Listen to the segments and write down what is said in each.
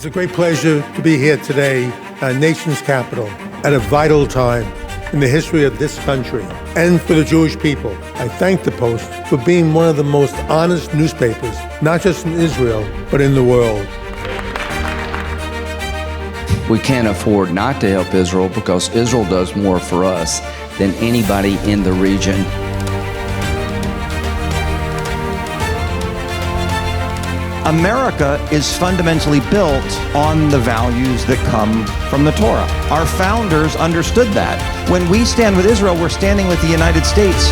It's a great pleasure to be here today at our nation's capital at a vital time in the history of this country and for the Jewish people. I thank the Post for being one of the most honest newspapers, not just in Israel, but in the world. We can't afford not to help Israel because Israel does more for us than anybody in the region. America is fundamentally built on the values that come from the Torah. Our founders understood that. When we stand with Israel, we're standing with the United States.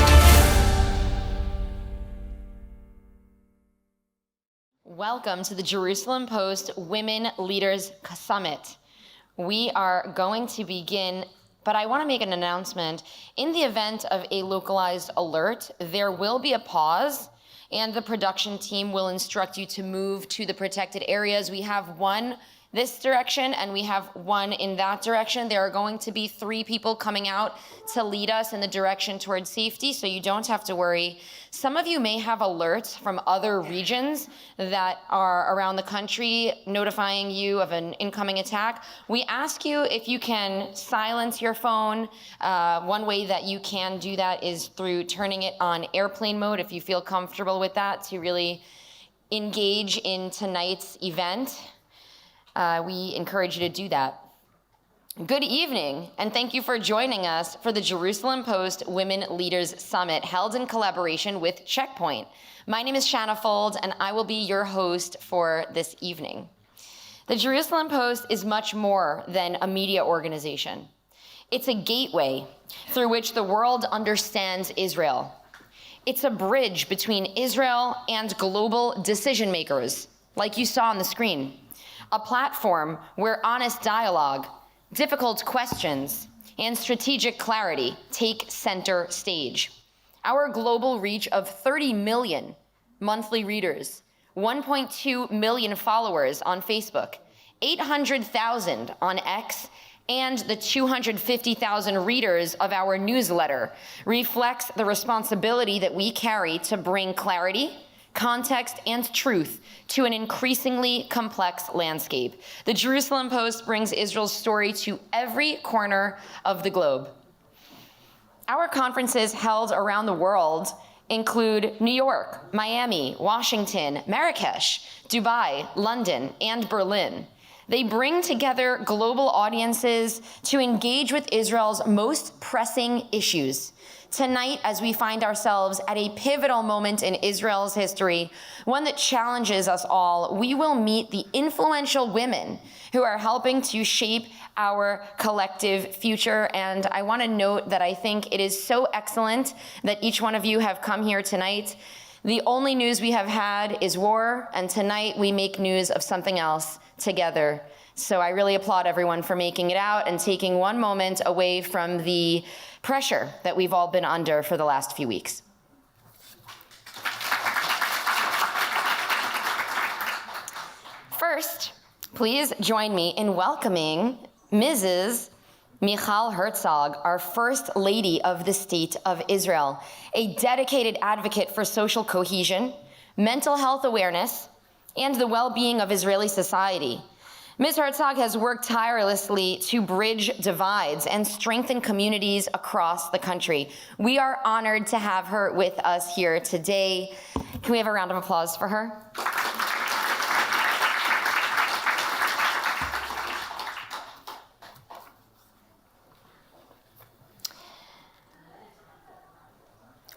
Welcome to the Jerusalem Post Women Leaders Summit. We are going to begin, but I want to make an announcement. In the event of a localized alert, there will be a pause, and the production team will instruct you to move to the protected areas. We have one this direction and we have one in that direction. There are going to be 3 people coming out to lead us in the direction towards safety, so you don't have to worry. Some of you may have alerts from other regions that are around the country notifying you of an incoming attack. We ask you if you can silence your phone. One way that you can do that is through turning it on airplane mode, if you feel comfortable with that, to really engage in tonight's event. We encourage you to do that. Good evening, and thank you for joining us for the Jerusalem Post Women Leaders Summit, held in collaboration with Checkpoint. My name is Shanna Fold, and I will be your host for this evening. The Jerusalem Post is much more than a media organization. It's a gateway through which the world understands Israel. It's a bridge between Israel and global decision makers, like you saw on the screen. A platform where honest dialogue, difficult questions, and strategic clarity take center stage. Our global reach of 30 million monthly readers, 1.2 million followers on Facebook, 800,000 on X, and the 250,000 readers of our newsletter reflects the responsibility that we carry to bring clarity, context, and truth to an increasingly complex landscape. The Jerusalem Post brings Israel's story to every corner of the globe. Our conferences held around the world include New York, Miami, Washington, Marrakesh, Dubai, London, and Berlin. They bring together global audiences to engage with Israel's most pressing issues. Tonight, as we find ourselves at a pivotal moment in Israel's history, one that challenges us all, we will meet the influential women who are helping to shape our collective future. And I want to note that I think it is so excellent that each one of you have come here tonight. The only news we have had is war, and tonight we make news of something else together. So I really applaud everyone for making it out and taking one moment away from the pressure that we've all been under for the last few weeks. First, please join me in welcoming Mrs. Michal Herzog, our First Lady of the State of Israel, a dedicated advocate for social cohesion, mental health awareness, and the well-being of Israeli society. Ms. Herzog has worked tirelessly to bridge divides and strengthen communities across the country. We are honored to have her with us here today. Can we have a round of applause for her?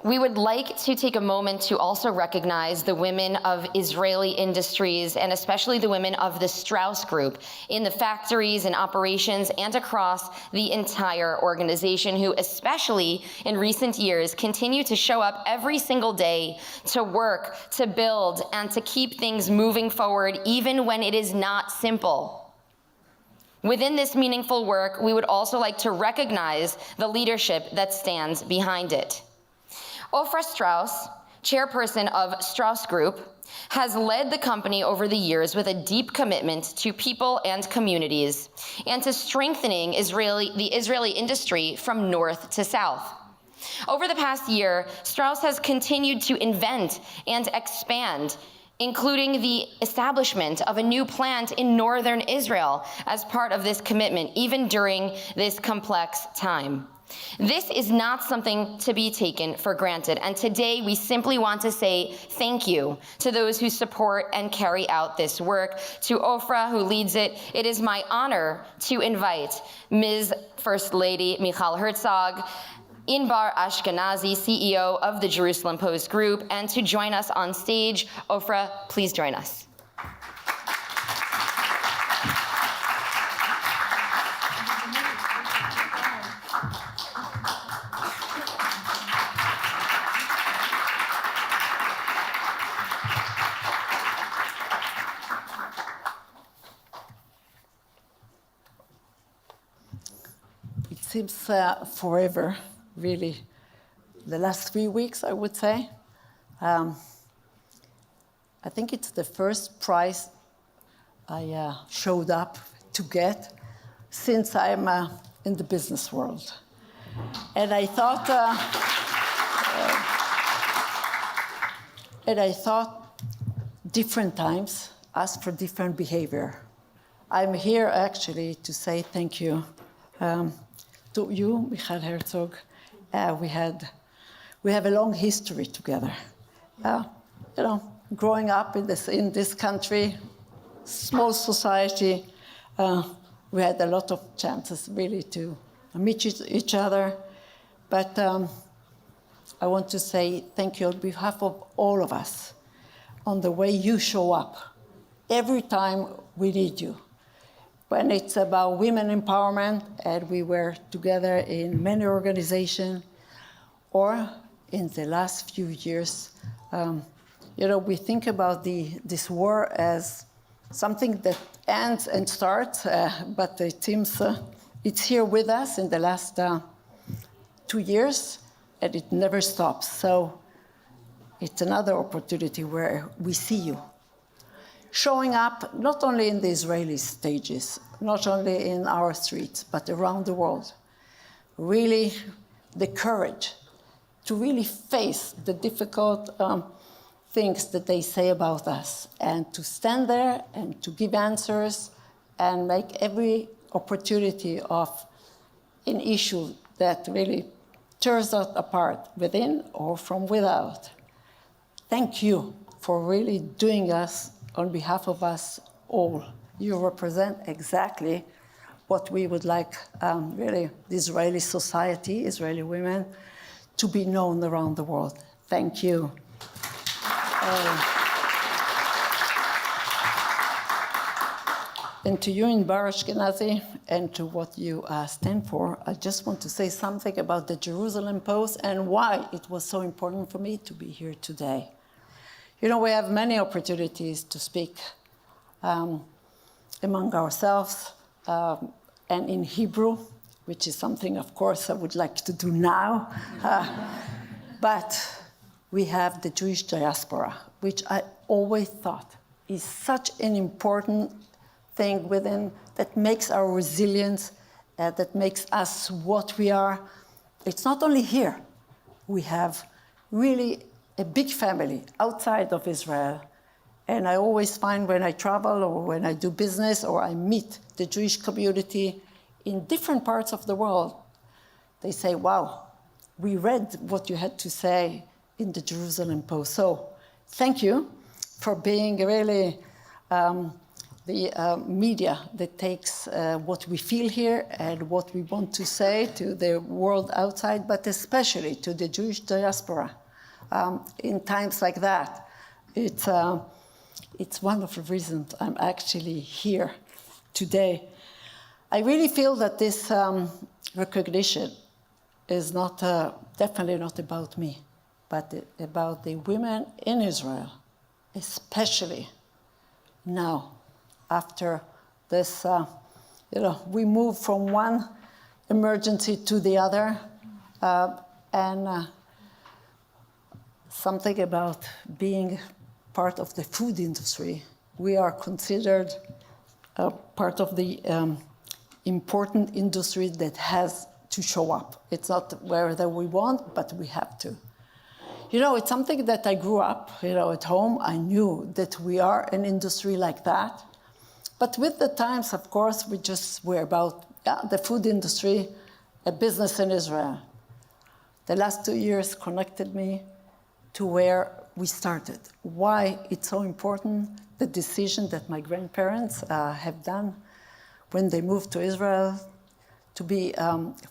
We would like to take a moment to also recognize the women of Israeli industries, and especially the women of the Strauss Group in the factories and operations and across the entire organization, who especially in recent years continue to show up every single day to work, to build, and to keep things moving forward even when it is not simple. Within this meaningful work, we would also like to recognize the leadership that stands behind it. Ofra Strauss, chairperson of Strauss Group, has led the company over the years with a deep commitment to people and communities and to strengthening the Israeli industry from north to south. Over the past year, Strauss has continued to invent and expand including the establishment of a new plant in northern Israel as part of this commitment, even during this complex time. This is not something to be taken for granted, and today we simply want to say thank you to those who support and carry out this work. To Ofra, who leads it, it is my honor to invite Ms. First Lady Michal Herzog, Inbar Ashkenazi, CEO of the Jerusalem Post Group, and to join us on stage. Ofra, please join us. It seems forever, really. The last 3 weeks, I would say. I think it's the first prize I showed up to get since I'm in the business world. And I thought different times ask for different behavior. I'm here actually to say thank you to you, Michal Herzog. We have a long history together. Growing up in this country, small society, we had a lot of chances really to meet each other. But I want to say thank you on behalf of all of us on the way you show up every time we need you. When it's about women empowerment, and we were together in many organizations, or in the last few years, we think about this war as something that ends and starts, but it seems it's here with us in the last 2 years, and it never stops. So it's another opportunity where we see you showing up not only in the Israeli stages, not only in our streets, but around the world. Really, the courage to really face the difficult things that they say about us, and to stand there and to give answers and make every opportunity of an issue that really tears us apart within or from without. Thank you for really doing us on behalf of us all. You represent exactly what we would like, really, the Israeli society, Israeli women, to be known around the world. Thank you. And to you, Inbar Ashkenazi, and to what you stand for, I just want to say something about the Jerusalem Post and why it was so important for me to be here today. We have many opportunities to speak among ourselves and in Hebrew, which is something, of course, I would like to do now. But we have the Jewish diaspora, which I always thought is such an important thing within that makes our resilience, that makes us what we are. It's not only here. We have really a big family outside of Israel. And I always find when I travel or when I do business or I meet the Jewish community in different parts of the world, they say, wow, we read what you had to say in the Jerusalem Post. So thank you for being really the media that takes what we feel here and what we want to say to the world outside, but especially to the Jewish diaspora. In times like that, it's one of the reasons I'm actually here today. I really feel that this recognition is not definitely not about me, but about the women in Israel, especially now, after this, we move from one emergency to the other, and something about being part of the food industry. We are considered part of the important industry that has to show up. It's not wherever we want, but we have to. it's something that I grew up, at home. I knew that we are an industry like that. But with the times, of course, we just were about the food industry, a business in Israel. The last 2 years connected me to where we started. Why it's so important, the decision that my grandparents have done when they moved to Israel to be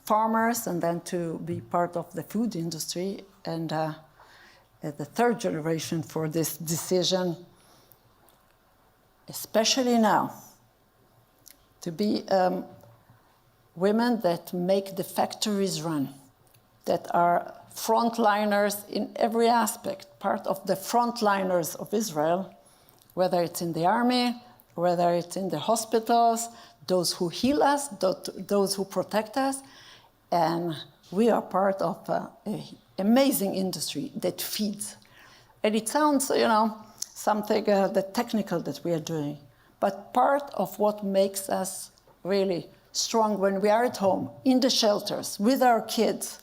farmers and then to be part of the food industry. And the third generation for this decision, especially now, to be women that make the factories run, that are frontliners in every aspect, part of the frontliners of Israel, whether it's in the army, whether it's in the hospitals, those who heal us, those who protect us. And we are part of an amazing industry that feeds. And it sounds, something the technical that we are doing, but part of what makes us really strong when we are at home, in the shelters, with our kids,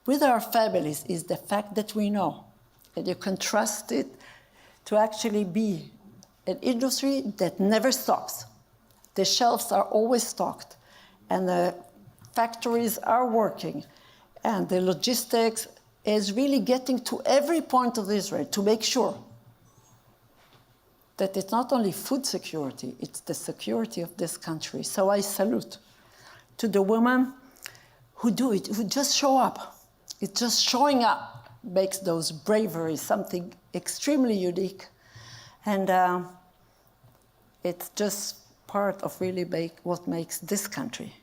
with our families, is the fact that we know that you can trust it to actually be an industry that never stops. The shelves are always stocked, and the factories are working, and the logistics is really getting to every point of Israel to make sure that it's not only food security, it's the security of this country. So I salute to the women who do it, who just show up. It's just showing up makes those bravery something extremely unique. And it's just part of really what makes this country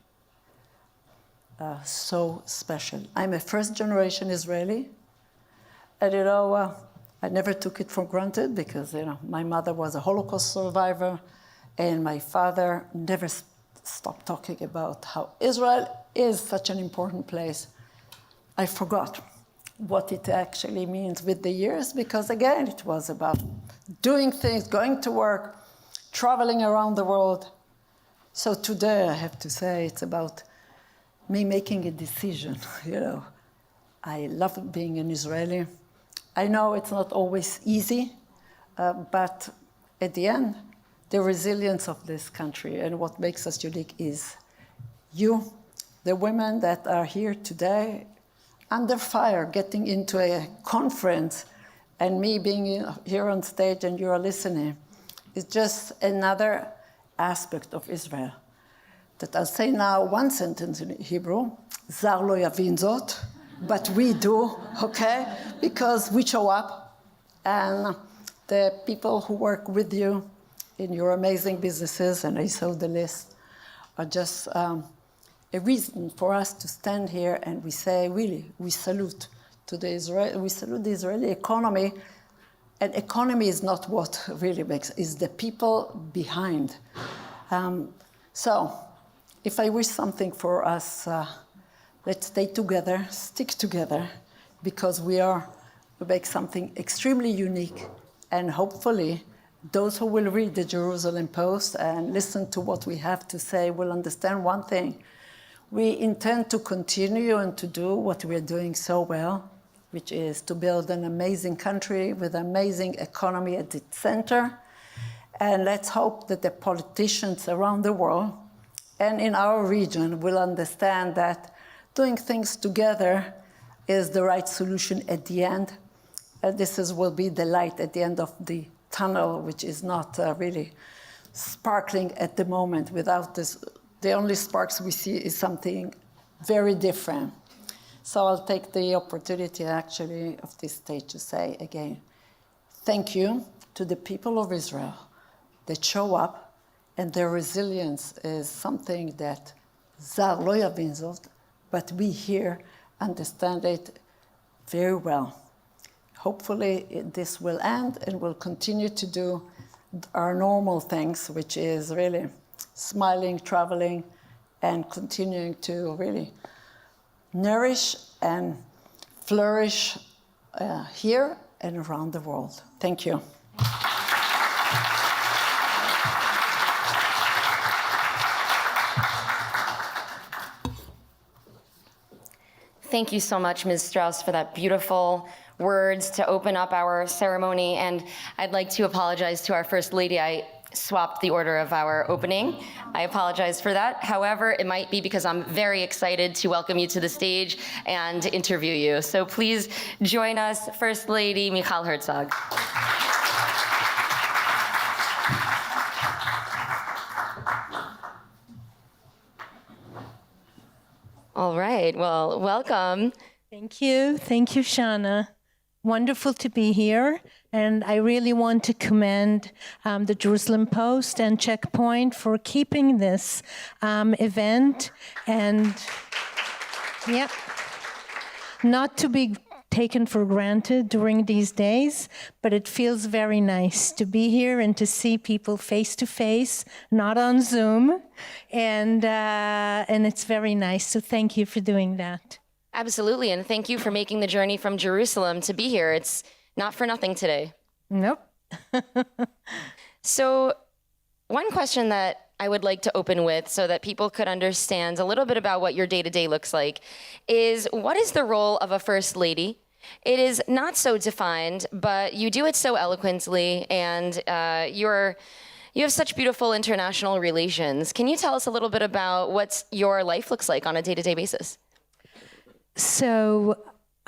so special. I'm a first-generation Israeli. And, I never took it for granted because, my mother was a Holocaust survivor, and my father never stopped talking about how Israel is such an important place. I forgot what it actually means with the years because, again, it was about doing things, going to work, traveling around the world. So today, I have to say, it's about me making a decision, I love being an Israeli. I know it's not always easy, but at the end, the resilience of this country and what makes us unique is you, the women that are here today, under fire, getting into a conference, and me being here on stage and you're listening. It's just another aspect of Israel. That I'll say now one sentence in Hebrew, Zar lo yavin zot, but we do, okay? Because we show up, and the people who work with you in your amazing businesses, and I saw the list, are just a reason for us to stand here and we say, really, we salute to the Israeli economy. And economy is not what really makes, it's the people behind. So, if I wish something for us, let's stay together, stick together, because we make something extremely unique, and hopefully those who will read the Jerusalem Post and listen to what we have to say will understand one thing. We intend to continue and to do what we are doing so well, which is to build an amazing country with an amazing economy at its center. And let's hope that the politicians around the world and in our region will understand that doing things together is the right solution at the end. Will be the light at the end of the tunnel, which is not really sparkling at the moment. Without this, the only sparks we see is something very different. So I'll take the opportunity actually of this stage to say again, thank you to the people of Israel that show up, and their resilience is something that Zar lo yavin zot, but we here understand it very well. Hopefully this will end and we'll continue to do our normal things, which is really smiling, traveling, and continuing to really nourish and flourish here and around the world. Thank you. Thank you so much, Ms. Strauss, for that beautiful words to open up our ceremony. And I'd like to apologize to our First Lady. I swapped the order of our opening. I apologize for that. However, it might be because I'm very excited to welcome you to the stage and interview you. So please join us, First Lady Michal Herzog. All right, well, welcome. Thank you, Shana. Wonderful to be here, and I really want to commend the Jerusalem Post and Checkpoint for keeping this event, and not to be taken for granted during these days, but it feels very nice to be here and to see people face to face, not on Zoom, and it's very nice. So thank you for doing that. Absolutely, and thank you for making the journey from Jerusalem to be here. It's not for nothing today. Nope. So one question that I would like to open with so that people could understand a little bit about what your day-to-day looks like is, what is the role of a First Lady? It is not so defined, but you do it so eloquently, and you have such beautiful international relations. Can you tell us a little bit about what your life looks like on a day-to-day basis? So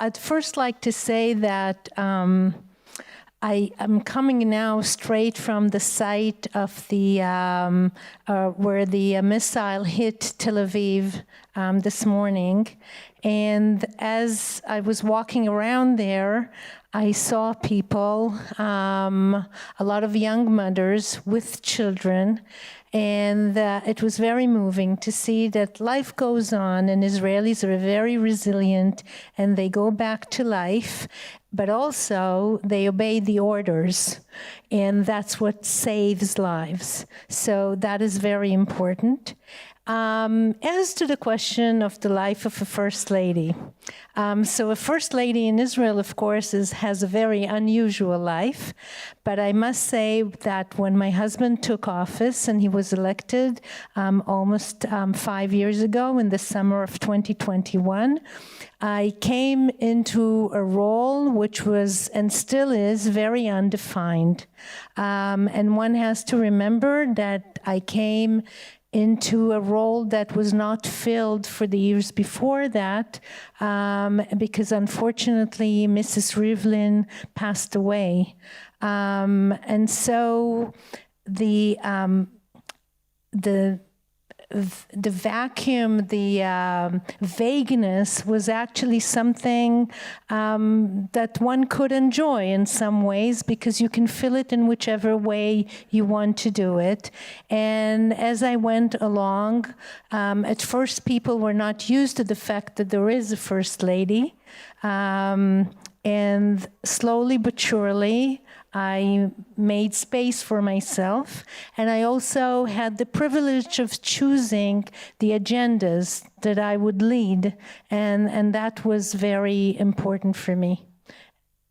I'd first like to say that I am coming now straight from the site of the where the missile hit Tel Aviv this morning. And as I was walking around there, I saw people, a lot of young mothers with children, and it was very moving to see that life goes on, and Israelis are very resilient, and they go back to life, but also they obey the orders, and that's what saves lives. So that is very important. As to the question of the life of a First Lady, so a First Lady in Israel, of course, has a very unusual life, but I must say that when my husband took office and he was elected almost 5 years ago in the summer of 2021, I came into a role which was, and still is, very undefined. And one has to remember that I came into a role that was not filled for the years before that, because unfortunately Mrs. Rivlin passed away. And so the vacuum, the vagueness was actually something that one could enjoy in some ways, because you can fill it in whichever way you want to do it. And as I went along, at first people were not used to the fact that there is a First Lady. And slowly but surely, I made space for myself, and I also had the privilege of choosing the agendas that I would lead, and that was very important for me.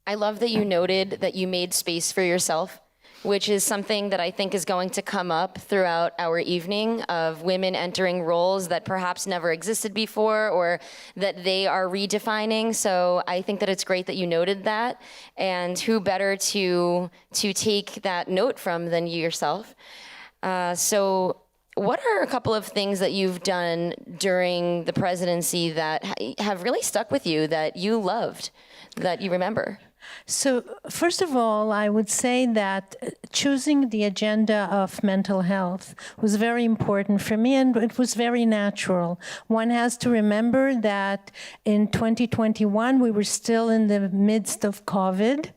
I love that you noted that you made space for yourself, which is something that I think is going to come up throughout our evening, of women entering roles that perhaps never existed before or that they are redefining. So I think that it's great that you noted that, and who better to take that note from than you yourself. So what are a couple of things that you've done during the presidency that have really stuck with you, that you loved, that you remember? So first of all, I would say that choosing the agenda of mental health was very important for me, and it was very natural. One has to remember that in 2021, we were still in the midst of COVID.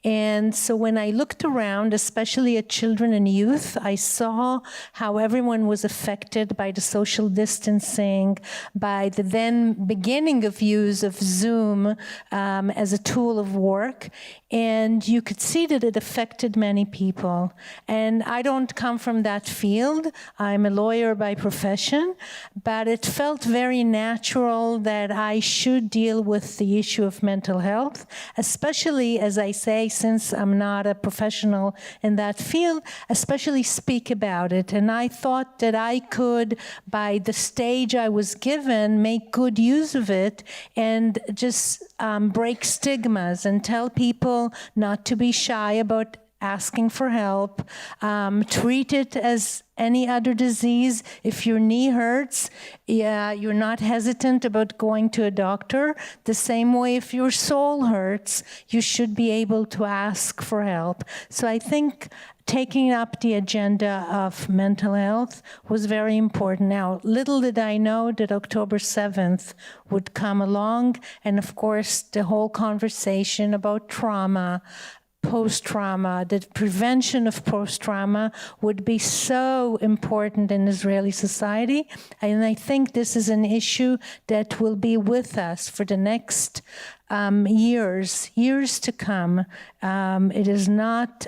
And so when I looked around, especially at children and youth, I saw how everyone was affected by the social distancing, by the then beginning of use of Zoom as a tool of work. And you could see that it affected many people. And I don't come from that field. I'm a lawyer by profession, but it felt very natural that I should deal with the issue of mental health, especially, as I say, since I'm not a professional in that field, especially speak about it. And I thought that I could, by the stage I was given, make good use of it and just break stigmas and tell people not to be shy about asking for help. Treat it as any other disease. If your knee hurts, you're not hesitant about going to a doctor. The same way, if your soul hurts, you should be able to ask for help. So I think taking up the agenda of mental health was very important. Now, little did I know that October 7th would come along, and of course, the whole conversation about trauma, post-trauma, the prevention of post-trauma would be so important in Israeli society. And I think this is an issue that will be with us for the next years to come. It is not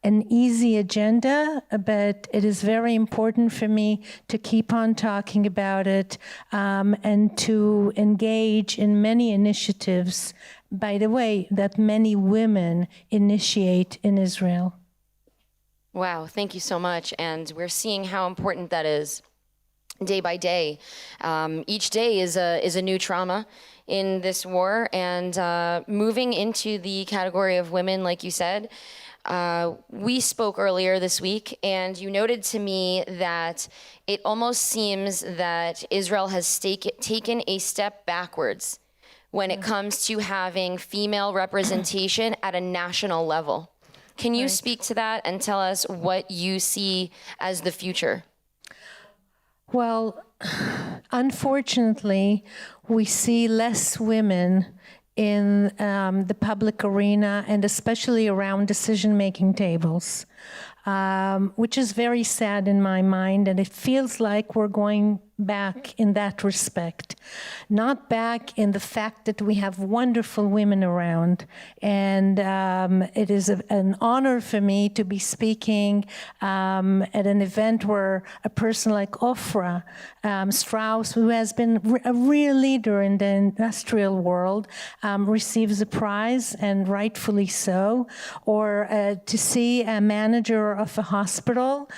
an easy agenda, but it is very important for me to keep on talking about it and to engage in many initiatives, by the way, that many women initiate in Israel. Wow, thank you so much. And we're seeing how important that is day by day. Each day is a new trauma in this war. And moving into the category of women, like you said, we spoke earlier this week, and you noted to me that it almost seems that Israel has taken a step backwards when it comes to having female representation at a national level. Can you speak to that and tell us what you see as the future? Well, unfortunately, we see less women in the public arena and especially around decision-making tables, which is very sad in my mind, and it feels like we're going back in that respect. Not back in the fact that we have wonderful women around, and it is an honor for me to be speaking at an event where a person like Ofra Strauss, who has been a real leader in the industrial world, receives a prize, and rightfully so, or to see a manager of a hospital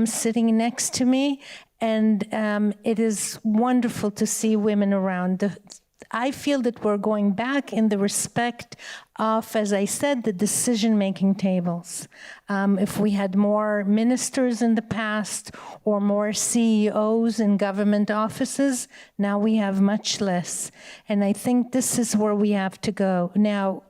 sitting next to me. And it is wonderful to see women around. I feel that we're going back in the respect of, as I said, the decision-making tables. If we had more ministers in the past or more CEOs in government offices, now we have much less. And I think this is where we have to go. Now,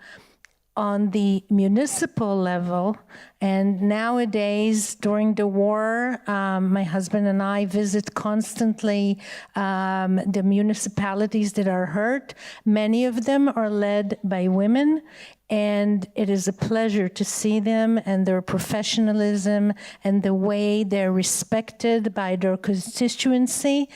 on the municipal level, and nowadays during the war, my husband and I visit constantly the municipalities that are hurt. Many of them are led by women, and it is a pleasure to see them and their professionalism and the way they're respected by their constituency.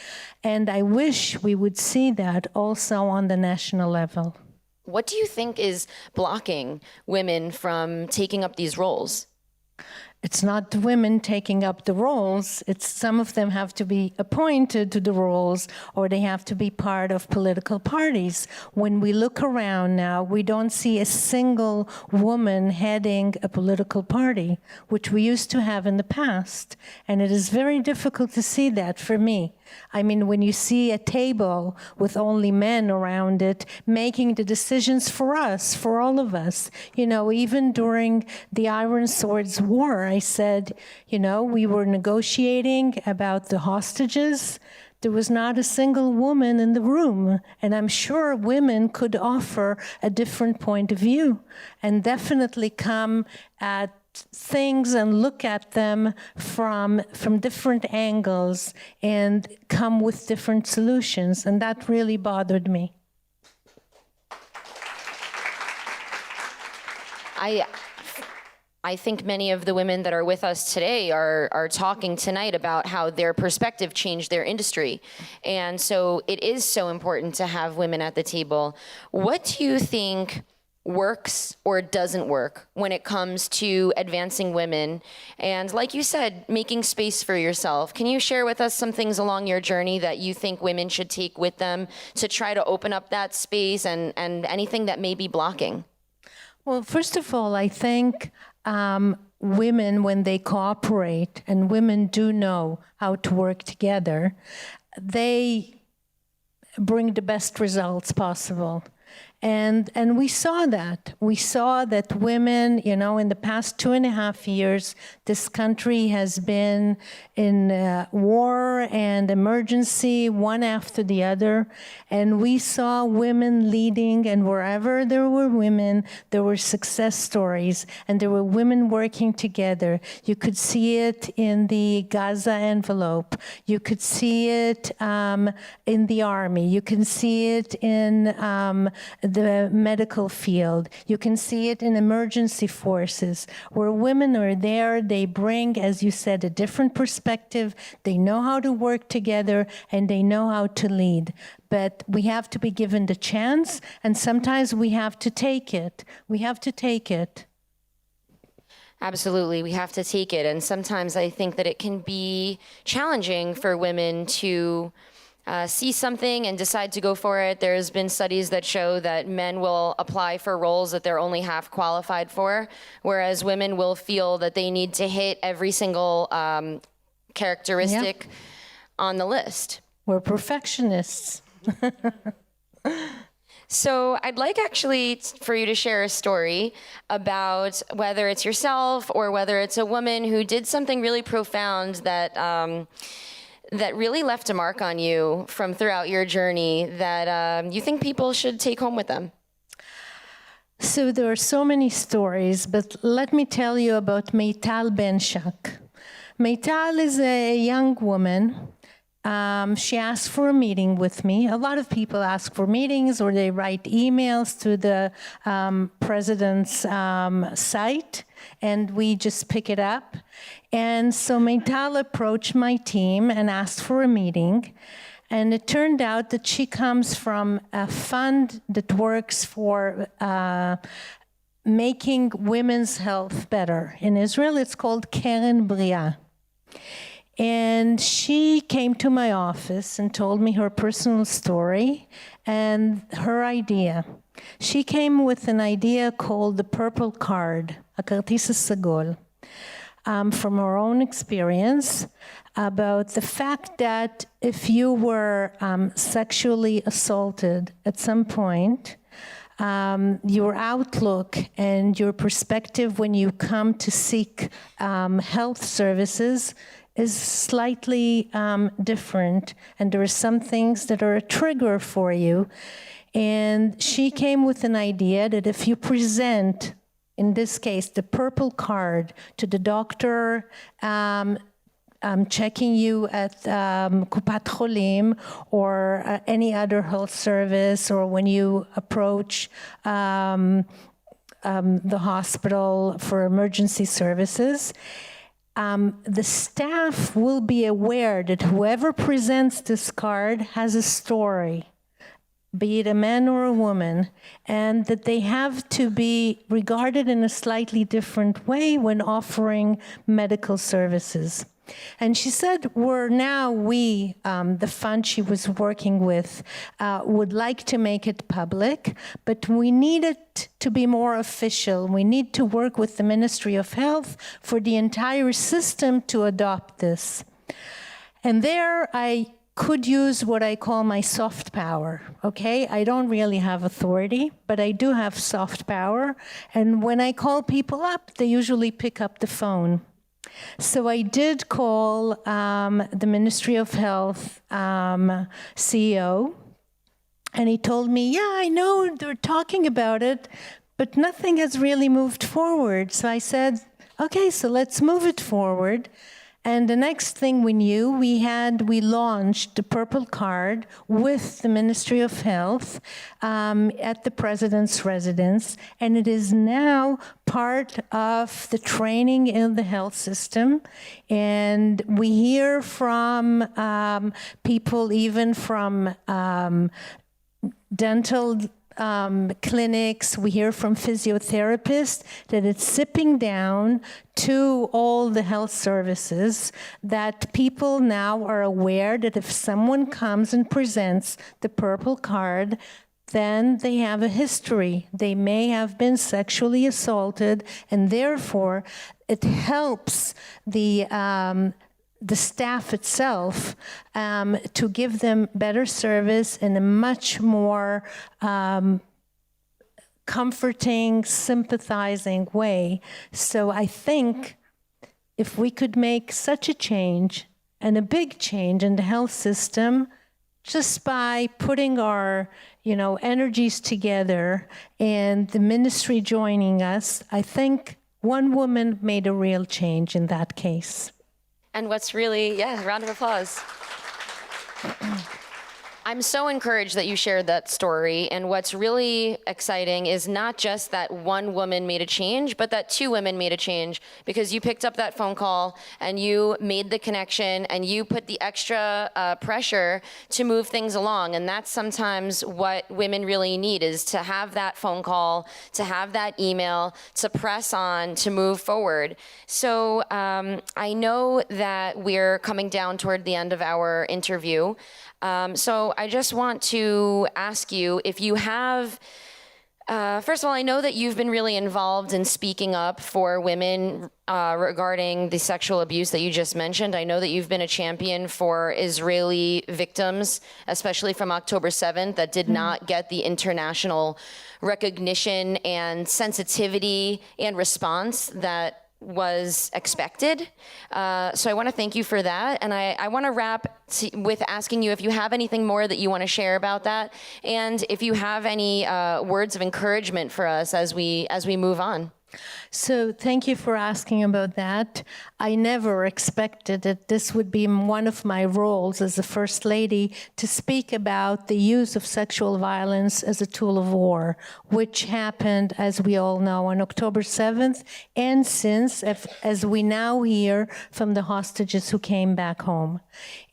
And I wish we would see that also on the national level. What do you think is blocking women from taking up these roles? It's not the women taking up the roles. It's some of them have to be appointed to the roles, or they have to be part of political parties. When we look around now, we don't see a single woman heading a political party, which we used to have in the past. And it is very difficult to see that for me. I mean, when you see a table with only men around it, making the decisions for us, for all of us, you know, even during the Iron Swords War, I said, you know, we were negotiating about the hostages. There was not a single woman in the room, and I'm sure women could offer a different point of view and definitely come at things and look at them from different angles and come with different solutions, and that really bothered me. I think many of the women that are with us today are talking tonight about how their perspective changed their industry. And so it is so important to have women at the table. What do you think works or doesn't work when it comes to advancing women? And like you said, making space for yourself. Can you share with us some things along your journey that you think women should take with them to try to open up that space and anything that may be blocking? Well, first of all, I think women, when they cooperate, and women do know how to work together, they bring the best results possible. And we saw that. We saw that women, you know, in the past 2.5 years, this country has been in war and emergency, one after the other. And we saw women leading, and wherever there were women, there were success stories, and there were women working together. You could see it in the Gaza envelope. You could see it in the army. You can see it in the medical field. You can see it in emergency forces. Where women are there, they bring, as you said, a different perspective. They know how to work together, and they know how to lead. But we have to be given the chance, and sometimes we have to take it. We have to take it. Absolutely, we have to take it. And sometimes I think that it can be challenging for women to see something and decide to go for it. There's been studies that show that men will apply for roles that they're only half qualified for, whereas women will feel that they need to hit every single characteristic on the list. We're perfectionists. So I'd like actually for you to share a story about whether it's yourself or whether it's a woman who did something really profound that that really left a mark on you from throughout your journey that you think people should take home with them. So there are so many stories, but let me tell you about Meital Ben-Shak. Meital is a young woman. She asked for a meeting with me. A lot of people ask for meetings, or they write emails to the president's site, and we just pick it up. And so Meital approached my team and asked for a meeting. And it turned out that she comes from a fund that works for making women's health better. In Israel, it's called Keren Bria. And she came to my office and told me her personal story and her idea. She came with an idea called the Purple Card, הכרטיס הסגול, from her own experience about the fact that if you were sexually assaulted at some point, your outlook and your perspective when you come to seek health services is slightly different, and there are some things that are a trigger for you. And she came with an idea that if you present, in this case, the purple card to the doctor checking you at Kupat Cholim or any other health service, or when you approach the hospital for emergency services, the staff will be aware that whoever presents this card has a story, be it a man or a woman, and that they have to be regarded in a slightly different way when offering medical services. And she said, the fund she was working with, would like to make it public, but we need it to be more official. We need to work with the Ministry of Health for the entire system to adopt this. And there I could use what I call my soft power, okay? I don't really have authority, but I do have soft power. And when I call people up, they usually pick up the phone. So I did call the Ministry of Health CEO, and he told me, yeah, I know they're talking about it, but nothing has really moved forward. So I said, okay, so let's move it forward. And the next thing we knew, we launched the Purple Card with the Ministry of Health at the President's residence, and it is now part of the training in the health system. And we hear from people, even from dental clinics, we hear from physiotherapists that it's sipping down to all the health services, that people now are aware that if someone comes and presents the Purple Card, then they have a history. They may have been sexually assaulted, and therefore it helps the staff itself to give them better service in a much more comforting, sympathizing way. So I think if we could make such a change, and a big change in the health system, just by putting our, energies together and the ministry joining us, I think one woman made a real change in that case. And what's really, round of applause. I'm so encouraged that you shared that story. And what's really exciting is not just that one woman made a change, but that two women made a change, because you picked up that phone call and you made the connection and you put the extra pressure to move things along. And that's sometimes what women really need, is to have that phone call, to have that email, to press on, to move forward. So I know that we're coming down toward the end of our interview. So I just want to ask you if you have, first of all, I know that you've been really involved in speaking up for women regarding the sexual abuse that you just mentioned. I know that you've been a champion for Israeli victims, especially from October 7th, that did not get the international recognition and sensitivity and response that was expected. So I want to thank you for that. And I want to wrap with asking you if you have anything more that you want to share about that, and if you have any words of encouragement for us as we move on. So thank you for asking about that. I never expected that this would be one of my roles as a First Lady, to speak about the use of sexual violence as a tool of war, which happened, as we all know, on October 7th, and since, as we now hear from the hostages who came back home.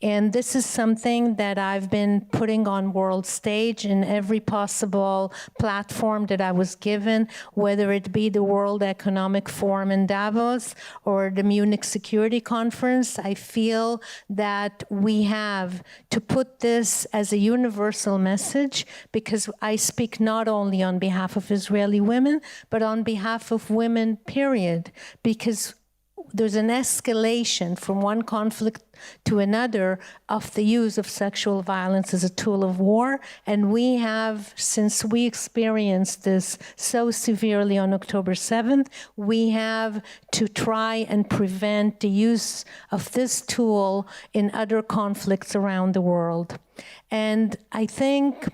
And this is something that I've been putting on world stage in every possible platform that I was given, whether it be the World Economic Forum in Davos or the Munich Security Conference. I feel that we have to put this as a universal message, because I speak not only on behalf of Israeli women, but on behalf of women, period, because there's an escalation from one conflict to another of the use of sexual violence as a tool of war. And we have, since we experienced this so severely on October 7th, we have to try and prevent the use of this tool in other conflicts around the world. And I think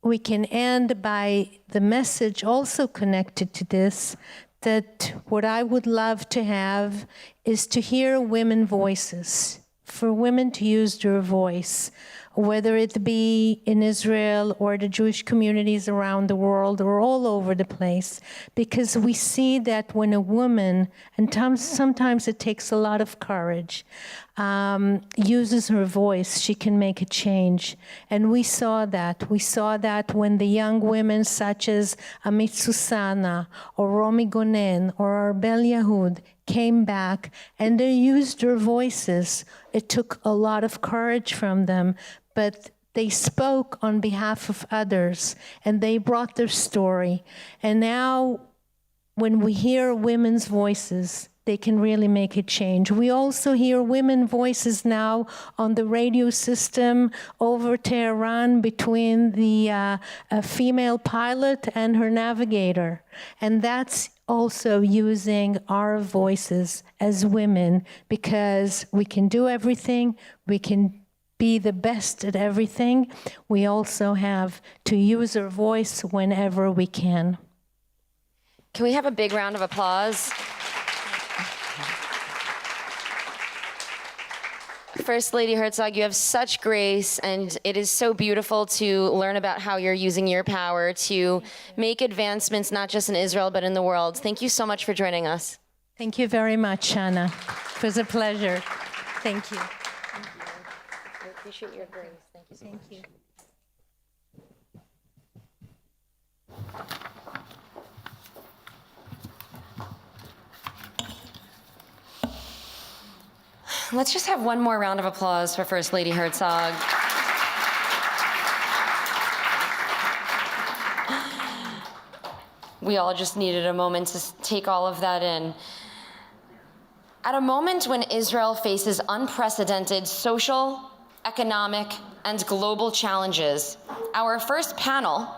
we can end by the message also connected to this, that what I would love to have is to hear women voices, for women to use their voice, whether it be in Israel or the Jewish communities around the world or all over the place, because we see that when a woman, and sometimes it takes a lot of courage, uses her voice, she can make a change. And we saw that. We saw that when the young women such as Amit Susana or Romi Gonen or Arbel Yahud came back and they used their voices. It took a lot of courage from them, but they spoke on behalf of others and they brought their story. And now when we hear women's voices, they can really make a change. We also hear women voices now on the radio system over Tehran between the female pilot and her navigator. And that's also using our voices as women, because we can do everything, we can be the best at everything. We also have to use our voice whenever we can. Can we have a big round of applause? First Lady Herzog, you have such grace, and it is so beautiful to learn about how you're using your power to make advancements, not just in Israel, but in the world. Thank you so much for joining us. Thank you very much, Shanna. It was a pleasure. Thank you. I appreciate your grace. Thank you so much. Thank you. Let's just have one more round of applause for First Lady Herzog. We all just needed a moment to take all of that in. At a moment when Israel faces unprecedented social, economic, and global challenges. Our first panel,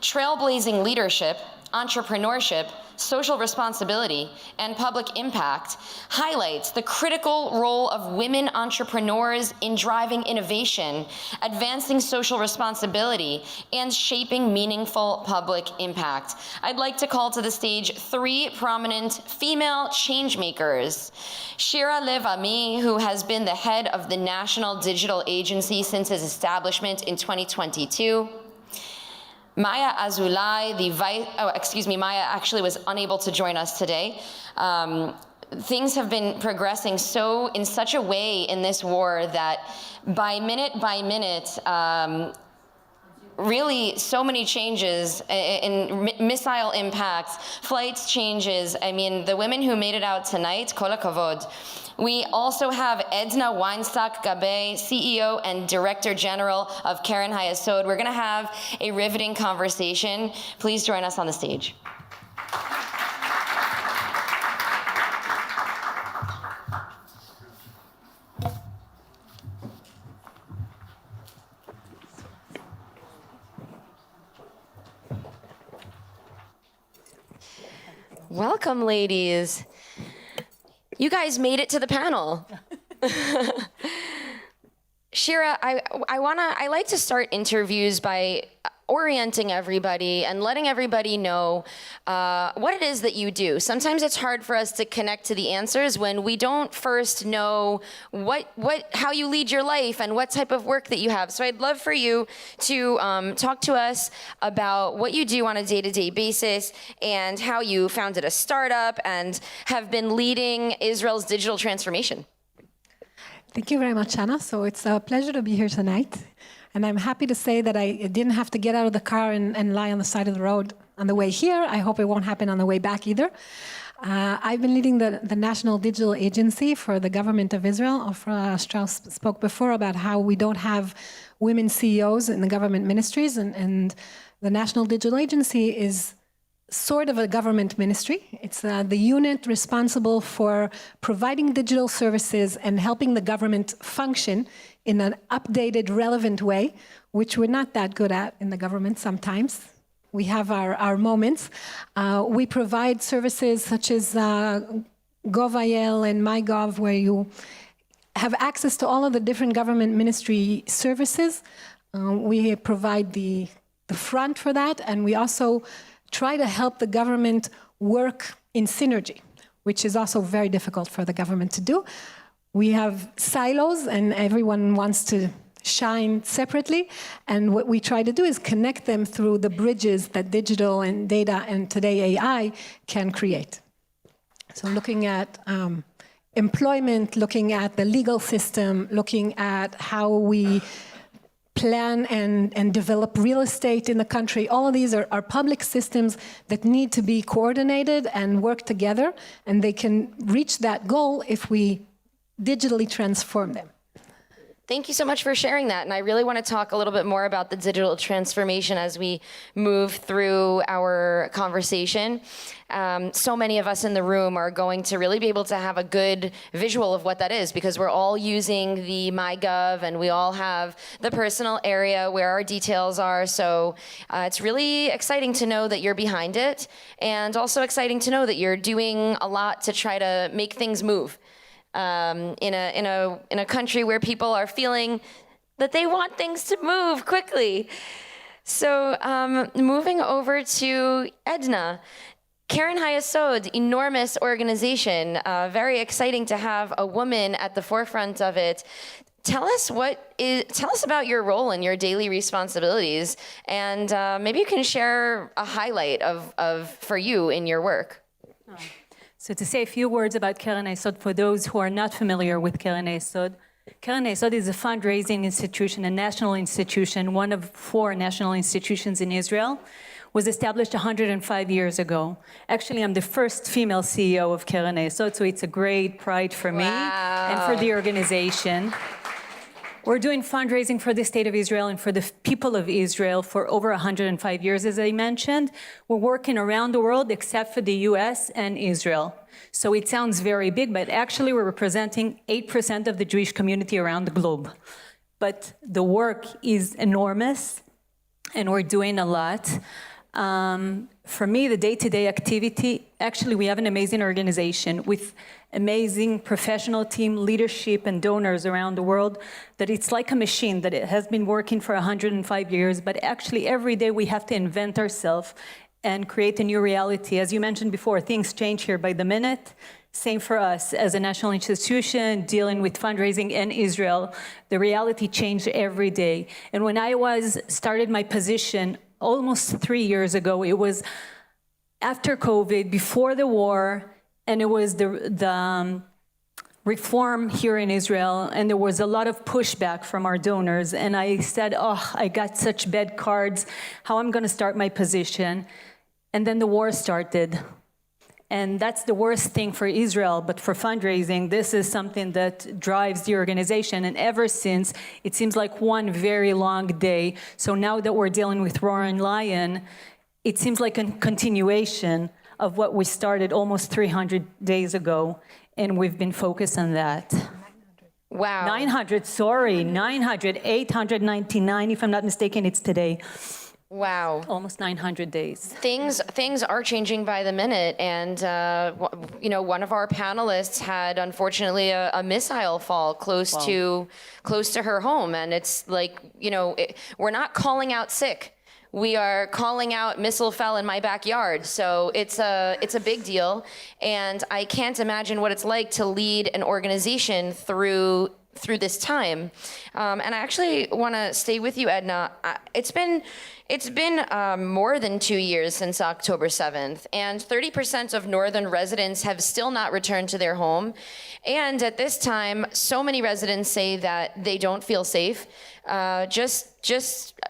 Trailblazing Leadership, Entrepreneurship, Social Responsibility, and Public Impact, highlights the critical role of women entrepreneurs in driving innovation, advancing social responsibility, and shaping meaningful public impact. I'd like to call to the stage 3 prominent female changemakers. Shira Lev Ami, who has been the head of the National Digital Agency since its establishment in 2022. Maya Azulai, Maya actually was unable to join us today. Things have been progressing in such a way in this war that by minute, really so many changes in missile impacts, flights changes. I mean, the women who made it out tonight, kol hakavod. We also have Edna Weinstock-Gabay, CEO and Director General of Keren HaYesod. We're gonna have a riveting conversation. Please join us on the stage. Welcome, ladies. You guys made it to the panel. Shira, I like to start interviews by orienting everybody and letting everybody know what it is that you do. Sometimes it's hard for us to connect to the answers when we don't first know how you lead your life and what type of work that you have. So I'd love for you to talk to us about what you do on a day-to-day basis and how you founded a startup and have been leading Israel's digital transformation. Thank you very much, Anna. So it's a pleasure to be here tonight. And I'm happy to say that I didn't have to get out of the car and lie on the side of the road on the way here. I hope it won't happen on the way back either. I've been leading the National Digital Agency for the government of Israel. Ofra Strauss spoke before about how we don't have women CEOs in the government ministries. And the National Digital Agency is sort of a government ministry. It's the unit responsible for providing digital services and helping the government function in an updated, relevant way, which we're not that good at in the government sometimes. We have our moments. We provide services such as Gov.il and MyGov, where you have access to all of the different government ministry services. We provide the front for that, and we also try to help the government work in synergy, which is also very difficult for the government to do. We have silos, and everyone wants to shine separately, and what we try to do is connect them through the bridges that digital and data and today AI can create. So looking at employment, looking at the legal system, looking at how we plan and develop real estate in the country. All of these are public systems that need to be coordinated and work together, and they can reach that goal if we digitally transform them. Thank you so much for sharing that. And I really want to talk a little bit more about the digital transformation as we move through our conversation. So many of us in the room are going to really be able to have a good visual of what that is, because we're all using the MyGov and we all have the personal area where our details are. So it's really exciting to know that you're behind it, and also exciting to know that you're doing a lot to try to make things move. In a country where people are feeling that they want things to move quickly. So moving over to Edna, Keren HaYesod, enormous organization, very exciting to have a woman at the forefront of it. Tell us about your role and your daily responsibilities, and maybe you can share a highlight for you in your work. So to say a few words about Keren HaYesod for those who are not familiar with Keren HaYesod. Keren HaYesod is a fundraising institution, a national institution, one of 4 national institutions in Israel, was established 105 years ago. Actually, I'm the first female CEO of Keren HaYesod, so it's a great pride for me and for the organization. We're doing fundraising for the state of Israel and for the people of Israel for over 105 years, as I mentioned. We're working around the world except for the US and Israel. So it sounds very big, but actually we're representing 8% of the Jewish community around the globe. but the work is enormous, and we're doing a lot. For me, the day-to-day activity, actually, we have an amazing organization with amazing professional team, leadership, and donors around the world, that it's like a machine, that it has been working for 105 years, but actually every day we have to invent ourselves and create a new reality. As you mentioned before, things change here by the minute. Same for us as a national institution dealing with fundraising in Israel. The reality changed every day. And when I started my position almost 3 years ago, it was after COVID, before the war, and it was the reform here in Israel, and there was a lot of pushback from our donors. And I said, I got such bad cards, how I'm going to start my position. And then the war started. And that's the worst thing for Israel, but for fundraising, this is something that drives the organization. And ever since, it seems like one very long day. So now that we're dealing with Roaring Lion, it seems like a continuation of what we started almost 300 days ago, and we've been focused on that. Wow. 899, if I'm not mistaken, it's today. Wow. Almost 900 days. Things are changing by the minute, and one of our panelists had unfortunately a missile fall close to her home, and it's like, we're not calling out sick. We are calling out missile fell in my backyard. So it's a big deal, and I can't imagine what it's like to lead an organization through this time. And I actually want to stay with you, Edna. It's been more than 2 years since October 7th, and 30% of northern residents have still not returned to their home. And at this time, so many residents say that they don't feel safe. Just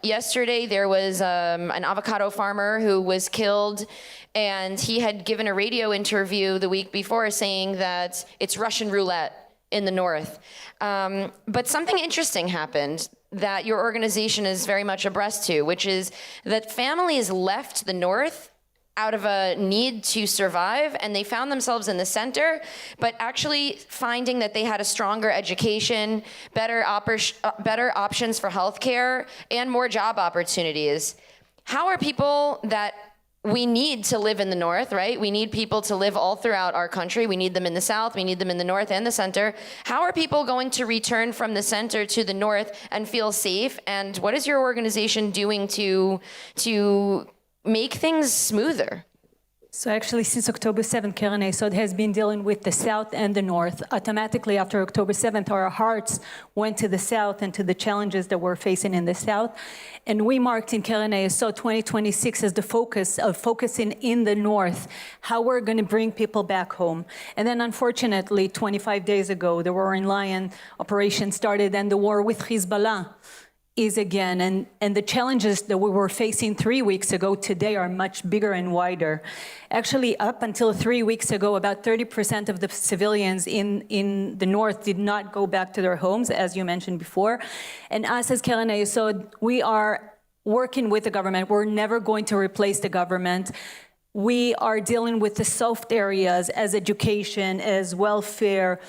yesterday, there was an avocado farmer who was killed, and he had given a radio interview the week before saying that it's Russian roulette in the north. But something interesting happened that your organization is very much abreast to, which is that families left the north out of a need to survive, and they found themselves in the center, but actually finding that they had a stronger education, better options for healthcare, and more job opportunities. How are people that we need to live in the north, right? We need people to live all throughout our country. We need them in the south, we need them in the north and the center. How are people going to return from the center to the north and feel safe? And what is your organization doing to make things smoother? So actually, since October 7th, Keren Hayesod has been dealing with the South and the North. Automatically, after October 7th, our hearts went to the South and to the challenges that we're facing in the South. And we marked in Keren Hayesod 2026 as the focus of focusing in the North, how we're going to bring people back home. And then, unfortunately, 25 days ago, the Roaring Lion operation started, and the war with Hezbollah is again, and the challenges that we were facing 3 weeks ago today are much bigger and wider. Actually, up until 3 weeks ago, about 30% of the civilians in the north did not go back to their homes, as you mentioned before. And us as Keren Hayesod, we are working with the government. We're never going to replace the government. We are dealing with the soft areas as education, as welfare,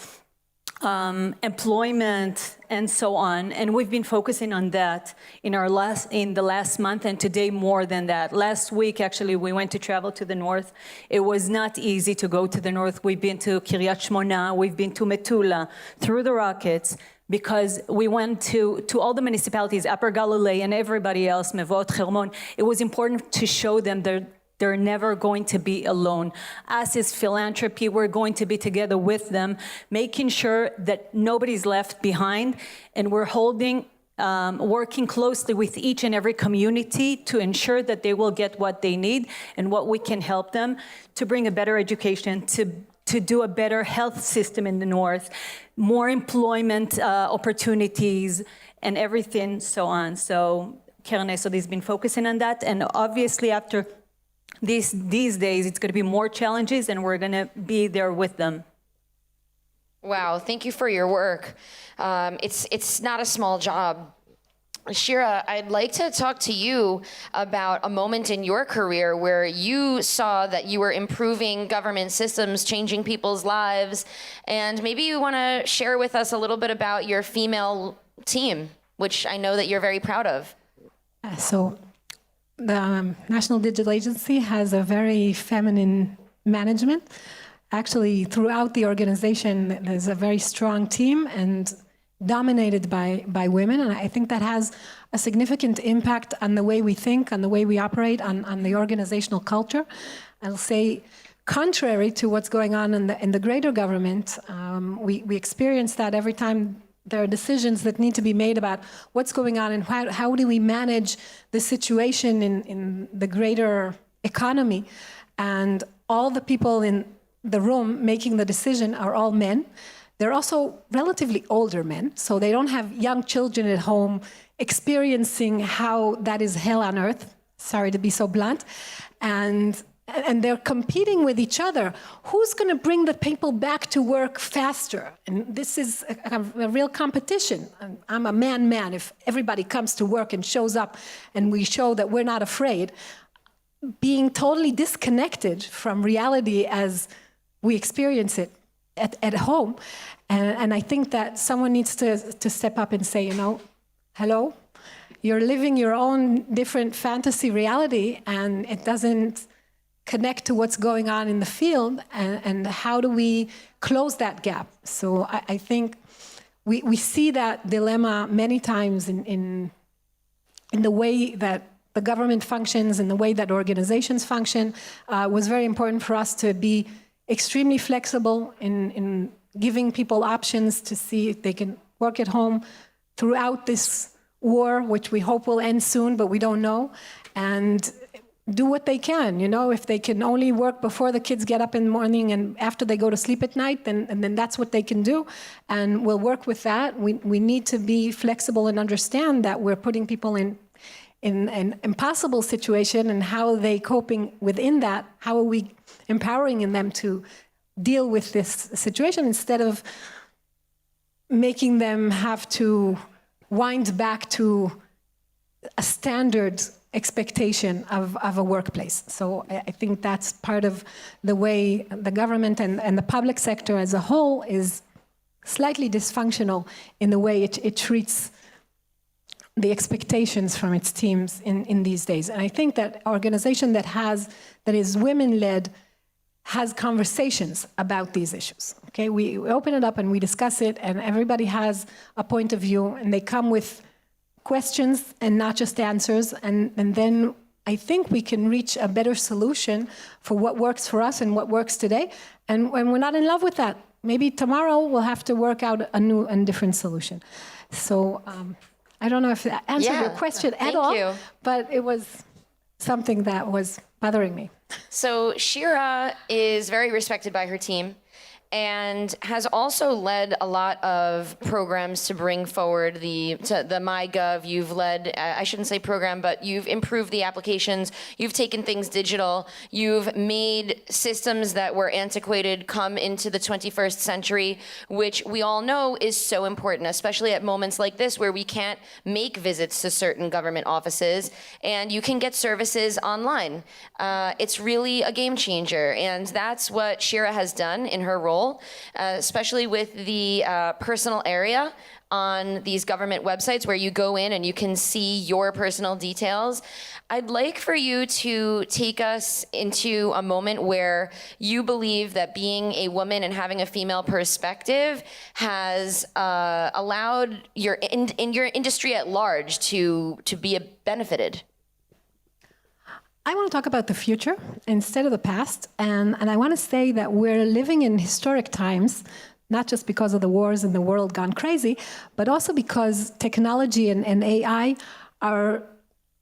employment, and so on. And we've been focusing on that in the last month, and today more than that. Last week, actually, we went to travel to the north. It was not easy to go to the north. We've been to Kiryat Shmona, we've been to Metula, through the rockets, because we went to all the municipalities, Upper Galilee and everybody else, Mevot, Hermon. It was important to show them they're never going to be alone. Us as philanthropy, we're going to be together with them, making sure that nobody's left behind. And we're working closely with each and every community to ensure that they will get what they need and what we can help them to bring a better education, to do a better health system in the north, more employment opportunities, and everything, so on. So Keren Hayesod has been focusing on that. And obviously, after these days, it's going to be more challenges, and we're going to be there with them. Wow, thank you for your work. It's not a small job. Shira, I'd like to talk to you about a moment in your career where you saw that you were improving government systems, changing people's lives, and maybe you want to share with us a little bit about your female team. which I know that you're very proud of. So the National Digital Agency has a very feminine management. Actually, throughout the organization, there's a very strong team and dominated by women. And I think that has a significant impact on the way we think, on the way we operate, on the organizational culture. I'll say, contrary to what's going on in the greater government, we experience that every time there are decisions that need to be made about what's going on and how do we manage the situation in the greater economy. And all the people in the room making the decision are all men. They're also relatively older men, so they don't have young children at home experiencing how that is hell on earth. Sorry to be so blunt. And they're competing with each other. Who's going to bring the people back to work faster? And this is a real competition. I'm a man. If everybody comes to work and shows up and we show that we're not afraid, being totally disconnected from reality as we experience it at home. And I think that someone needs to step up and say, hello, you're living your own different fantasy reality, and it doesn't connect to what's going on in the field, and how do we close that gap? So I think we see that dilemma many times in the way that the government functions, in the way that organizations function. Was very important for us to be extremely flexible in giving people options to see if they can work at home throughout this war, which we hope will end soon, but we don't know, and do what they can. If they can only work before the kids get up in the morning and after they go to sleep at night, then that's what they can do, and we'll work with that. We need to be flexible and understand that we're putting people in an impossible situation, and how are they coping within that? How are we empowering them to deal with this situation instead of making them have to wind back to a standard expectation of a workplace? So I think that's part of the way the government and the public sector as a whole is slightly dysfunctional in the way it treats the expectations from its teams in these days. And I think that organization that is women-led has conversations about these issues. Okay, we open it up and we discuss it, and everybody has a point of view, and they come with questions and not just answers, and then I think we can reach a better solution for what works for us and what works today. And when we're not in love with that, maybe tomorrow we'll have to work out a new and different solution. So I don't know if that answered your question at all, you. But it was something that was bothering me. So Shira is very respected by her team and has also led a lot of programs to bring forward the MyGov. You've led, I shouldn't say program, but you've improved the applications. You've taken things digital. You've made systems that were antiquated come into the 21st century, which we all know is so important, especially at moments like this where we can't make visits to certain government offices and you can get services online. It's really a game changer, and that's what Shira has done in her role. Especially with the personal area on these government websites where you go in and you can see your personal details. I'd like for you to take us into a moment where you believe that being a woman and having a female perspective has allowed your industry at large to be benefited. I want to talk about the future instead of the past, and I want to say that we're living in historic times, not just because of the wars in the world gone crazy, but also because technology and AI are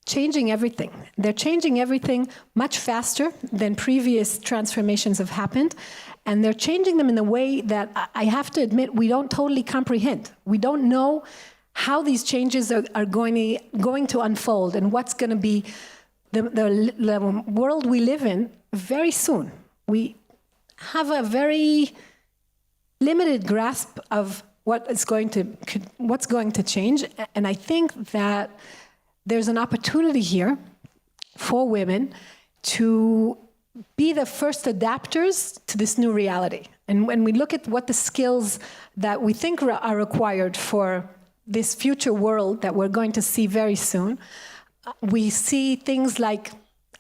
changing everything. They're changing everything much faster than previous transformations have happened, and they're changing them in a way that I have to admit we don't totally comprehend. We don't know how these changes are going to unfold and what's going to be the world we live in very soon. We have a very limited grasp of what's going to change, and I think that there's an opportunity here for women to be the first adapters to this new reality. And when we look at what the skills that we think are required for this future world that we're going to see very soon, we see things like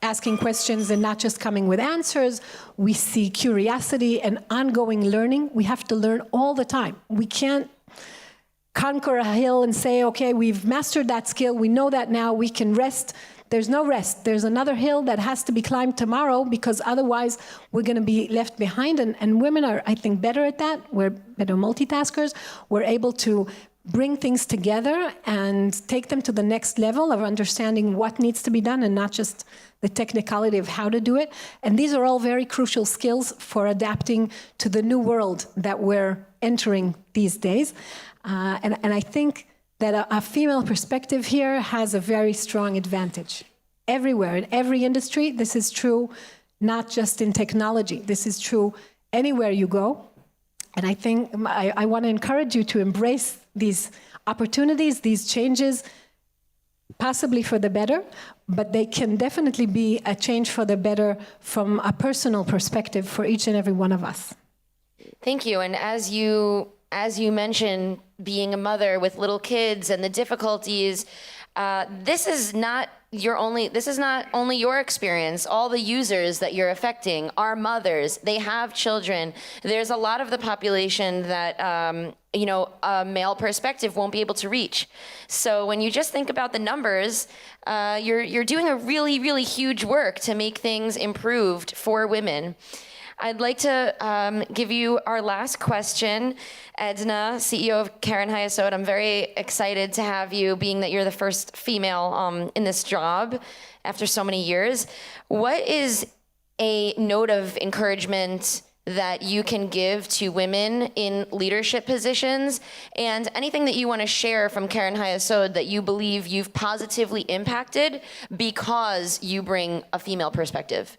asking questions and not just coming with answers. We see curiosity and ongoing learning. We have to learn all the time. We can't conquer a hill and say, okay, we've mastered that skill, we know that now, we can rest. There's no rest. There's another hill that has to be climbed tomorrow, because otherwise we're going to be left behind. And women are, I think, better at that. We're better multitaskers. We're able to bring things together and take them to the next level of understanding what needs to be done and not just the technicality of how to do it. And these are all very crucial skills for adapting to the new world that we're entering these days. And I think that a female perspective here has a very strong advantage. Everywhere, in every industry, this is true, not just in technology. This is true anywhere you go. And I think I want to encourage you to embrace these opportunities, these changes, possibly for the better, but they can definitely be a change for the better from a personal perspective for each and every one of us. Thank you. And as you mentioned, being a mother with little kids and the difficulties, this is not only your experience. All the users that you're affecting are mothers. They have children. There's a lot of the population that a male perspective won't be able to reach. So when you just think about the numbers, you're doing a really, really huge work to make things improved for women. I'd like to give you our last question. Edna, CEO of Keren Hayesod, I'm very excited to have you, being that you're the first female in this job after so many years. What is a note of encouragement that you can give to women in leadership positions, and anything that you want to share from Keren Hayesod that you believe you've positively impacted because you bring a female perspective?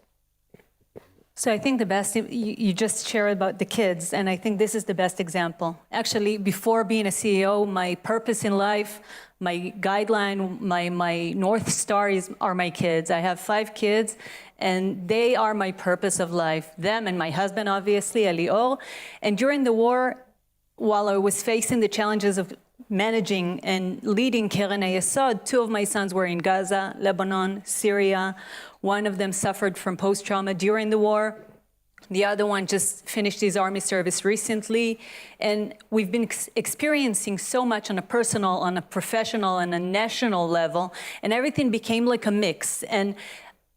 So I think the best, you just shared about the kids, and I think this is the best example. Actually, before being a CEO, my purpose in life, my guideline, my North Star are my kids. I have 5 kids, and they are my purpose of life. Them and my husband, obviously, Elior. And during the war, while I was facing the challenges of managing and leading Keren Hayesod, 2 of my sons were in Gaza, Lebanon, Syria. One of them suffered from post-trauma during the war. The other one just finished his army service recently. And we've been experiencing so much on a personal, on a professional, and a national level, and everything became like a mix. And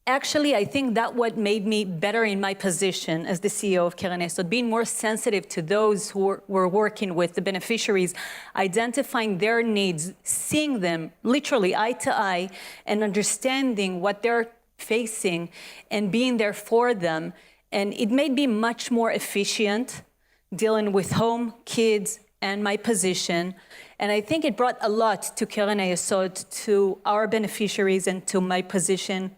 actually, I think that what made me better in my position as the CEO of Keren Hayesod, being more sensitive to those who we're working with, the beneficiaries, identifying their needs, seeing them literally eye to eye, and understanding what they're facing and being there for them. And it made me much more efficient dealing with home, kids, and my position. And I think it brought a lot to Keren Hayesod, to our beneficiaries, and to my position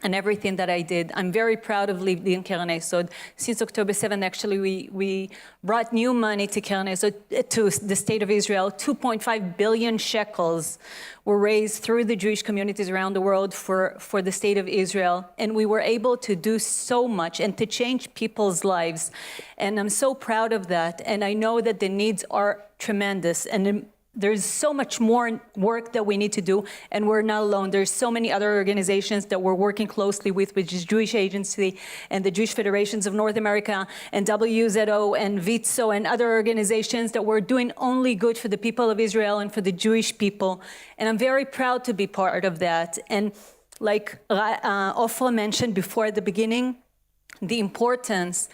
and everything that I did. I'm very proud of leading Keren Hayesod. Since October 7th, actually, we brought new money to Keren Hayesod, to the state of Israel. 2.5 billion shekels were raised through the Jewish communities around the world for the state of Israel. And we were able to do so much and to change people's lives. And I'm so proud of that. And I know that the needs are tremendous. And there's so much more work that we need to do, and we're not alone. There's so many other organizations that we're working closely with, which is Jewish Agency and the Jewish Federations of North America and WZO and VITSO and other organizations that we're doing only good for the people of Israel and for the Jewish people. And I'm very proud to be part of that. And like Ofra mentioned before at the beginning, the importance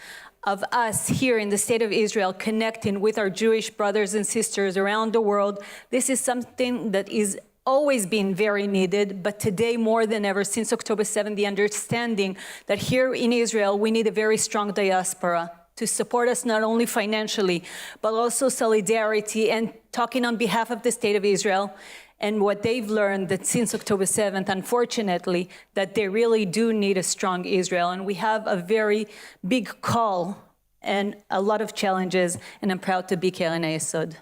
of us here in the state of Israel connecting with our Jewish brothers and sisters around the world. This is something that is always been very needed, but today more than ever, since October 7th, the understanding that here in Israel, we need a very strong diaspora to support us not only financially, but also solidarity and talking on behalf of the state of Israel. And what they've learned that since October 7th, unfortunately, that they really do need a strong Israel. And we have a very big call and a lot of challenges, and I'm proud to be Keren Hayesod.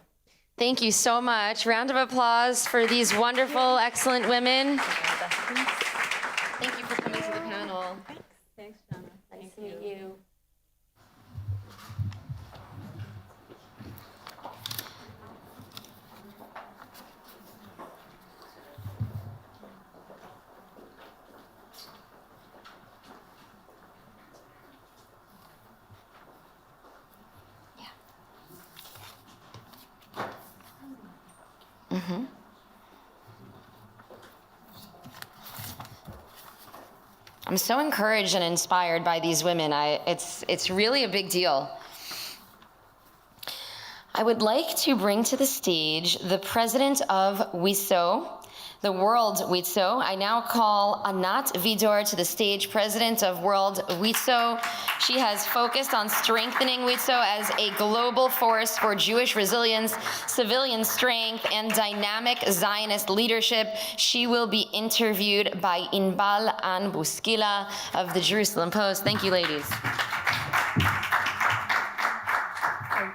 Thank you so much. Round of applause for these wonderful, excellent women. Thank you for coming to the panel. Thanks, Shana. Nice to meet you. I'm so encouraged and inspired by these women. It's really a big deal. I would like to bring to the stage the president of WISO, the World WISO. I now call Anat Vidor to the stage, president of World WISO. She has focused on strengthening WISO as a global force for Jewish resilience, civilian strength, and dynamic Zionist leadership. She will be interviewed by Inbal An Buskila of the Jerusalem Post. Thank you, ladies. Thank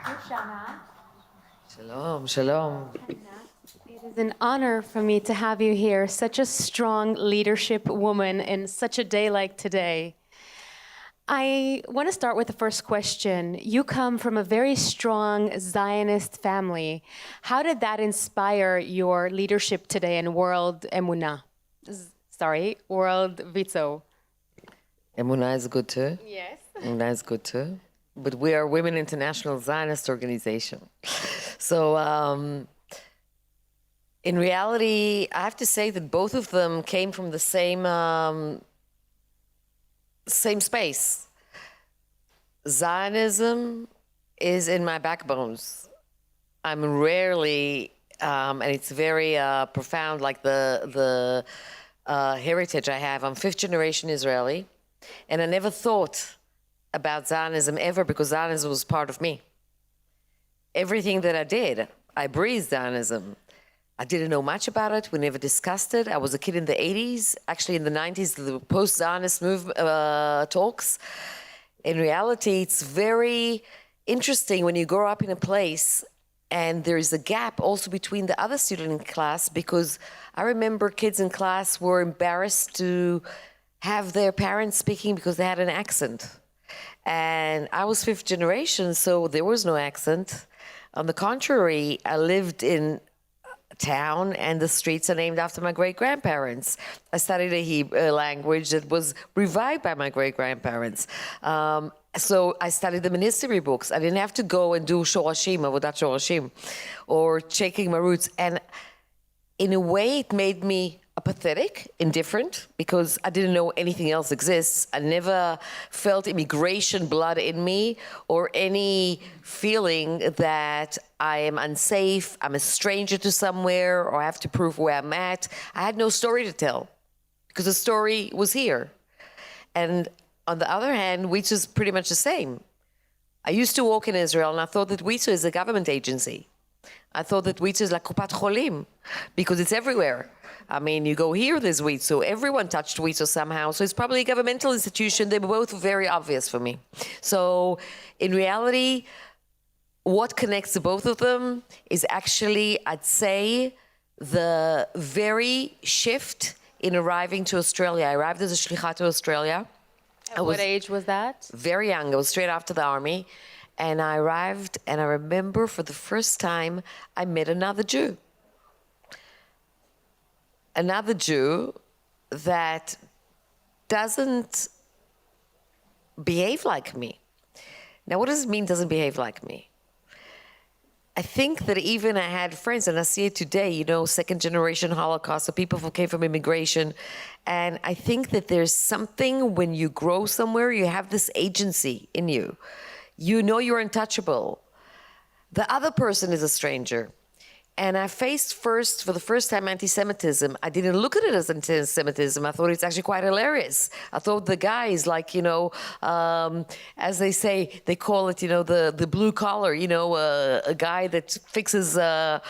you, Shana. Shalom, shalom. It is an honor for me to have you here, such a strong leadership woman in such a day like today. I want to start with the first question. You come from a very strong Zionist family. How did that inspire your leadership today in World Emunah? World WISO. Emunah is good too. Yes. Emunah is good too. But we are Women International Zionist Organization. So in reality, I have to say that both of them came from the same space. Zionism is in my backbones. I'm rarely, and it's very profound, like the heritage I have. I'm fifth generation Israeli, and I never thought about Zionism ever because Zionism was part of me. Everything that I did, I breathed Zionism. I didn't know much about it. We never discussed it. I was a kid in the 80s. Actually, in the 90s, the post-Zionist talks. In reality, it's very interesting when you grow up in a place and there is a gap also between the other student in class, because I remember kids in class were embarrassed to have their parents speaking because they had an accent. And I was fifth generation, so there was no accent. On the contrary, I lived in a town and the streets are named after my great-grandparents. I studied a Hebrew language that was revived by my great-grandparents. So I studied them in history books. I didn't have to go and do shorashim, avodat shorashim, or checking my roots. And in a way, it made me apathetic, indifferent, because I didn't know anything else exists. I never felt immigration blood in me or any feeling that I am unsafe, I'm a stranger to somewhere, or I have to prove where I'm at. I had no story to tell because the story was here. And on the other hand, WISO is pretty much the same. I used to walk in Israel and I thought that WISO is a government agency. I thought that WISO is like Kupat Cholim because it's everywhere. I mean, you go here, there's WISO. Everyone touched WISO somehow. So it's probably a governmental institution. They were both very obvious for me. So in reality, what connects the both of them is actually, I'd say, the very shift in arriving to Australia. I arrived as a shlicha to Australia. At what age was that? Very young. I was straight after the army. And I arrived, and I remember for the first time, I met another Jew. Another Jew that doesn't behave like me. Now, what does it mean doesn't behave like me? I think that even I had friends, and I see it today, you know, second generation Holocaust, so people who came from immigration. And I think that there's something when you grow somewhere, you have this agency in you. You know you're untouchable. The other person is a stranger. And I faced first, for the first time, anti-Semitism. I didn't look at it as anti-Semitism. I thought it's actually quite hilarious. I thought the guy is like, you know, as they say, they call it, you know, the blue collar, you know, a guy that fixes air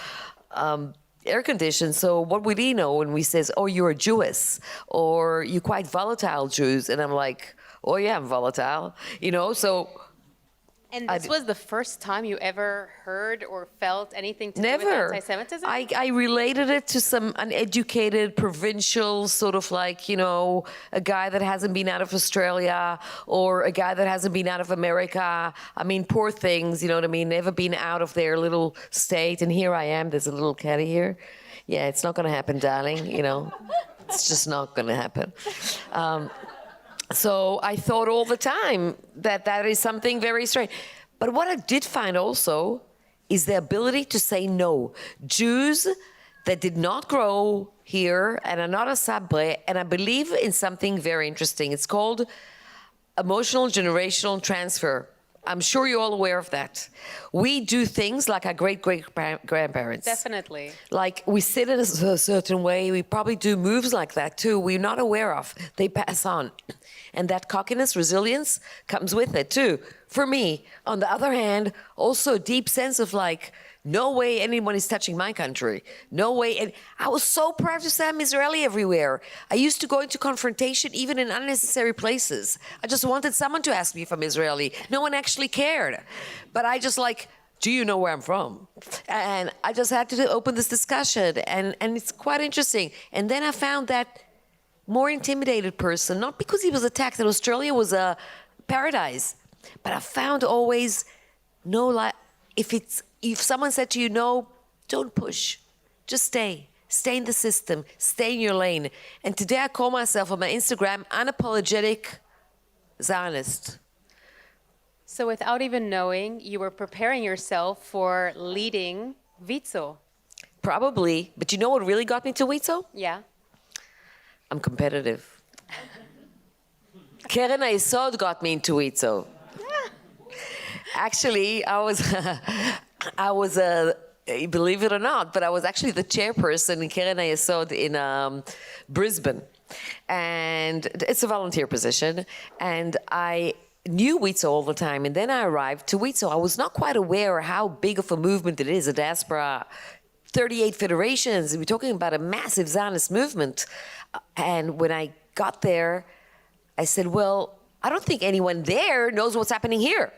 conditioning. So what would he know when we says, oh, you're a Jewess, or you're quite volatile Jews? And I'm like, oh yeah, I'm volatile, you know, so. And this was the first time you ever heard or felt anything to do with anti-Semitism? I related it to some uneducated provincial, sort of like, you know, a guy that hasn't been out of Australia or a guy that hasn't been out of America. I mean, poor things, you know what I mean? Never been out of their little state. And here I am, there's a little caddy here. Yeah, it's not going to happen, darling, you know. It's just not going to happen. So I thought all the time that that is something very strange. But what I did find also is the ability to say no. Jews that did not grow here and are not a sabre, and I believe in something very interesting. It's called emotional generational transfer. I'm sure you're all aware of that. We do things like our great-great-grandparents. Definitely. Like we sit in a certain way, we probably do moves like that too, we're not aware of. They pass on. And that cockiness, resilience comes with it too. For me, on the other hand, also a deep sense of like, no way anyone is touching my country. No way. And I was so proud to say I'm Israeli everywhere. I used to go into confrontation even in unnecessary places. I just wanted someone to ask me if I'm Israeli. No one actually cared. But I just like, do you know where I'm from? And I just had to open this discussion. And it's quite interesting. And then I found that more intimidated person, not because he was attacked, and Australia was a paradise, but I found always no, like, if someone said to you, no, don't push, just stay in the system, stay in your lane. And today I call myself on my Instagram, unapologetic Zionist. So without even knowing, you were preparing yourself for leading WIZO. Probably, but you know what really got me to WIZO? Yeah. I'm competitive. Keren HaYesod got me into WIZO. Actually, I was believe it or not, but I was actually the chairperson in Keren HaYesod in Brisbane. And it's a volunteer position. And I knew WIZO all the time. And then I arrived to WIZO. I was not quite aware how big of a movement it is, a diaspora, 38 federations. We're talking about a massive Zionist movement. And when I got there, I said, well, I don't think anyone there knows what's happening here.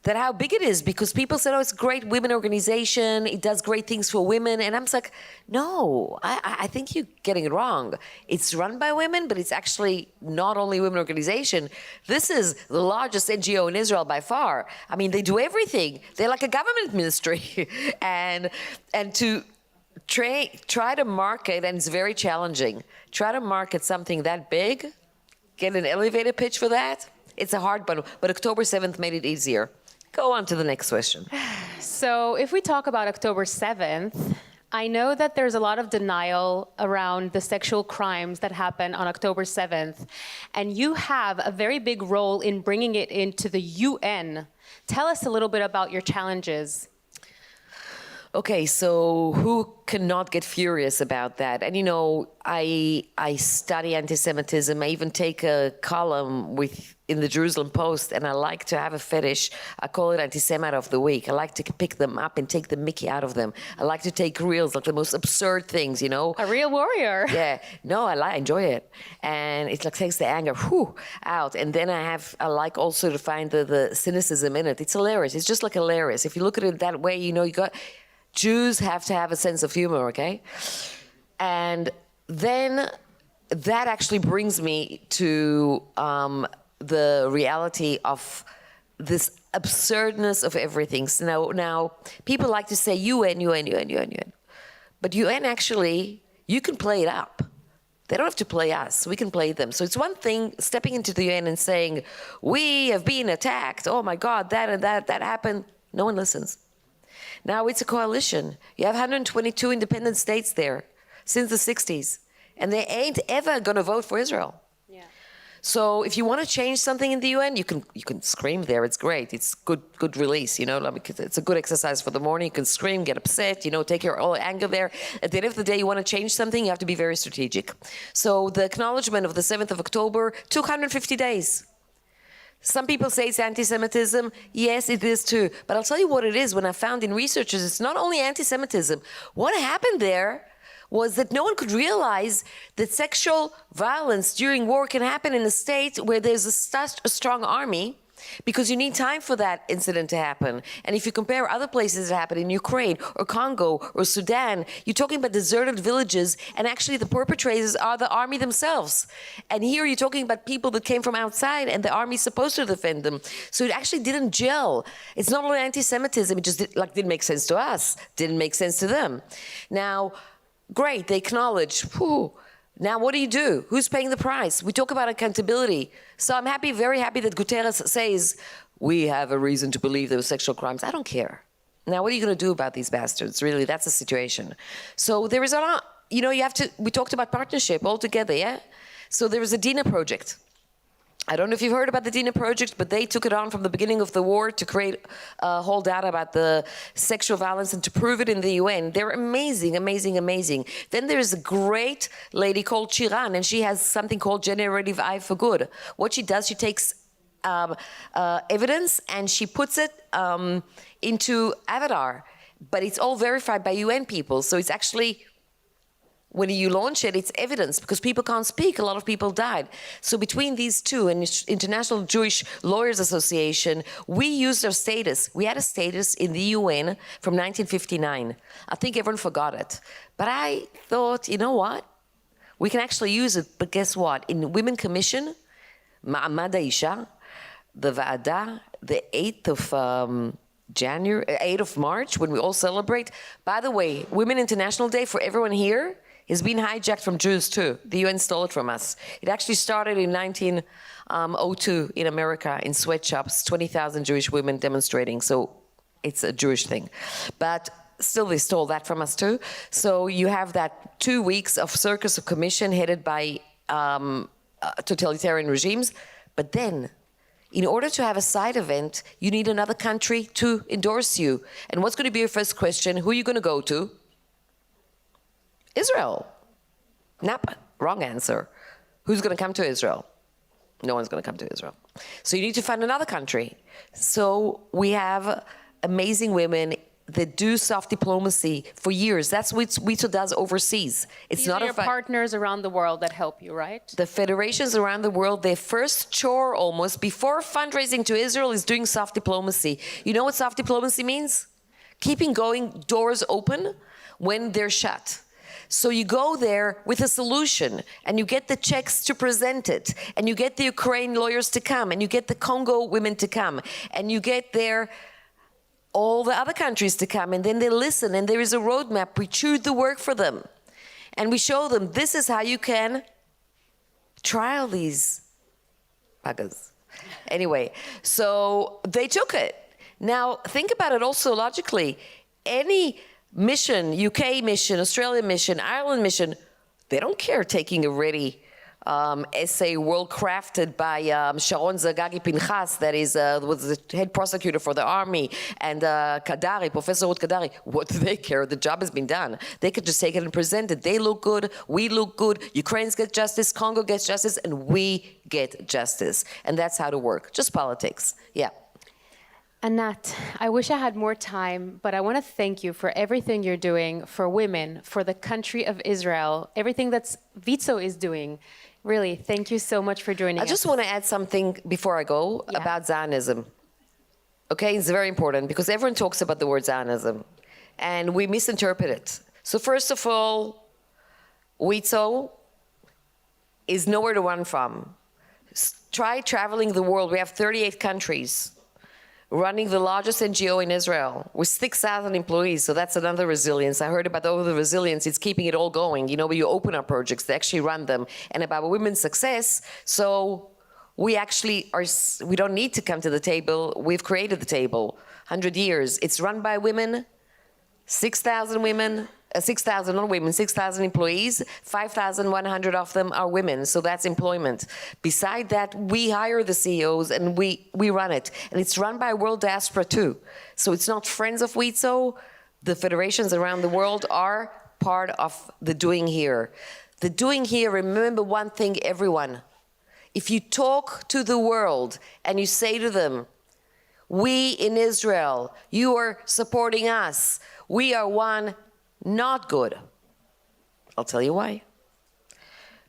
That how big it is, because people said, oh, it's a great women organization, it does great things for women. And I'm like, no, I think you're getting it wrong. It's run by women, but it's actually not only a women organization. This is the largest NGO in Israel by far. I mean, they do everything. They're like a government ministry. and to try to market, and it's very challenging, try to market something that big, get an elevator pitch for that, it's a hard one. But October 7th made it easier. Go on to the next question. So if we talk about October 7th, I know that there's a lot of denial around the sexual crimes that happen on October 7th, and you have a very big role in bringing it into the UN. Tell us a little bit about your challenges. Okay, so who cannot get furious about that? And you know, I study anti-Semitism. I even take a column in the Jerusalem Post, and I like to have a fetish. I call it Anti-Semite of the Week. I like to pick them up and take the mickey out of them. I like to take reels, like the most absurd things, you know. A real warrior. Yeah, no, I enjoy it. And it like takes the anger out. And then I like also to find the cynicism in it. It's hilarious. It's just like hilarious. If you look at it that way, you know, Jews have to have a sense of humor, okay? And then that actually brings me to the reality of this absurdness of everything. So now people like to say UN. But UN actually, you can play it up. They don't have to play us. We can play them. So it's one thing stepping into the UN and saying, we have been attacked. Oh my God, that and that happened. No one listens. Now it's a coalition. You have 122 independent states there since the 60s, and they ain't ever going to vote for Israel. Yeah. So if you want to change something in the UN, you can scream there. It's great. It's good release, you know. It's a good exercise for the morning. You can scream, get upset, you know, take your all anger there. At the end of the day, you want to change something, you have to be very strategic. So the acknowledgement of the 7th of October took 150 days. Some people say it's anti-Semitism. Yes, it is too. But I'll tell you what it is. When I found in researchers, it's not only anti-Semitism. What happened there was that no one could realize that sexual violence during war can happen in a state where there's such a strong army, because you need time for that incident to happen. And if you compare other places that happen in Ukraine or Congo or Sudan, you're talking about deserted villages, and actually the perpetrators are the army themselves. And here you're talking about people that came from outside, and the army's supposed to defend them. So it actually didn't gel. It's not only anti-Semitism, it just didn't make sense to us, didn't make sense to them. Now, great, they acknowledge, now what do? Who's paying the price? We talk about accountability. So I'm very happy that Guterres says, we have a reason to believe there were sexual crimes. I don't care. Now, what are you going to do about these bastards? Really, that's the situation. So there is a lot, you know, we talked about partnership all together, yeah? So there is a DINA project. I don't know if you've heard about the DINA project, but they took it on from the beginning of the war to create whole data about the sexual violence and to prove it in the UN. They're amazing, amazing, amazing. Then there's a great lady called Shiran, and she has something called Generative AI for Good. What she does, she takes evidence and she puts it into Avatar, but it's all verified by UN people. So it's actually, when you launch it, it's evidence because people can't speak. A lot of people died. So between these two and International Jewish Lawyers Association, we used our status. We had a status in the UN from 1959. I think everyone forgot it. But I thought, you know what? We can actually use it. But guess what? In Women Commission, Ma'amad Ha'isha, the Va'ada, the 8th of January, 8th of March, when we all celebrate. By the way, Women International Day for everyone here has been hijacked from Jews too. The UN stole it from us. It actually started in 1902 in America in sweatshops, 20,000 Jewish women demonstrating. So it's a Jewish thing. But still they stole that from us too. So you have that 2 weeks of circus of commission headed by totalitarian regimes. But then, in order to have a side event, you need another country to endorse you. And what's going to be your first question? Who are you going to go to? Israel. Nope, wrong answer. Who's going to come to Israel? No one's going to come to Israel. So you need to find another country. So we have amazing women that do soft diplomacy for years. That's what WITO does overseas. It's These not are your partners around the world that help you, right? The federations around the world, their first chore almost before fundraising to Israel is doing soft diplomacy. You know what soft diplomacy means? Keeping going, doors open when they're shut. So you go there with a solution and you get the checks to present it and you get the Ukraine lawyers to come and you get the Congo women to come and you get there all the other countries to come, and then they listen, and there is a roadmap. We choose the work for them, and we show them this is how you can trial these buggers. Anyway, so they took it. Now, think about it also logically. Any mission, UK mission, Australia mission, Ireland mission, they don't care taking a ready essay world crafted by Sharon Zagagi Pinchas, that was the head prosecutor for the army, and Kadari, Professor Ruth Kadari. What do they care? The job has been done. They could just take it and present it. They look good, we look good, Ukrainians get justice, Congo gets justice, and we get justice. And that's how to work. Just politics. Yeah. Anat, I wish I had more time, but I want to thank you for everything you're doing for women, for the country of Israel, everything that's WITO is doing. Really, thank you so much for joining us. I just want to add something before I go about Zionism. Okay, it's very important because everyone talks about the word Zionism and we misinterpret it. So first of all, WITO is nowhere to run from. Try traveling the world. We have 38 countries. Running the largest NGO in Israel with 6,000 employees, so that's another resilience. I heard about all the resilience, it's keeping it all going. You know, when you open up projects, they actually run them. And about women's success, so we actually we don't need to come to the table. We've created the table, 100 years. It's run by women, 6,000 women, 6,000, not women, 6,000 employees, 5,100 of them are women, so that's employment. Beside that, we hire the CEOs and we run it. And it's run by World Diaspora too. So it's not friends of WITO. The federations around the world are part of the doing here. The doing here, remember one thing, everyone. If you talk to the world and you say to them, we in Israel, you are supporting us, we are one, not good. I'll tell you why.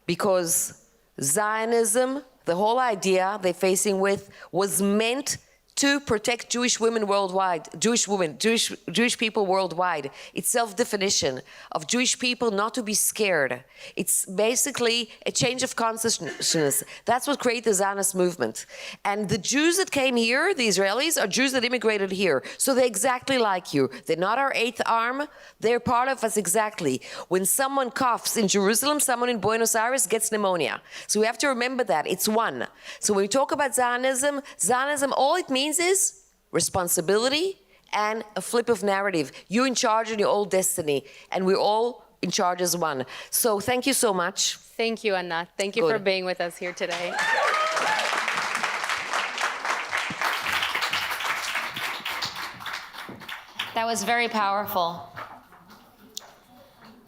Because Zionism, the whole idea they're facing with, was meant to protect Jewish women worldwide, Jewish people worldwide. It's self-definition of Jewish people not to be scared. It's basically a change of consciousness. That's what created the Zionist movement. And the Jews that came here, the Israelis, are Jews that immigrated here. So they're exactly like you. They're not our eighth arm. They're part of us exactly. When someone coughs in Jerusalem, someone in Buenos Aires gets pneumonia. So we have to remember that. It's one. So when we talk about Zionism, all it means is responsibility and a flip of narrative. You're in charge of your own destiny, and we're all in charge as one. So thank you so much. Thank you, Anna. Thank you for being with us here today. That was very powerful.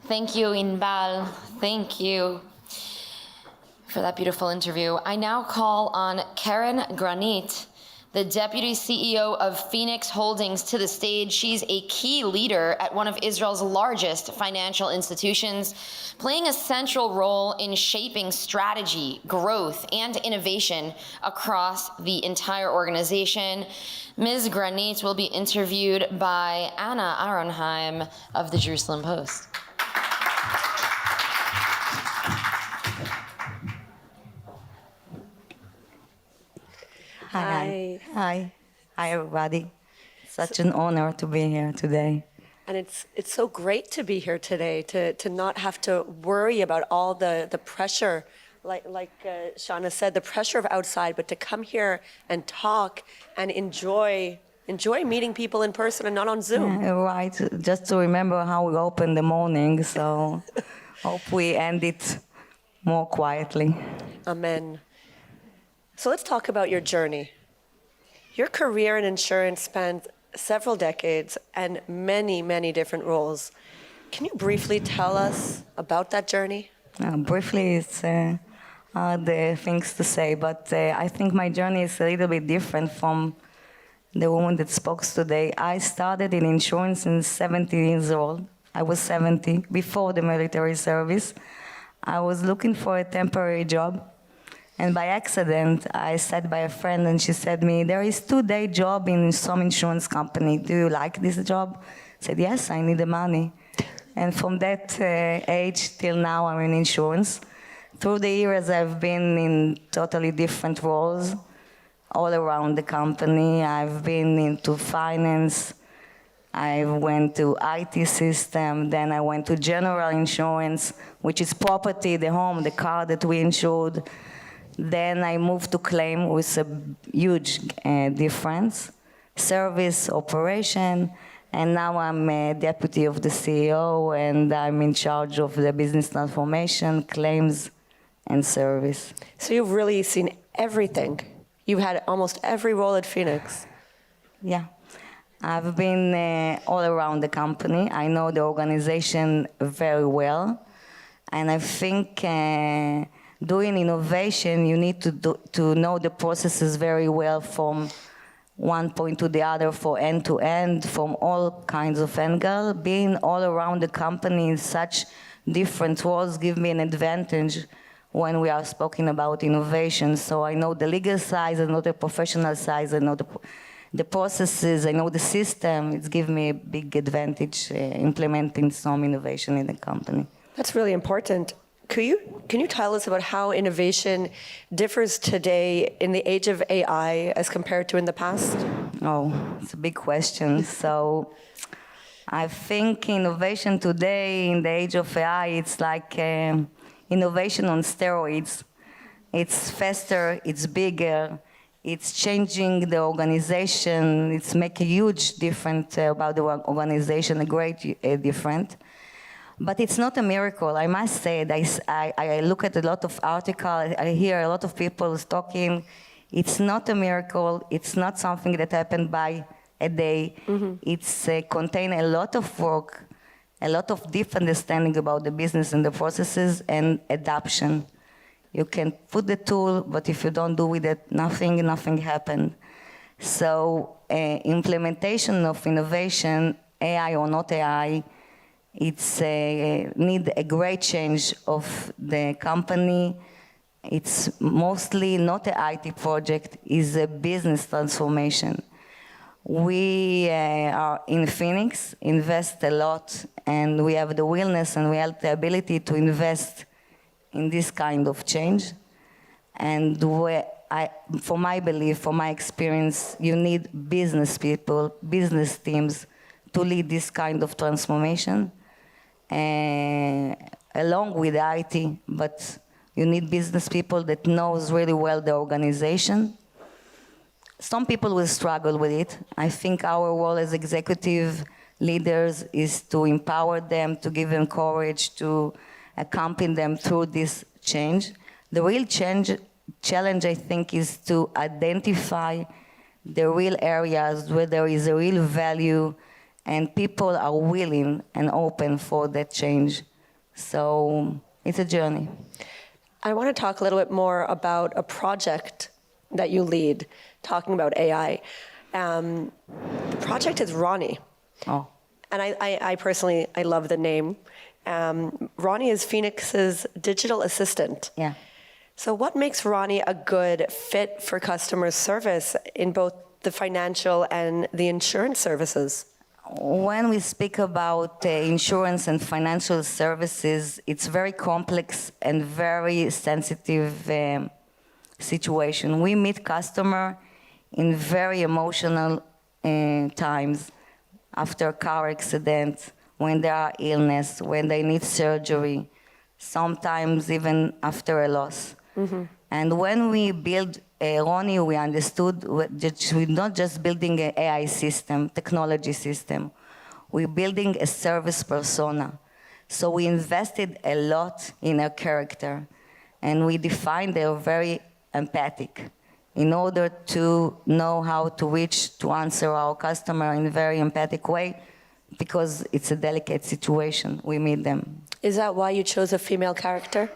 Thank you, Inbal. Thank you for that beautiful interview. I now call on Keren Granit, the Deputy CEO of Phoenix Holdings, to the stage. She's a key leader at one of Israel's largest financial institutions, playing a central role in shaping strategy, growth, and innovation across the entire organization. Ms. Granit will be interviewed by Anna Aronheim of the Jerusalem Post. Hi, everybody. Such an honor to be here today. And it's so great to be here today, to not have to worry about all the pressure, like Shauna said, the pressure of outside, but to come here and talk and enjoy meeting people in person and not on Zoom. Yeah, right, just to remember how we opened the morning, so hope we end it more quietly. Amen. So let's talk about your journey. Your career in insurance spanned several decades and many, many different roles. Can you briefly tell us about that journey? Briefly, it's hard things to say, but I think my journey is a little bit different from the woman that spoke today. I started in insurance in 17 years old. I was 70, before the military service. I was looking for a temporary job. And by accident, I sat by a friend and she said to me, there is 2-day job in some insurance company. Do you like this job? I said, yes, I need the money. And from that age till now, I'm in insurance. Through the years, I've been in totally different roles all around the company. I've been into finance. I went to IT system. Then I went to general insurance, which is property, the home, the car that we insured. Then I moved to claim with a huge difference, service, operation, and now I'm a deputy of the CEO and I'm in charge of the business transformation, claims, and service. So you've really seen everything. You've had almost every role at Phoenix. Yeah, I've been all around the company. I know the organization very well, and I think doing innovation, you need to know the processes very well from one point to the other, for end-to-end, from all kinds of angles. Being all around the company in such different roles give me an advantage when we are speaking about innovation. So I know the legal side, I know the professional side, I know the processes, I know the system. It's given me a big advantage implementing some innovation in the company. That's really important. Can you tell us about how innovation differs today in the age of AI as compared to in the past? Oh, it's a big question. So I think innovation today in the age of AI, it's like innovation on steroids. It's faster, it's bigger, it's changing the organization, it's making a huge difference about the organization, a great difference. But it's not a miracle, I must say. I look at a lot of articles, I hear a lot of people talking. It's not a miracle, it's not something that happened by a day. Mm-hmm. It's contain a lot of work, a lot of deep understanding about the business and the processes, and adoption. You can put the tool, but if you don't do with it, nothing happened. So implementation of innovation, AI or not AI, it's need a great change of the company. It's mostly not an IT project, it's a business transformation. We are in Phoenix, invest a lot, and we have the willingness and we have the ability to invest in this kind of change. And for my belief, for my experience, you need business people, business teams to lead this kind of transformation. Along with IT, but you need business people that knows really well the organization, some people will struggle with it. I think our role as executive leaders is to empower them, to give them courage, to accompany them through this change. The real challenge, I think, is to identify the real areas where there is a real value and people are willing and open for that change. So it's a journey. I want to talk a little bit more about a project that you lead, talking about AI. The project is Ronnie. Oh. And I personally, I love the name. Ronnie is Phoenix's digital assistant. Yeah. So what makes Ronnie a good fit for customer service in both the financial and the insurance services? When we speak about insurance and financial services, it's very complex and very sensitive situation. We meet customer in very emotional times, after a car accident, when there are illness, when they need surgery, sometimes even after a loss. Mm-hmm. And when we build Ronnie, we understood that we're not just building an AI system, technology system. We're building a service persona. So we invested a lot in her character, and we defined her very empathic in order to know how to reach, to answer our customer in a very empathic way, because it's a delicate situation. We meet them. Is that why you chose a female character?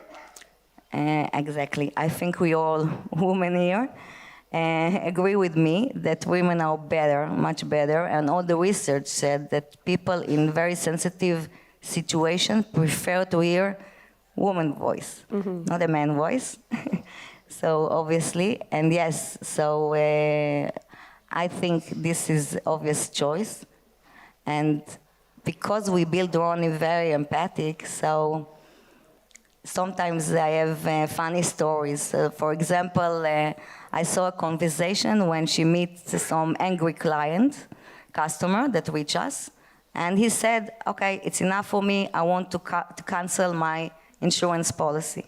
Exactly. I think we all women here agree with me that women are better, much better, and all the research said that people in very sensitive situations prefer to hear woman voice, not a man voice. So obviously, and yes, so I think this is obvious choice, and because we build Ronnie very empathic, so sometimes I have funny stories. For example, I saw a conversation when she meets some angry customer that reach us, and he said, okay, it's enough for me, I want to cancel my insurance policy.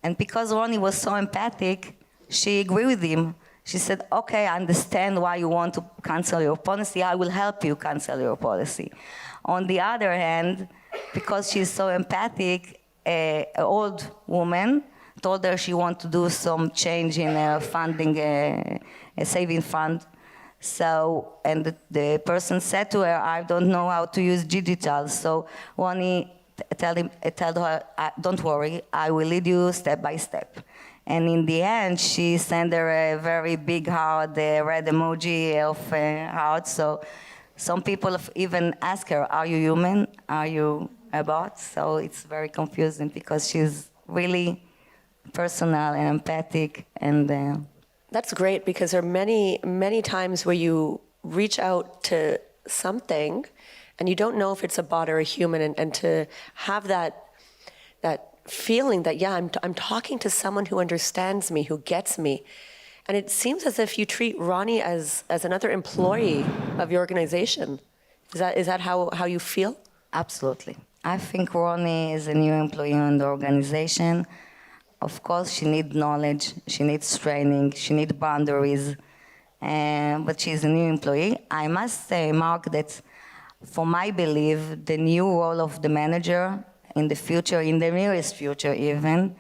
And because Ronnie was so empathic, she agreed with him. She said, okay, I understand why you want to cancel your policy, I will help you cancel your policy. On the other hand, because she's so empathic, an old woman told her she wants to do some change in her funding, a saving fund. So, and the person said to her, I don't know how to use digital. So Ronnie told her, don't worry, I will lead you step by step. And in the end, she sent her a very big heart, a red emoji of heart. So some people have even ask her, are you human? Are you a bot? So it's very confusing because she's really personal and empathic. And that's great, because there are many, many times where you reach out to something and you don't know if it's a bot or a human, and to have that feeling that, yeah, I'm talking to someone who understands me, who gets me. And it seems as if you treat Ronnie as another employee of your organization. Is that how you feel? Absolutely. I think Ronnie is a new employee in the organization. Of course, she needs knowledge, she needs training, she needs boundaries, but she's a new employee. I must say, Mark, that for my belief, the new role of the manager in the future, in the nearest future even,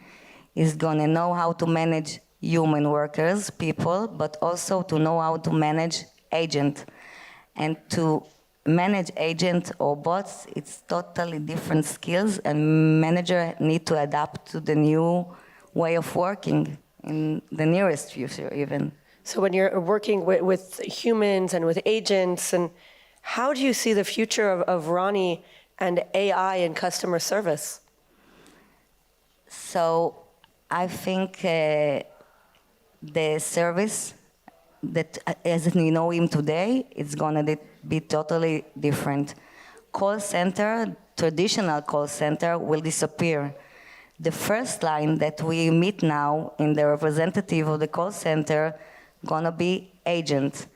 is going to know how to manage human workers, people, but also to know how to manage agent. And to manage agent or bots, it's totally different skills, and manager need to adapt to the new way of working in the nearest future even. So when you're working with humans and with agents, and how do you see the future of Ronnie and AI in customer service? So I think the service that as we know him today, it's gonna be totally different. Call center, traditional call center will disappear. The first line that we meet now in the representative of the call center gonna be agent.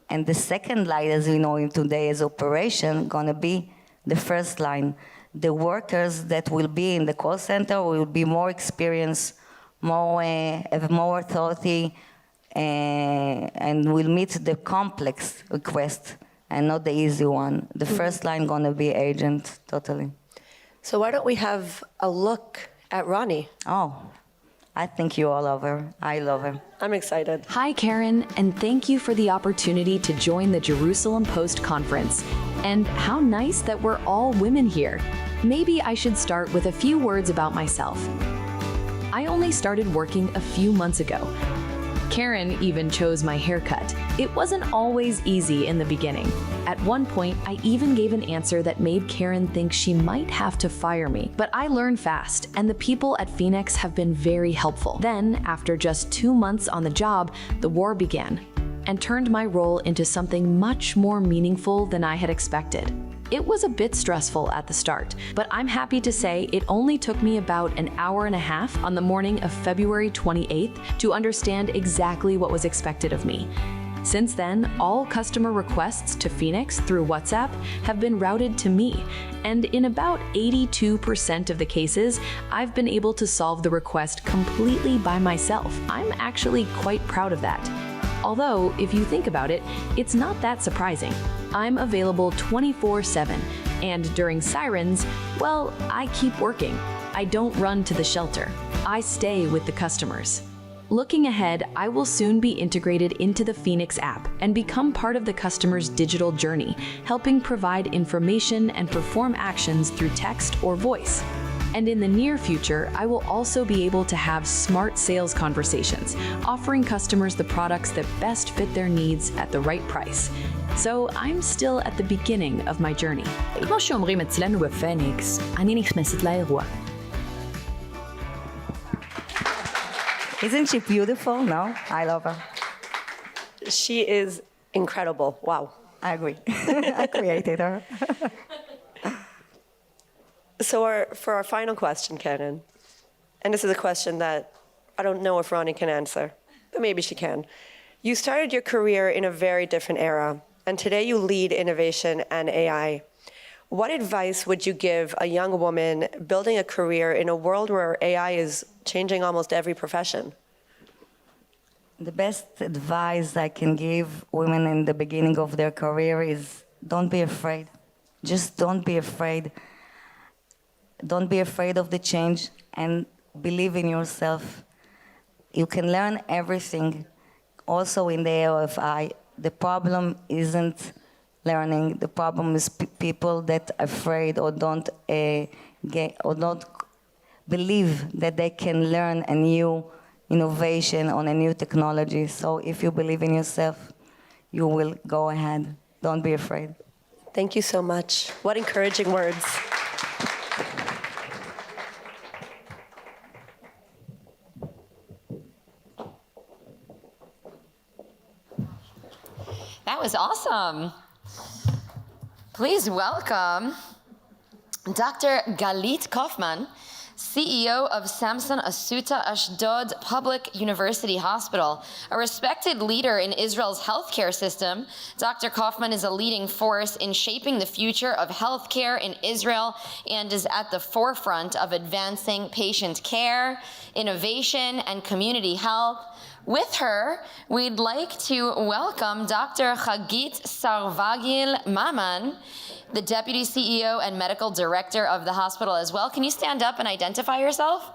And the second line, as we know him today, as operation, gonna be the first line. The workers that will be in the call center will be more experienced, have more authority, and will meet the complex request and not the easy one. The first line gonna be agent, totally. So why don't we have a look at Ronnie? Oh, I think you all love her. I love her. I'm excited. Hi, Karen, and thank you for the opportunity to join the Jerusalem Post conference. And how nice that we're all women here. Maybe I should start with a few words about myself. I only started working a few months ago. Karen even chose my haircut. It wasn't always easy in the beginning. At one point, I even gave an answer that made Karen think she might have to fire me. But I learned fast, and the people at Phoenix have been very helpful. Then, after just 2 months on the job, the war began and turned my role into something much more meaningful than I had expected. It was a bit stressful at the start, but I'm happy to say it only took me about an hour and a half on the morning of February 28th to understand exactly what was expected of me. Since then, all customer requests to Phoenix through WhatsApp have been routed to me, and in about 82% of the cases, I've been able to solve the request completely by myself. I'm actually quite proud of that. Although, if you think about it, it's not that surprising. I'm available 24/7, and during sirens, well, I keep working. I don't run to the shelter. I stay with the customers. Looking ahead, I will soon be integrated into the Phoenix app and become part of the customer's digital journey, helping provide information and perform actions through text or voice. And in the near future, I will also be able to have smart sales conversations, offering customers the products that best fit their needs at the right price. So I'm still at the beginning of my journey. כמו שאומרים אצלנו בפניקס, אני נכנסת לאירוע. Isn't she beautiful? No? I love her. She is incredible. Wow. I agree. I created her. So for our final question, Karen, and this is a question that I don't know if Ronnie can answer, but maybe she can. You started your career in a very different era, and today you lead innovation and AI. What advice would you give a young woman building a career in a world where AI is changing almost every profession? The best advice I can give women in the beginning of their career is don't be afraid. Just don't be afraid. Don't be afraid of the change and believe in yourself. You can learn everything. Also in the area of AI, the problem isn't learning. The problem is people that are afraid or don't believe that they can learn a new innovation on a new technology. So if you believe in yourself, you will go ahead. Don't be afraid. Thank you so much. What encouraging words. That was awesome. Please welcome Dr. Galit Kaufman, CEO of Samson Asuta Ashdod Public University Hospital. A respected leader in Israel's healthcare system, Dr. Kaufman is a leading force in shaping the future of healthcare in Israel and is at the forefront of advancing patient care, innovation, and community health. With her, we'd like to welcome Dr. Chagit Sarvagil Maman, the Deputy CEO and Medical Director of the hospital as well. Can you stand up and identify yourself?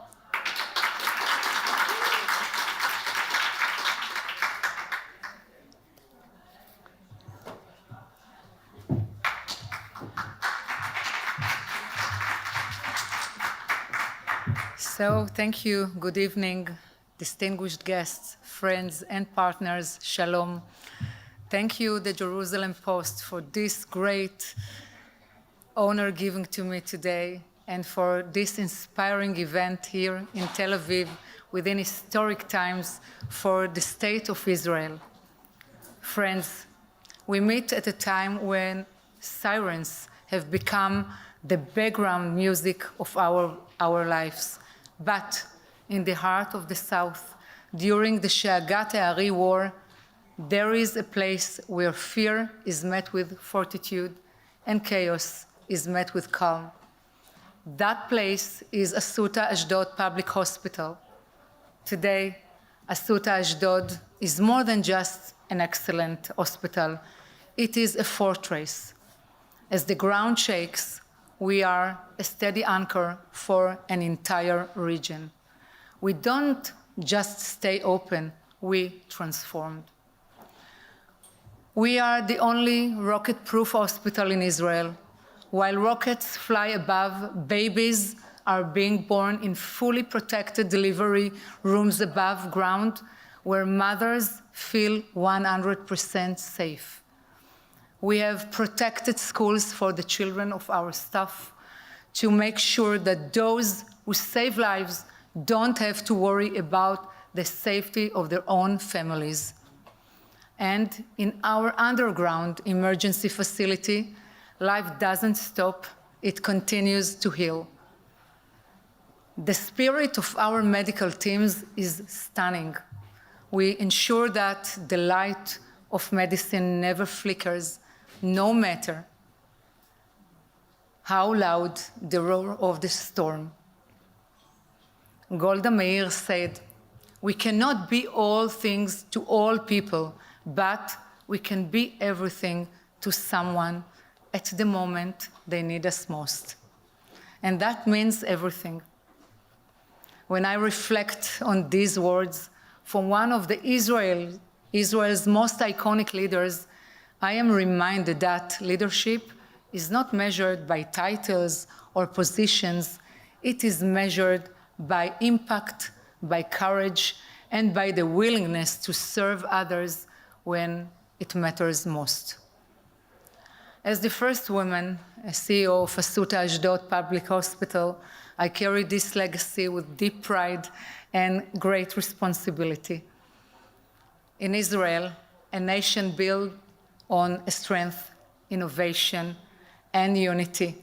So, thank you. Good evening, distinguished guests, friends, and partners. Shalom. Thank you, the Jerusalem Post, for this great honor given to me today and for this inspiring event here in Tel Aviv within historic times for the state of Israel. Friends, we meet at a time when sirens have become the background music of our lives. But in the heart of the South, during the Sheagat Ha'ari War, there is a place where fear is met with fortitude and chaos is met with calm. That place is Asuta Ashdod Public Hospital. Today, Assuta Ashdod is more than just an excellent hospital. It is a fortress. As the ground shakes, we are a steady anchor for an entire region. We don't just stay open, we transformed. We are the only rocket-proof hospital in Israel. While rockets fly above, babies are being born in fully protected delivery rooms above ground where mothers feel 100% safe. We have protected schools for the children of our staff to make sure that those who save lives don't have to worry about the safety of their own families. And in our underground emergency facility, life doesn't stop, it continues to heal. The spirit of our medical teams is stunning. We ensure that the light of medicine never flickers, no matter how loud the roar of the storm. Golda Meir said, "We cannot be all things to all people, but we can be everything to someone at the moment they need us most." And that means everything. When I reflect on these words from one of Israel's most iconic leaders, I am reminded that leadership is not measured by titles or positions. It is measured by impact, by courage, and by the willingness to serve others when it matters most. As the first woman, CEO of Assuta Ashdod Public Hospital, I carry this legacy with deep pride and great responsibility. In Israel, a nation built on strength, innovation, and unity,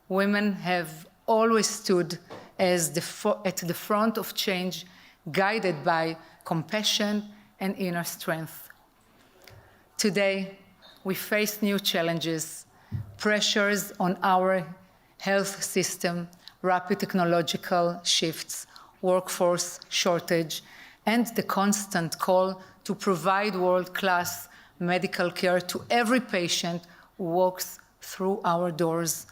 women have always stood at the front of change, guided by compassion and inner strength. Today, we face new challenges, pressures on our health system, rapid technological shifts, workforce shortage, and the constant call to provide world-class medical care to every patient who walks through our doors.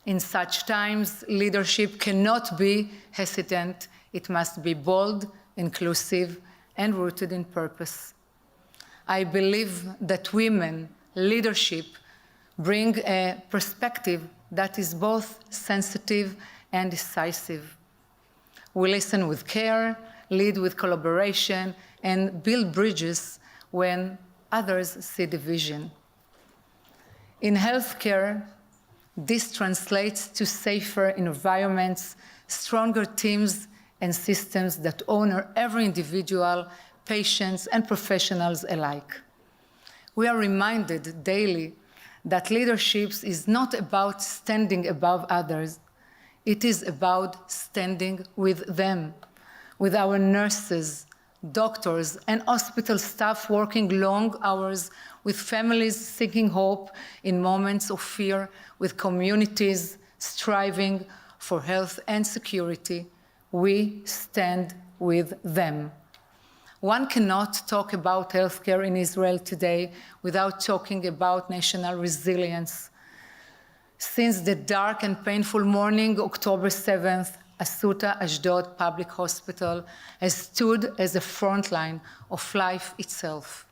In such times, leadership cannot be hesitant. It must be bold, inclusive, and rooted in purpose. I believe that women leadership bring a perspective that is both sensitive and decisive. We listen with care, lead with collaboration, and build bridges when others see the vision. In healthcare, this translates to safer environments, stronger teams, and systems that honor every individual, patients, and professionals alike. We are reminded daily that leadership is not about standing above others. It is about standing with them, with our nurses, doctors, and hospital staff working long hours, with families seeking hope in moments of fear, with communities striving for health and security. We stand with them. One cannot talk about healthcare in Israel today without talking about national resilience. Since the dark and painful morning, October 7th, Assuta Ashdod Public Hospital has stood as a front line of life itself.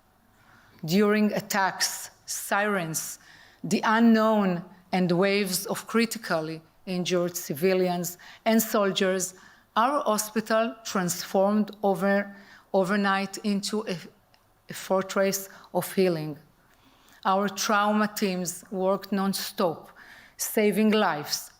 During attacks, sirens, the unknown, and waves of critically injured civilians and soldiers, our hospital transformed overnight into a fortress of healing. Our trauma teams worked non-stop, saving lives,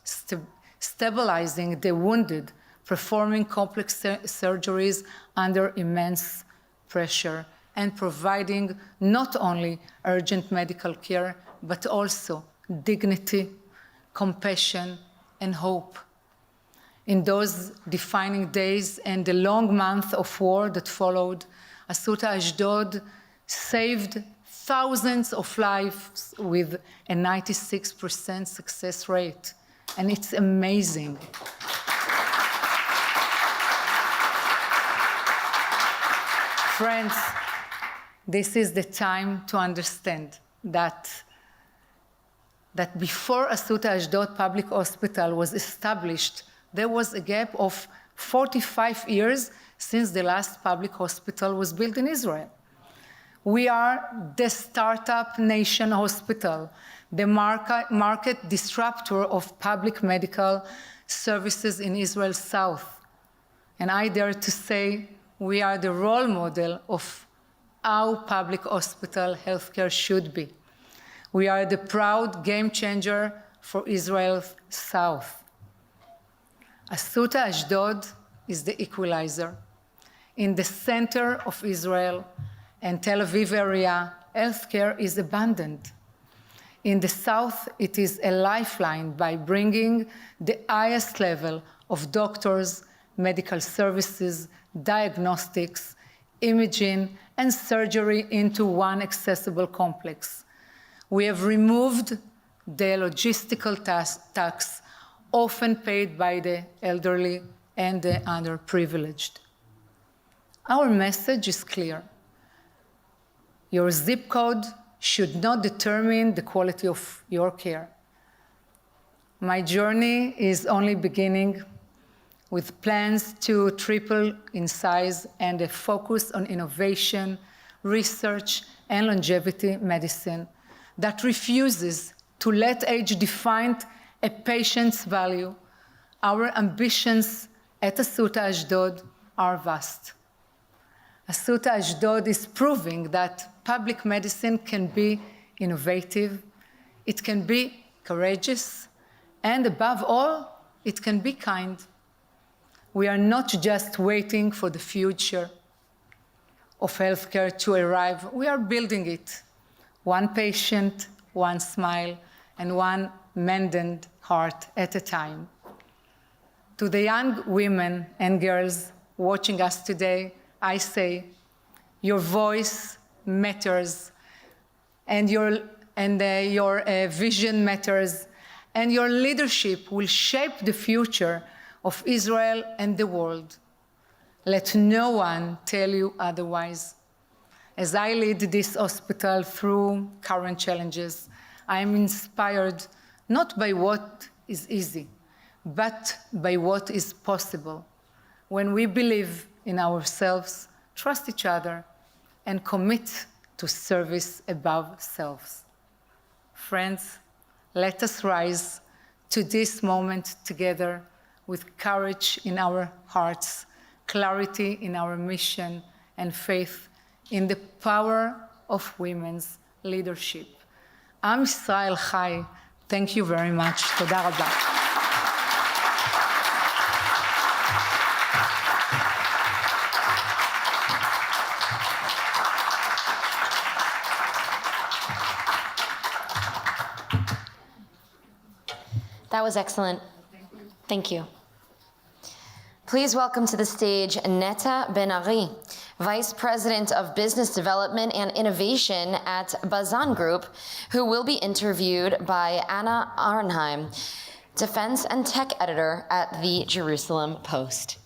stabilizing the wounded, performing complex surgeries under immense pressure, and providing not only urgent medical care, but also dignity, compassion, and hope. In those defining days and the long month of war that followed, Assuta Ashdod saved thousands of lives with a 96% success rate. And it's amazing. Friends, this is the time to understand that before Assuta Ashdod Public Hospital was established, there was a gap of 45 years since the last public hospital was built in Israel. We are the startup nation hospital, the market disruptor of public medical services in Israel's south. And I dare to say we are the role model of how public hospital healthcare should be. We are the proud game changer for Israel's south. Assuta Ashdod is the equalizer. In the center of Israel and Tel Aviv area, healthcare is abundant. In the south, it is a lifeline by bringing the highest level of doctors, medical services, diagnostics, imaging, and surgery into one accessible complex. We have removed the logistical tax often paid by the elderly and the underprivileged. Our message is clear. Your zip code should not determine the quality of your care. My journey is only beginning, with plans to triple in size and a focus on innovation, research, and longevity medicine that refuses to let age define a patient's value. Our ambitions at Assuta Ashdod are vast. Assuta Ashdod is proving that public medicine can be innovative, it can be courageous, and above all, it can be kind. We are not just waiting for the future of healthcare to arrive, we are building it. One patient, one smile, and one mended heart at a time. To the young women and girls watching us today, I say, your voice matters, and your vision matters, and your leadership will shape the future of Israel and the world. Let no one tell you otherwise. As I lead this hospital through current challenges, I am inspired not by what is easy, but by what is possible when we believe in ourselves, trust each other, and commit to service above selves. Friends, let us rise to this moment together with courage in our hearts, clarity in our mission, and faith in the power of women's leadership. Am Yisrael Chai. Thank you very much. Toda rabah. That was excellent. Thank you. Please welcome to the stage Netta Ben-Ari, Vice President of Business Development and Innovation at Bazan Group, who will be interviewed by Anna Arnheim, Defense and Tech Editor at the Jerusalem Post.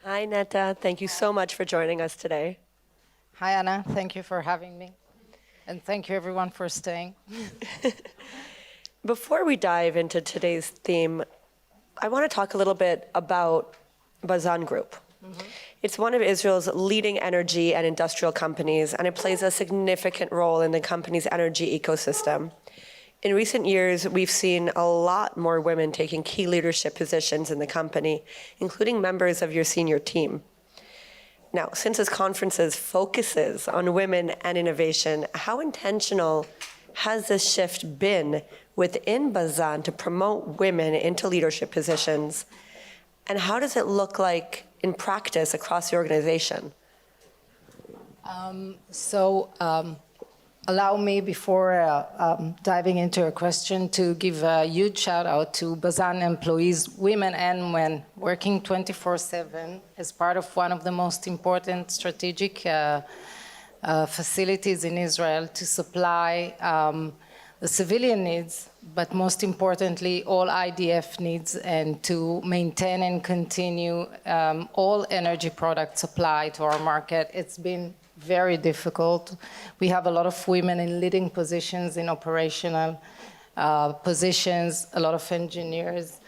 Hi, Netta. Thank you so much for joining us today. Hi, Anna. Thank you for having me. And thank you, everyone, for staying. Before we dive into today's theme, I want to talk a little bit about Bazan Group. Mm-hmm. It's one of Israel's leading energy and industrial companies, and it plays a significant role in the company's energy ecosystem. In recent years, we've seen a lot more women taking key leadership positions in the company, including members of your senior team. Now, since this conference focuses on women and innovation, how intentional has this shift been within Bazan to promote women into leadership positions? And how does it look like in practice across the organization? Allow me, before diving into your question, to give a huge shout out to Bazan employees, women and men, working 24/7 as part of one of the most important strategic facilities in Israel to supply the civilian needs, but most importantly, all IDF needs, and to maintain and continue all energy product supply to our market. It's been very difficult. We have a lot of women in leading positions, in operational positions, a lot of engineers.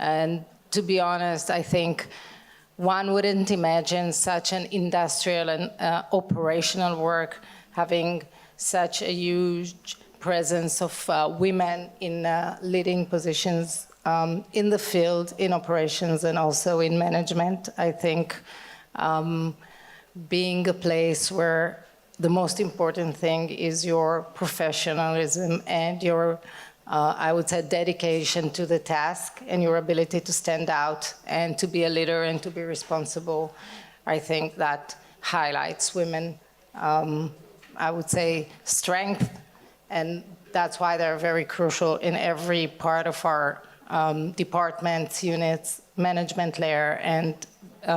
And to be honest, I think one wouldn't imagine such an industrial and operational work having such a huge presence of women in leading positions in the field, in operations, and also in management. I think being a place where the most important thing is your professionalism and your, I would say, dedication to the task and your ability to stand out and to be a leader and to be responsible. I think that highlights women, I would say, strength. And that's why they're very crucial in every part of our departments, units, management layer, and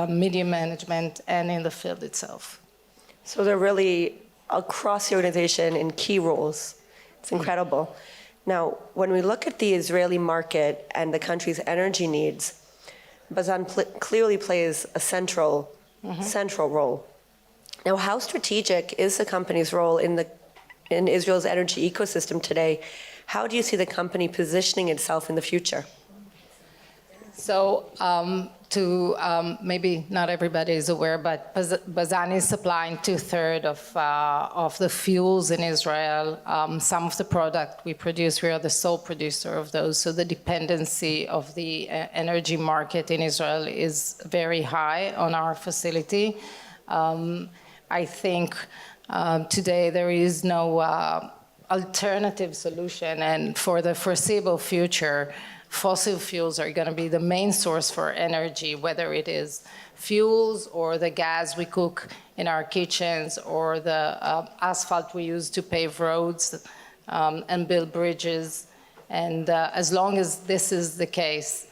media management, and in the field itself. So they're really across the organization in key roles. It's incredible. Now, when we look at the Israeli market and the country's energy needs, Bazan clearly plays a central role. Now, how strategic is the company's role in Israel's energy ecosystem today? How do you see the company positioning itself in the future? So, maybe not everybody is aware, but Bazan is supplying 2/3 of the fuels in Israel. Some of the product we produce, we are the sole producer of those. So the dependency of the energy market in Israel is very high on our facility. I think today there is no alternative solution, and for the foreseeable future, fossil fuels are going to be the main source for energy, whether it is fuels or the gas we cook in our kitchens or the asphalt we use to pave roads and build bridges. And as long as this is the case,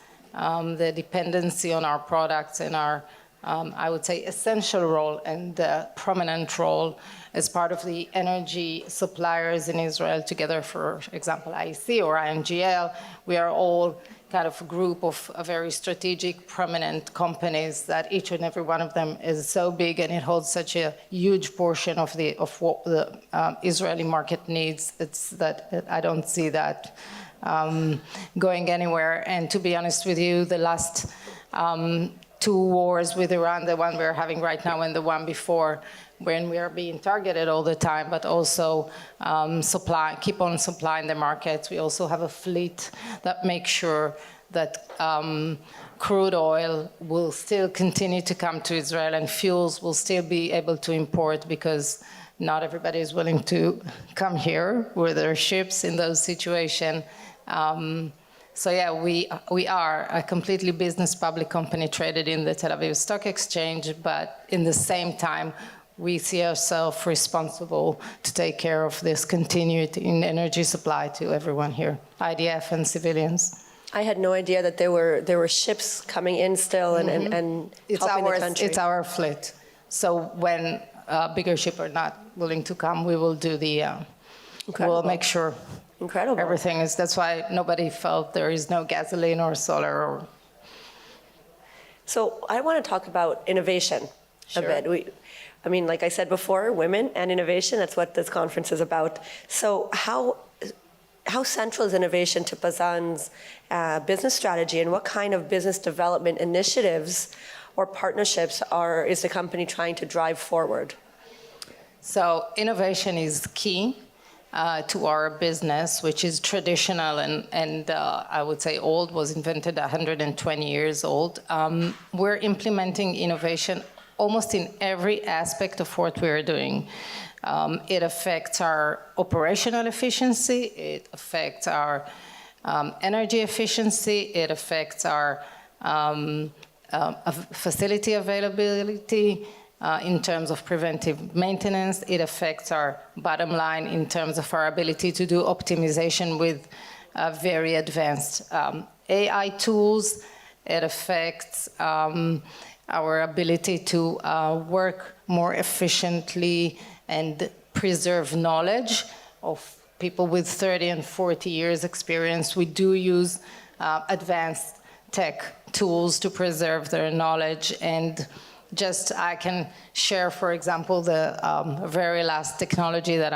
the dependency on our products and our, I would say, essential role and prominent role as part of the energy suppliers in Israel together, for example, IEC or INGL, we are all kind of a group of very strategic, prominent companies that each and every one of them is so big and it holds such a huge portion of what the Israeli market needs. It's that I don't see that going anywhere. And to be honest with you, the last 2 wars with Iran, the one we're having right now and the one before, when we are being targeted all the time, but also keep on supplying the markets. We also have a fleet that makes sure that crude oil will still continue to come to Israel and fuels will still be able to import, because not everybody is willing to come here with their ships in those situations. So yeah, we are a completely business public company traded in the Tel Aviv Stock Exchange, but in the same time, we see ourselves responsible to take care of this continuity in energy supply to everyone here, IDF and civilians. I had no idea that there were ships coming in still and helping the country. It's our fleet. So when bigger ships are not willing to come, we will do we'll make sure. Incredible. Everything is, that's why nobody felt there is no gasoline or solar. So I want to talk about innovation a bit. I mean, like I said before, women and innovation, that's what this conference is about. So how central is innovation to Bazan's business strategy, and what kind of business development initiatives or partnerships is the company trying to drive forward? So innovation is key to our business, which is traditional and I would say old, was invented 120 years old. We're implementing innovation almost in every aspect of what we are doing. It affects our operational efficiency, it affects our energy efficiency, it affects our facility availability, in terms of preventive maintenance. It affects our bottom line in terms of our ability to do optimization with very advanced AI tools. It affects our ability to work more efficiently and preserve knowledge of people with 30 and 40 years experience. We do use advanced tech tools to preserve their knowledge. And just I can share, for example, the very last technology that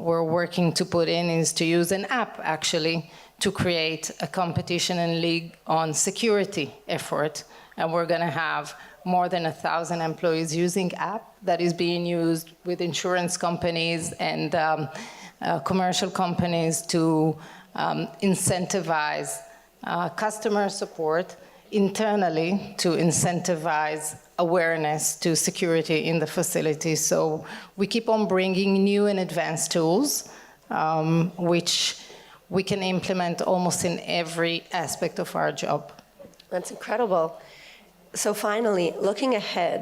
we're working to put in is to use an app actually to create a competition and league on security effort. And we're going to have more than 1,000 employees using app that is being used with insurance companies and commercial companies to incentivize customer support internally, to incentivize awareness to security in the facility. So we keep on bringing new and advanced tools, which we can implement almost in every aspect of our job. That's incredible. So finally, looking ahead,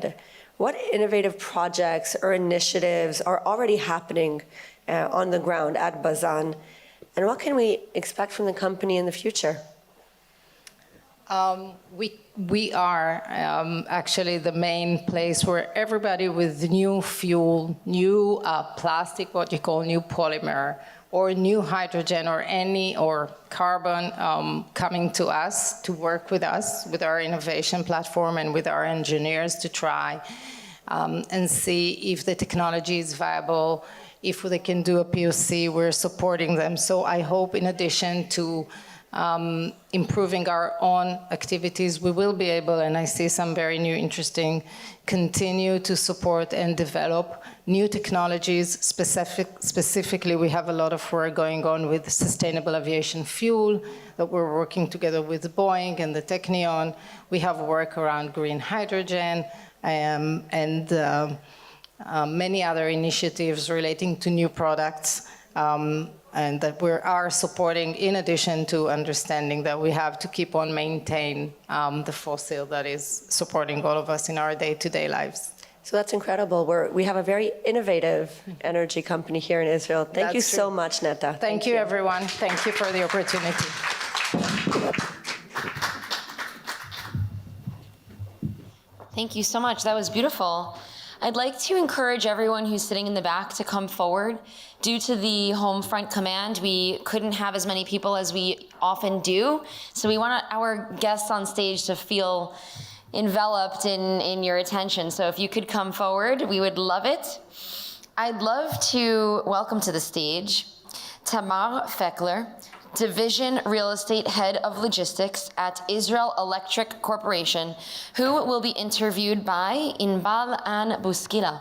what innovative projects or initiatives are already happening on the ground at Bazan, and what can we expect from the company in the future? We are actually the main place where everybody with new fuel, new plastic, what you call new polymer, or new hydrogen or carbon coming to us to work with us, with our innovation platform and with our engineers to try and see if the technology is viable, if they can do a POC, we're supporting them. So I hope in addition to improving our own activities, we will be able, and I see some very new, interesting, continue to support and develop new technologies. Specifically, we have a lot of work going on with sustainable aviation fuel that we're working together with Boeing and the Technion. We have work around green hydrogen and many other initiatives relating to new products. And that we are supporting, in addition to understanding that we have to keep on maintain the fossil that is supporting all of us in our day-to-day lives. So that's incredible. We have a very innovative energy company here in Israel. Thank you so much, Netta. Thank you, everyone. Thank you for the opportunity. Thank you so much. That was beautiful. I'd like to encourage everyone who's sitting in the back to come forward. Due to the home front command, we couldn't have as many people as we often do. So we want our guests on stage to feel enveloped in your attention. So if you could come forward, we would love it. I'd love to welcome to the stage Tamar Fekler, Division Real Estate Head of Logistics at Israel Electric Corporation, who will be interviewed by Inbal Ann Buskila.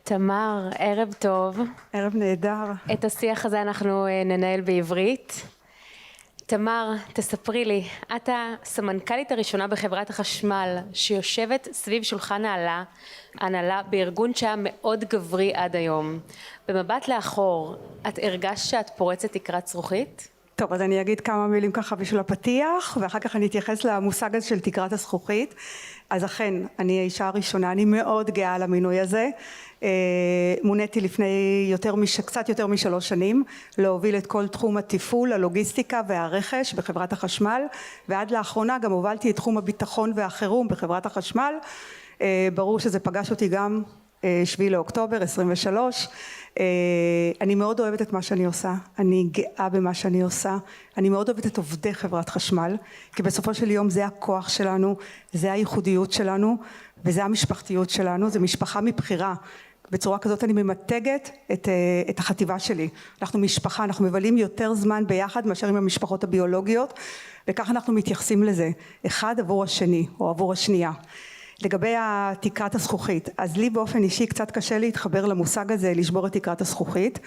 תמר, ערב טוב. ערב נהדר. את השיח הזה אנחנו ננהל בעברית. תמר, תספרי לי, את הסמנכ"לית הראשונה בחברת החשמל שיושבת סביב שולחן ההנהלה בארגון שהיה מאוד גברי עד היום. במבט לאחור, את הרגשת שאת פורצת תקרת זכוכית? טוב, אז אני אגיד כמה מילים ככה בשביל הפתיח, ואחר כך אני אתייחס למושג הזה של תקרת הזכוכית. אז אכן, אני האישה הראשונה, אני מאוד גאה על המינוי הזה. מוניתי לפני קצת יותר מ3 שנים, להוביל את כל תחום התפעול, הלוגיסטיקה והרכש בחברת החשמל, ועד לאחרונה גם הובלתי את תחום הביטחון והחירום בחברת החשמל. ברור שזה פגש אותי גם 7 לאוקטובר 23. אני מאוד אוהבת את מה שאני עושה, אני גאה במה שאני עושה, אני מאוד אוהבת את עובדי חברת חשמל, כי בסופו של יום זה הכוח שלנו, זה הייחודיות שלנו, וזה המשפחתיות שלנו, זה משפחה מבחירה. בצורה כזאת אני ממתגת את החטיבה שלי. אנחנו משפחה, אנחנו מבלים יותר זמן ביחד מאשר עם המשפחות הביולוגיות, וכך אנחנו מתייחסים לזה, אחד עבור השני או עבור השנייה. לגבי תקרת הזכוכית, אז לי באופן אישי קצת קשה להתחבר למושג הזה, לשבור את תקרת הזכוכית.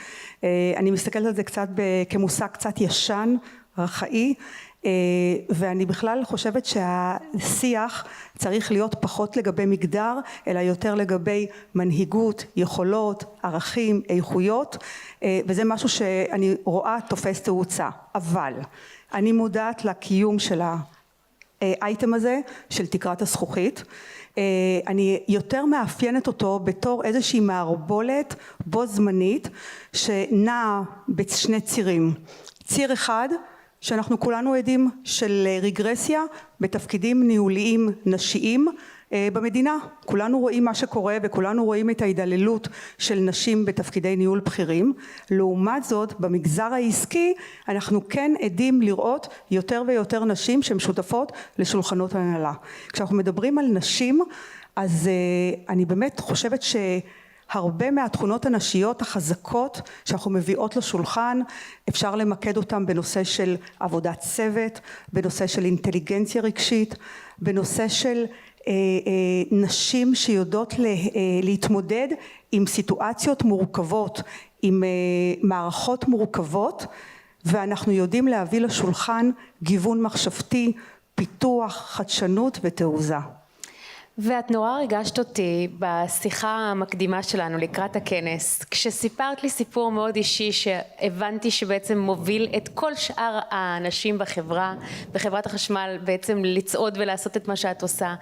אני מסתכלת על זה קצת כמושג קצת ישן, רחאי, ואני בכלל חושבת שהשיח צריך להיות פחות לגבי מגדר, אלא יותר לגבי מנהיגות, יכולות, ערכים, איכויות, וזה משהו שאני רואה תופס תאוצה. אבל אני מודעת לקיום של האייטם הזה, של תקרת הזכוכית. אני יותר מאפיינת אותו בתור איזושהי מערבולת בו זמנית שנעה בשני צירים. ציר אחד שאנחנו כולנו עדים של רגרסיה בתפקידים ניהוליים נשיים במדינה. כולנו רואים מה שקורה וכולנו רואים את ההידללות של נשים בתפקידי ניהול בכירים. לעומת זאת, במגזר העסקי אנחנו כן עדים לראות יותר ויותר נשים שהן שותפות לשולחנות הנהלה. כשאנחנו מדברים על נשים, אז אני באמת חושבת הרבה מהתכונות הנשיות החזקות שאנחנו מביאות לשולחן, אפשר למקד אותם בנושא של עבודת צוות, בנושא של אינטליגנציה רגשית, בנושא של נשים שיודעות להתמודד עם סיטואציות מורכבות, עם מערכות מורכבות, ואנחנו יודעים להביא לשולחן גיוון מחשבתי, פיתוח, חדשנות ותעוזה. ואת נורא ריגשת אותי בשיחה המקדימה שלנו לקראת הכנס, כשסיפרת לי סיפור מאוד אישי שהבנתי שבעצם מוביל את כל שאר האנשים בחברת החשמל בעצם לצעוד ולעשות את מה שאת עושה.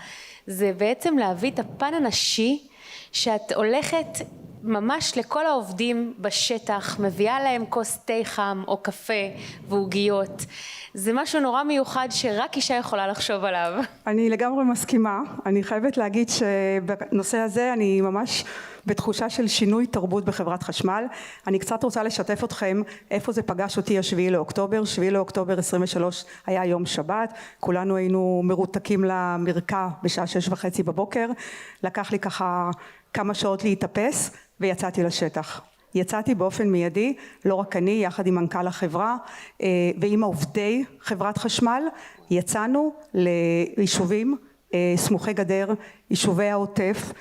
זה בעצם להביא את הפן הנשי שאת הולכת ממש לכל העובדים בשטח, מביאה להם כוס תה חם או קפה ועוגיות. זה משהו נורא מיוחד שרק אישה יכולה לחשוב עליו. אני לגמרי מסכימה. אני חייבת להגיד שבנושא הזה אני ממש בתחושה של שינוי תרבות בחברת חשמל. אני קצת רוצה לשתף אתכם איפה זה פגש אותי השביעי לאוקטובר. 7 לאוקטובר 23 היה יום שבת. כולנו היינו מרותקים למרקע בשעה 6:30 בבוקר. לקח לי ככה כמה שעות להתאפס ויצאתי לשטח. יצאתי באופן מיידי, לא רק אני, יחד עם מנכ"ל החברה ועם עובדי חברת חשמל, יצאנו ליישובים סמוכי גדר, יישובי העוטף,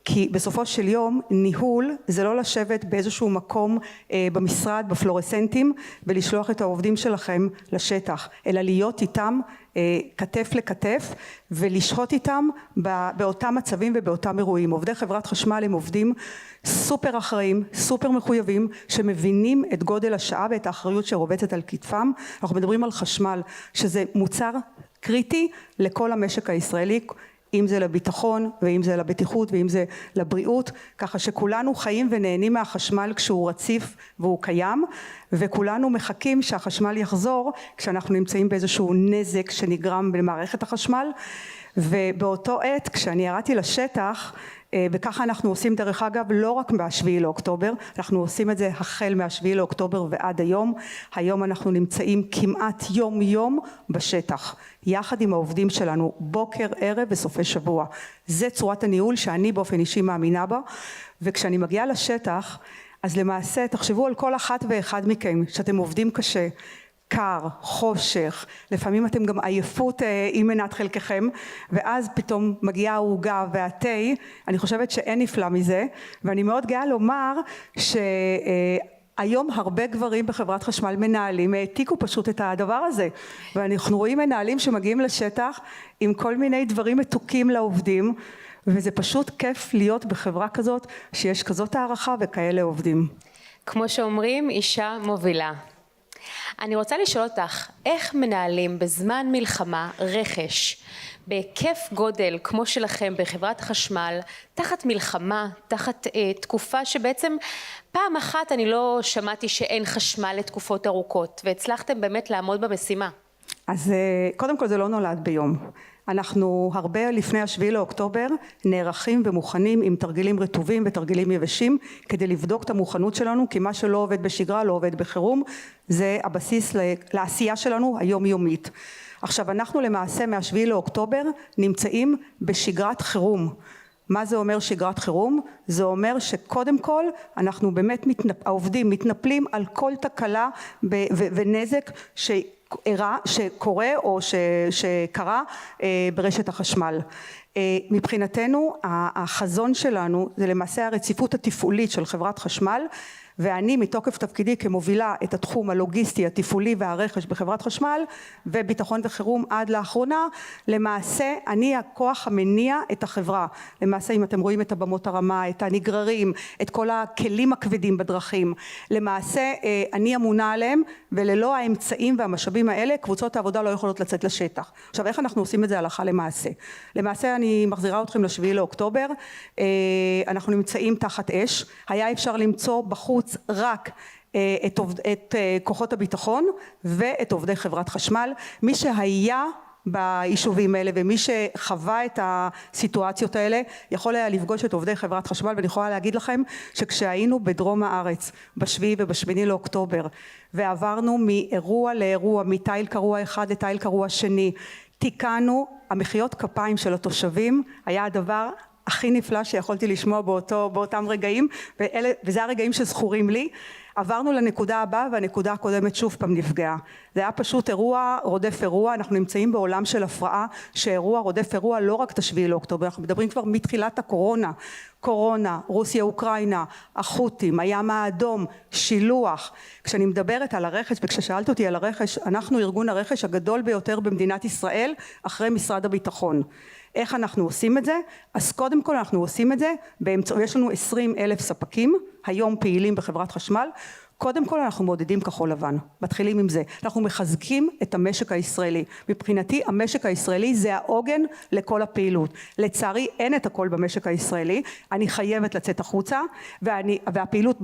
כי בסופו של יום ניהול זה לא לשבת באיזשהו מקום במשרד, בפלורסנטים, ולשלוח את העובדים שלכם לשטח, אלא להיות איתם כתף לכתף ולשהות איתם באותם מצבים ובאותם אירועים. עובדי חברת חשמל הם עובדים סופר אחראים, סופר מחויבים, שמבינים את גודל השעה ואת האחריות שרובצת על כתפם. אנחנו מדברים על חשמל, שזה מוצר קריטי לכל המשק הישראלי, אם זה לביטחון ואם זה לבטיחות ואם זה לבריאות, ככה שכולנו חיים ונהנים מהחשמל כשהוא רציף והוא קיים, וכולנו מחכים שהחשמל יחזור כשאנחנו נמצאים באיזשהו נזק שנגרם במערכת החשמל. ובאותו עת כשאני ירדתי לשטח, וככה אנחנו עושים דרך אגב לא רק מהשביעי לאוקטובר, אנחנו עושים את זה החל מהשביעי לאוקטובר ועד היום. היום אנחנו נמצאים כמעט יום יום בשטח, יחד עם העובדים שלנו, בוקר, ערב וסופי שבוע. זה צורת הניהול שאני באופן אישי מאמינה בה, וכשאני מגיעה לשטח, אז למעשה תחשבו על כל אחת ואחד מכם, שאתם עובדים קשה, קר, חושך, לפעמים אתם גם עייפות עם מנת חלקכם, ואז פתאום מגיעה העוגה והתה. אני חושבת שאין נפלא מזה, ואני מאוד גאה לומר שהיום הרבה גברים בחברת חשמל מנהלים העתיקו פשוט את הדבר הזה, ואנחנו רואים מנהלים שמגיעים לשטח עם כל מיני דברים מתוקים לעובדים, וזה פשוט כיף להיות בחברה כזאת שיש כזאת הערכה וכאלה עובדים. כמו שאומרים, אישה מובילה. אני רוצה לשאול אותך, איך מנהלים בזמן מלחמה רכש בהיקף גודל כמו שלכם בחברת חשמל, תחת מלחמה, תחת תקופה שבעצם פעם אחת אני לא שמעתי שאין חשמל לתקופות ארוכות, והצלחתם באמת לעמוד במשימה? אז קודם כל זה לא נולד ביום. אנחנו הרבה לפני השביעי לאוקטובר נערכים ומוכנים עם תרגילים רטובים ותרגילים יבשים כדי לבדוק את המוכנות שלנו, כי מה שלא עובד בשגרה לא עובד בחירום. זה הבסיס לעשייה שלנו היומיומית. עכשיו אנחנו למעשה מהשביעי לאוקטובר נמצאים בשגרת חירום. מה זה אומר שגרת חירום? זה אומר שקודם כל אנחנו באמת העובדים מתנפלים על כל תקלה ונזק שקורה או שקרה ברשת החשמל. מבחינתנו החזון שלנו זה למעשה הרציפות התפעולית של חברת חשמל, ואני מתוקף תפקידי כמובילה את התחום הלוגיסטי, התפעולי והרכש בחברת חשמל וביטחון וחירום עד לאחרונה, למעשה אני הכוח המניע את החברה. למעשה אם אתם רואים את הבמות הרמה, את הנגררים, את כל הכלים הכבדים בדרכים, למעשה אני אמונה עליהם, וללא האמצעים והמשאבים האלה קבוצות העבודה לא יכולות לצאת לשטח. עכשיו איך אנחנו עושים את זה הלכה למעשה? למעשה אני מחזירה אתכם לשביעי לאוקטובר, אנחנו נמצאים תחת אש, היה אפשר למצוא בחוץ רק את כוחות הביטחון ואת עובדי חברת חשמל. מי שהיה ביישובים האלה ומי שחווה את הסיטואציות האלה יכול היה לפגוש את עובדי חברת חשמל, ואני יכולה להגיד לכם שכשהיינו בדרום הארץ בשביעי ובשמיני לאוקטובר ועברנו מאירוע לאירוע, מתיל קרוע אחד לתיל קרוע שני, תיקנו, המחיאות כפיים של התושבים היה הדבר הכי נפלא שיכולתי לשמוע באותם רגעים, וזה הרגעים שזכורים לי. עברנו לנקודה הבאה והנקודה הקודמת שוב פעם נפגעה. זה היה פשוט אירוע רודף אירוע. אנחנו נמצאים בעולם של הפרעה שאירוע רודף אירוע, לא רק את השביעי לאוקטובר, אנחנו מדברים כבר מתחילת קורונה, רוסיה, אוקראינה, החות'ים, הים האדום, שילוח. כשאני מדברת על הרכש, וכששאלת אותי על הרכש, אנחנו ארגון הרכש הגדול ביותר במדינת ישראל אחרי משרד הביטחון. איך אנחנו עושים את זה? אז קודם כל אנחנו עושים את זה יש לנו 20,000 ספקים היום פעילים בחברת חשמל. קודם כל אנחנו מעודדים כחול לבן, מתחילים עם זה. אנחנו מחזקים את המשק הישראלי. מבחינתי המשק הישראלי זה העוגן לכל הפעילות. לצערי אין את הכל במשק הישראלי, אני חייבת לצאת החוצה, והפעילות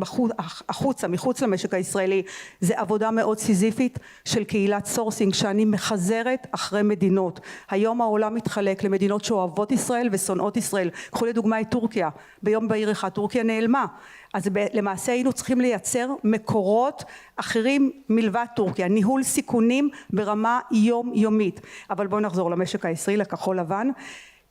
החוצה, מחוץ למשק הישראלי, זה עבודה מאוד סיזיפית של קהילת סורסינג שאני מחזרת אחרי מדינות. היום העולם מתחלק למדינות שאוהבות ישראל ושונאות ישראל. קחו לדוגמה את טורקיה, ביום בהיר אחד טורקיה נעלמה. אז למעשה היינו צריכים לייצר מקורות אחרים מלבד טורקיה, ניהול סיכונים ברמה יומיומית. אבל בואו נחזור למשק הישראלי, לכחול לבן.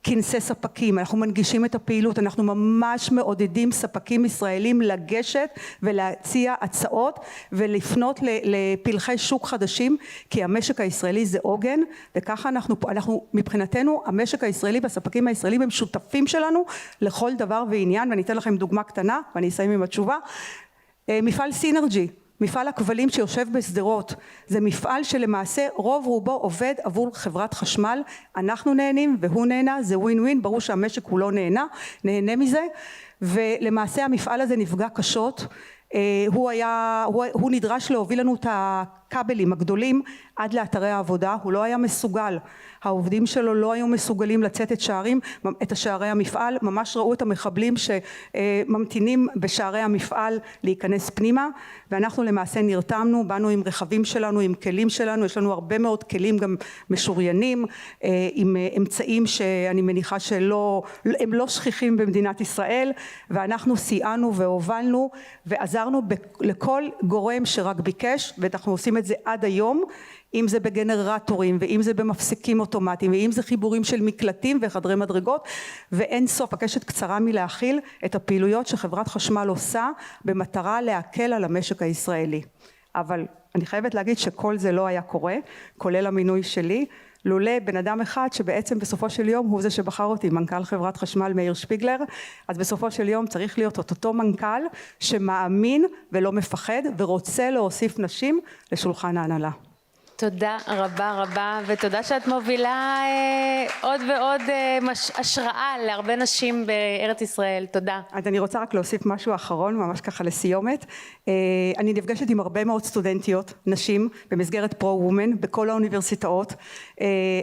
כנסי ספקים, אנחנו מנגישים את הפעילות, אנחנו ממש מעודדים ספקים ישראלים לגשת ולהציע הצעות ולפנות לפלחי שוק חדשים, כי המשק הישראלי זה עוגן, וככה אנחנו מבחינתנו המשק הישראלי והספקים הישראלים הם שותפים שלנו לכל דבר ועניין. ואני אתן לכם דוגמה קטנה ואני אסיים עם התשובה. מפעל סינרג'י, מפעל הכבלים שיושב בשדרות, זה מפעל שלמעשה רוב רובו עובד עבור חברת חשמל. אנחנו נהנים והוא נהנה, זה ווין ווין, ברור שהמשק הוא לא נהנה מזה, ולמעשה המפעל הזה נפגע קשות. הוא נדרש להוביל לנו את הכבלים הגדולים עד לאתרי העבודה, הוא לא היה מסוגל, העובדים שלו לא היו מסוגלים לצאת את שערי המפעל, ממש ראו את המחבלים שממתינים בשערי המפעל להיכנס פנימה, ואנחנו למעשה נרתמנו, באנו עם רכבים שלנו, עם כלים שלנו, יש לנו הרבה מאוד כלים גם משוריינים, עם אמצעים שאני מניחה הם לא שכיחים במדינת ישראל, ואנחנו סייענו והובלנו ועזרנו לכל גורם שרק ביקש, ואנחנו עושים את זה עד היום, אם זה בגנרטורים ואם זה במפסקים אוטומטיים ואם זה חיבורים של מקלטים וחדרי מדרגות, ואין סוף. הקשת קצרה מלהכיל את הפעילויות שחברת חשמל עושה במטרה להקל על המשק הישראלי. אבל אני חייבת להגיד שכל זה לא היה קורה, כולל המינוי שלי, לולא בן אדם אחד שבעצם בסופו של יום הוא זה שבחר אותי, מנכ"ל חברת חשמל מאיר שפיגלר. אז בסופו של יום צריך להיות אותו מנכ"ל שמאמין ולא מפחד ורוצה להוסיף נשים לשולחן ההנהלה. תודה רבה רבה, ותודה שאת מובילה עוד ועוד השראה להרבה נשים בארץ ישראל. תודה. אז אני רוצה רק להוסיף משהו אחרון, ממש ככה לסיומת. אני נפגשת עם הרבה מאוד סטודנטיות, נשים, במסגרת פרו-וומן, בכל האוניברסיטאות.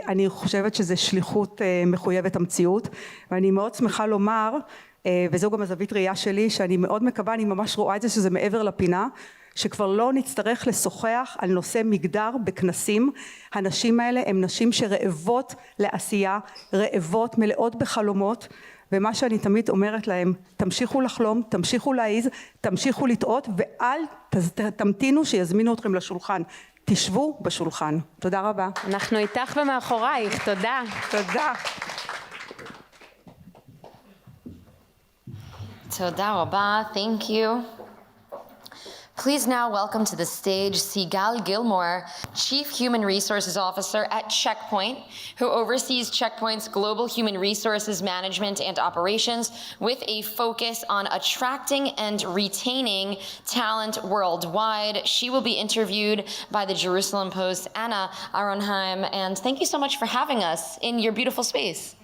אני חושבת שזו שליחות מחויבת המציאות, ואני מאוד שמחה לומר, וזו גם הזווית ראייה שלי, שאני מאוד מקווה, אני ממש רואה את זה שזה מעבר לפינה, שכבר לא נצטרך לשוחח על נושא מגדר בכנסים. הנשים האלה הן נשים שרעבות לעשייה, רעבות, מלאות בחלומות, ומה שאני תמיד אומרת להם, תמשיכו לחלום, תמשיכו להעיז, תמשיכו לטעות, ואל תמתינו שיזמינו אתכם לשולחן. תשבו בשולחן. תודה רבה. אנחנו איתך ומאחורייך. תודה. תודה. תודה רבה. Thank you. Please now welcome to the stage Sigal Gilmore, Chief Human Resources Officer at Checkpoint, who oversees Checkpoint's global human resources management and operations with a focus on attracting and retaining talent worldwide. She will be interviewed by the Jerusalem Post, Anna Aronheim, and thank you so much for having us in your beautiful space.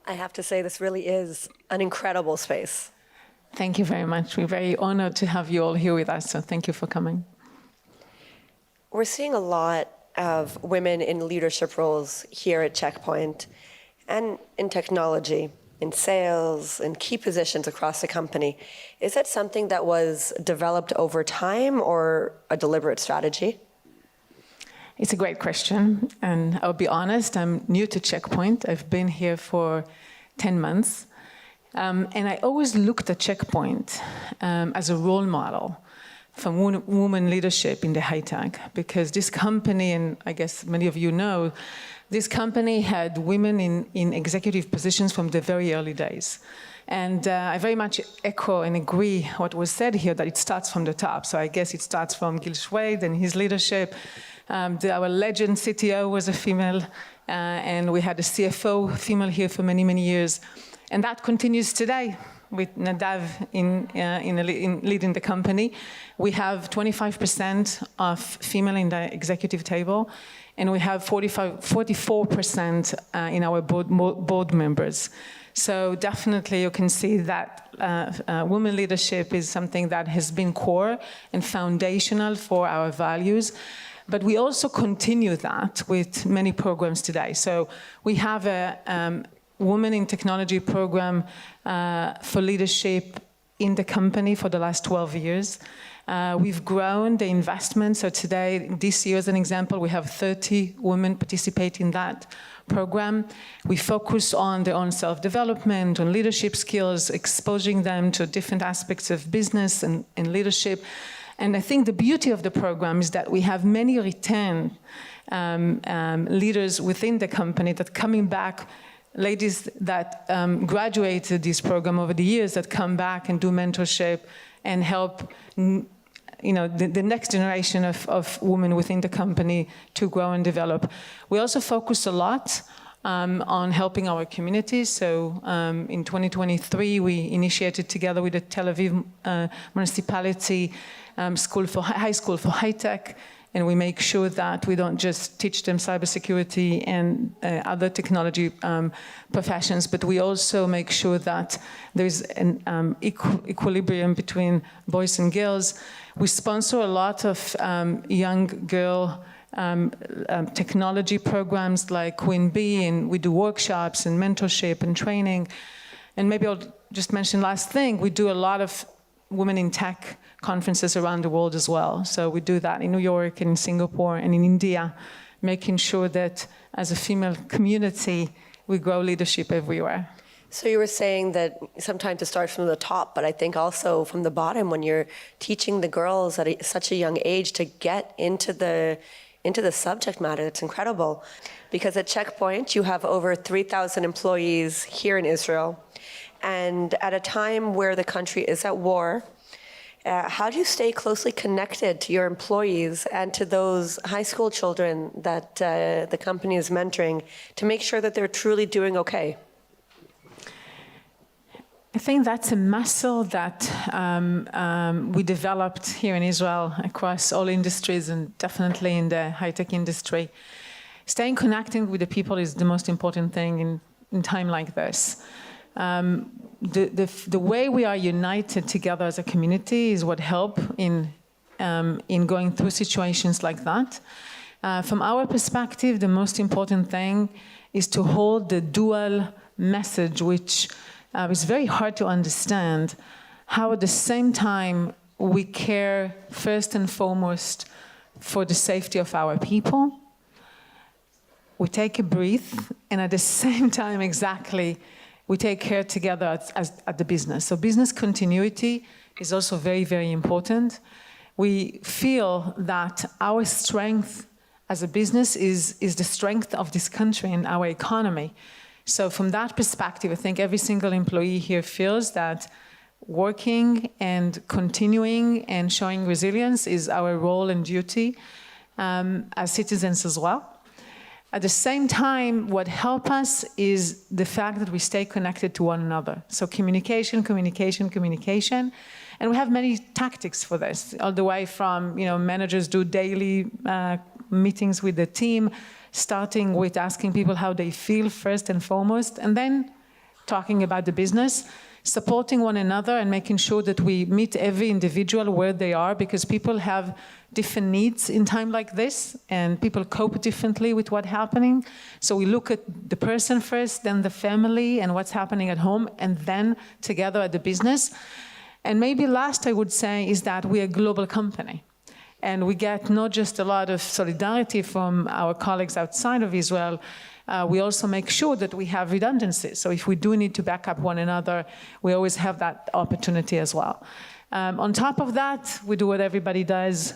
I have to say, this really is an incredible space. Thank you very much. We're very honored to have you all here with us, so thank you for coming. We're seeing a lot of women in leadership roles here at Checkpoint and in technology. in sales, in key positions across the company. Is that something that was developed over time or a deliberate strategy? It's a great question, and I'll be honest, I'm new to Checkpoint. I've been here for 10 months, and I always looked at Checkpoint as a role model for women leadership in the high tech, because this company, and I guess many of you know, this company had women in executive positions from the very early days. And I very much echo and agree what was said here, that it starts from the top. So I guess it starts from Gil Schwed and his leadership. Our legend CTO was a female, and we had a CFO female here for many, many years. And that continues today with Nadav in leading the company. We have 25% of female in the executive table, and we have 44% in our board members. So definitely you can see that women leadership is something that has been core and foundational for our values. But we also continue that with many programs today. So we have a Women in Technology program for leadership in the company for the last 12 years. We've grown the investment. So today, this year as an example, we have 30 women participate in that program. We focus on their own self-development, on leadership skills, exposing them to different aspects of business and leadership. And I think the beauty of the program is that we have many return leaders within the company that coming back, ladies that graduated this program over the years that come back and do mentorship and help the next generation of women within the company to grow and develop. We also focus a lot on helping our communities. So in 2023, we initiated together with the Tel Aviv municipality high school for high tech, and we make sure that we don't just teach them cybersecurity and other technology professions, but we also make sure that there's an equilibrium between boys and girls. We sponsor a lot of young girl technology programs like Queen Bee, and we do workshops and mentorship and training. And maybe I'll just mention last thing, we do a lot of women in tech conferences around the world as well. So we do that in New York and in Singapore and in India, making sure that as a female community, we grow leadership everywhere. So you were saying that sometimes it starts from the top, but I think also from the bottom when you're teaching the girls at such a young age to get into the subject matter. It's incredible. Because at Checkpoint, you have over 3,000 employees here in Israel. And at a time where the country is at war, how do you stay closely connected to your employees and to those high school children that the company is mentoring to make sure that they're truly doing okay? I think that's a muscle that we developed here in Israel across all industries and definitely in the high-tech industry. Staying connected with the people is the most important thing in time like this. The way we are united together as a community is what helps in going through situations like that. From our perspective, the most important thing is to hold the dual message, which is very hard to understand, how at the same time we care first and foremost for the safety of our people. We take a breath, and at the same time exactly, we take care together at the business. So business continuity is also very, very important. We feel that our strength as a business is the strength of this country and our economy. So from that perspective, I think every single employee here feels that working and continuing and showing resilience is our role and duty as citizens as well. At the same time, what helps us is the fact that we stay connected to one another. So communication, communication, communication. And we have many tactics for this, all the way from, managers do daily meetings with the team, starting with asking people how they feel first and foremost, and then talking about the business. supporting one another and making sure that we meet every individual where they are, because people have different needs in time like this, and people cope differently with what's happening. So we look at the person first, then the family and what's happening at home, and then together at the business. And maybe last I would say is that we're a global company. And we get not just a lot of solidarity from our colleagues outside of Israel, we also make sure that we have redundancies. So if we do need to back up one another, we always have that opportunity as well. On top of that, we do what everybody does.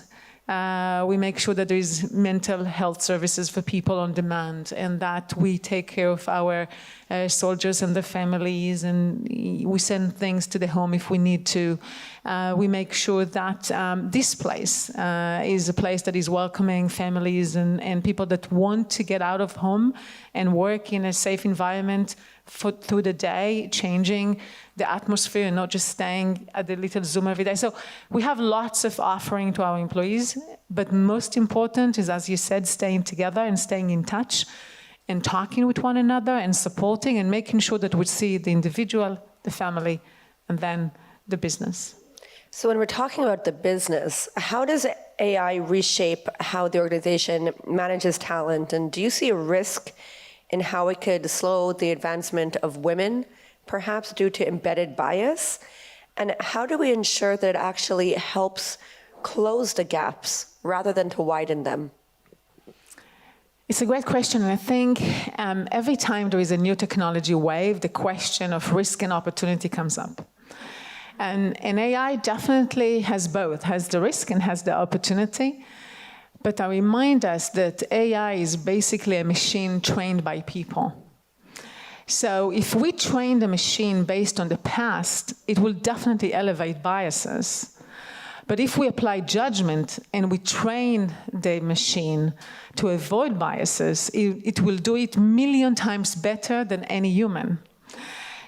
We make sure that there is mental health services for people on demand, and that we take care of our soldiers and their families, and we send things to the home if we need to. We make sure that this place is a place that is welcoming families and people that want to get out of home and work in a safe environment through the day, changing the atmosphere and not just staying at the little Zoom every day. So we have lots of offering to our employees, but most important is, as you said, staying together and staying in touch and talking with one another and supporting and making sure that we see the individual, the family, and then the business. So when we're talking about the business, how does AI reshape how the organization manages talent? And do you see a risk in how it could slow the advancement of women, perhaps due to embedded bias? And how do we ensure that it actually helps close the gaps rather than to widen them? It's a great question, and I think every time there is a new technology wave, the question of risk and opportunity comes up. And AI definitely has both, has the risk and has the opportunity. But I remind us that AI is basically a machine trained by people. So if we train the machine based on the past, it will definitely elevate biases. But if we apply judgment and we train the machine to avoid biases, it will do it a million times better than any human.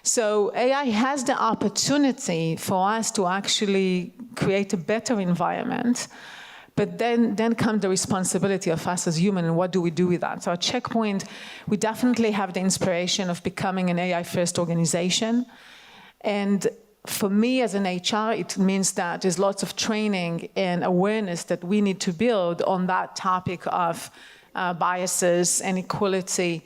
So AI has the opportunity for us to actually create a better environment. But then comes the responsibility of us as humans, and what do we do with that? So at Checkpoint, we definitely have the inspiration of becoming an AI-first organization. And for me as an HR, it means that there's lots of training and awareness that we need to build on that topic of biases and equality.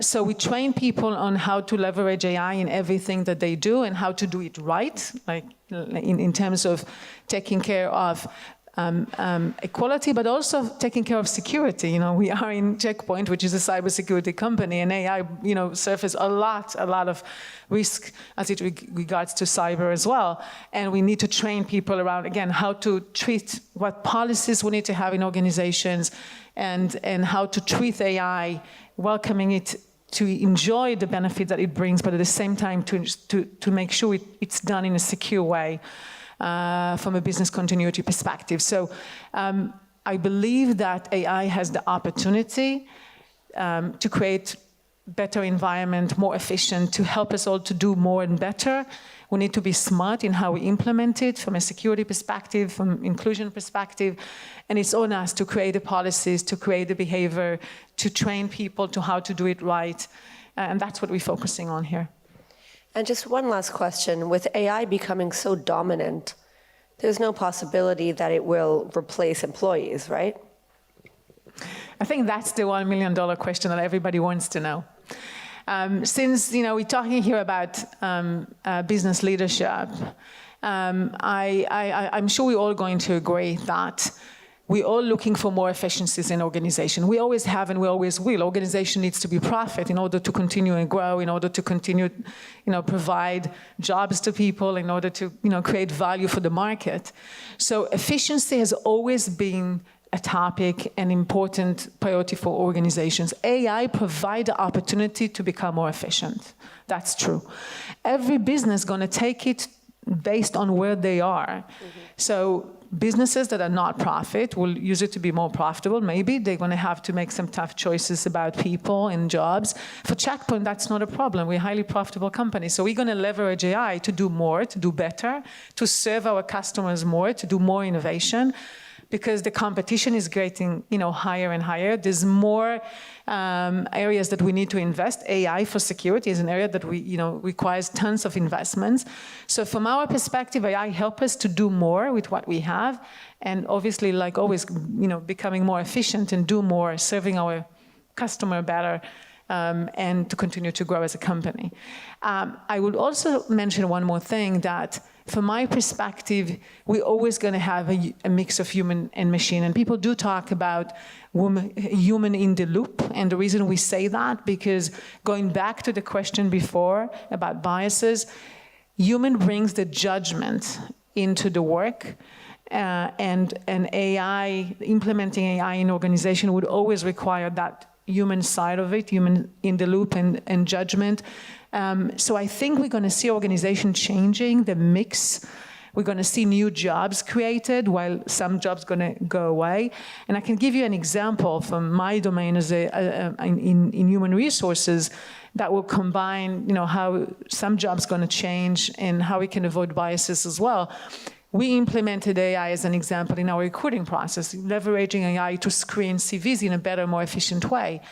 So we train people on how to leverage AI in everything that they do and how to do it right, like in terms of taking care of equality, but also taking care of security. You know, we are in Checkpoint, which is a cybersecurity company, and AI, surfaces a lot of risk as it regards to cyber as well. And we need to train people around, again, how to treat, what policies we need to have in organizations, and how to treat AI, welcoming it to enjoy the benefit that it brings, but at the same time to make sure it's done in a secure way. From a business continuity perspective. So I believe that AI has the opportunity to create better environment, more efficient, to help us all to do more and better. We need to be smart in how we implement it from a security perspective, from inclusion perspective, and it's on us to create the policies, to create the behavior, to train people to how to do it right, and that's what we're focusing on here. And just one last question. With AI becoming so dominant, there's no possibility that it will replace employees, right? I think that's the $1 million question that everybody wants to know. Since we're talking here about business leadership, I'm sure we're all going to agree that we're all looking for more efficiencies in organization. We always have and we always will. Organization needs to be profit in order to continue and grow, in order to continue, provide jobs to people, in order to, create value for the market. So efficiency has always been a topic, an important priority for organizations. AI provides the opportunity to become more efficient. That's true. Every business is going to take it based on where they are. Mm-hmm. So businesses that are not profit will use it to be more profitable. Maybe they're going to have to make some tough choices about people and jobs. For Checkpoint, that's not a problem. We're a highly profitable company. So we're going to leverage AI to do more, to do better, to serve our customers more, to do more innovation. because the competition is getting, higher and higher. There's more areas that we need to invest. AI for security is an area that requires tons of investments. So from our perspective, AI helps us to do more with what we have, and obviously, like always, becoming more efficient and do more, serving our customer better, and to continue to grow as a company. I would also mention one more thing, that from my perspective, we're always going to have a mix of human and machine. And people do talk about human in the loop. And the reason we say that, because going back to the question before about biases, human brings the judgment into the work. And AI, implementing AI in organization would always require that human side of it, human in the loop and judgment. So I think we're going to see organization changing, the mix. We're going to see new jobs created while some jobs going to go away. And I can give you an example from my domain as in human resources that will combine, how some jobs going to change and how we can avoid biases as well. We implemented AI as an example in our recruiting process, leveraging AI to screen CVs in a better, more efficient way.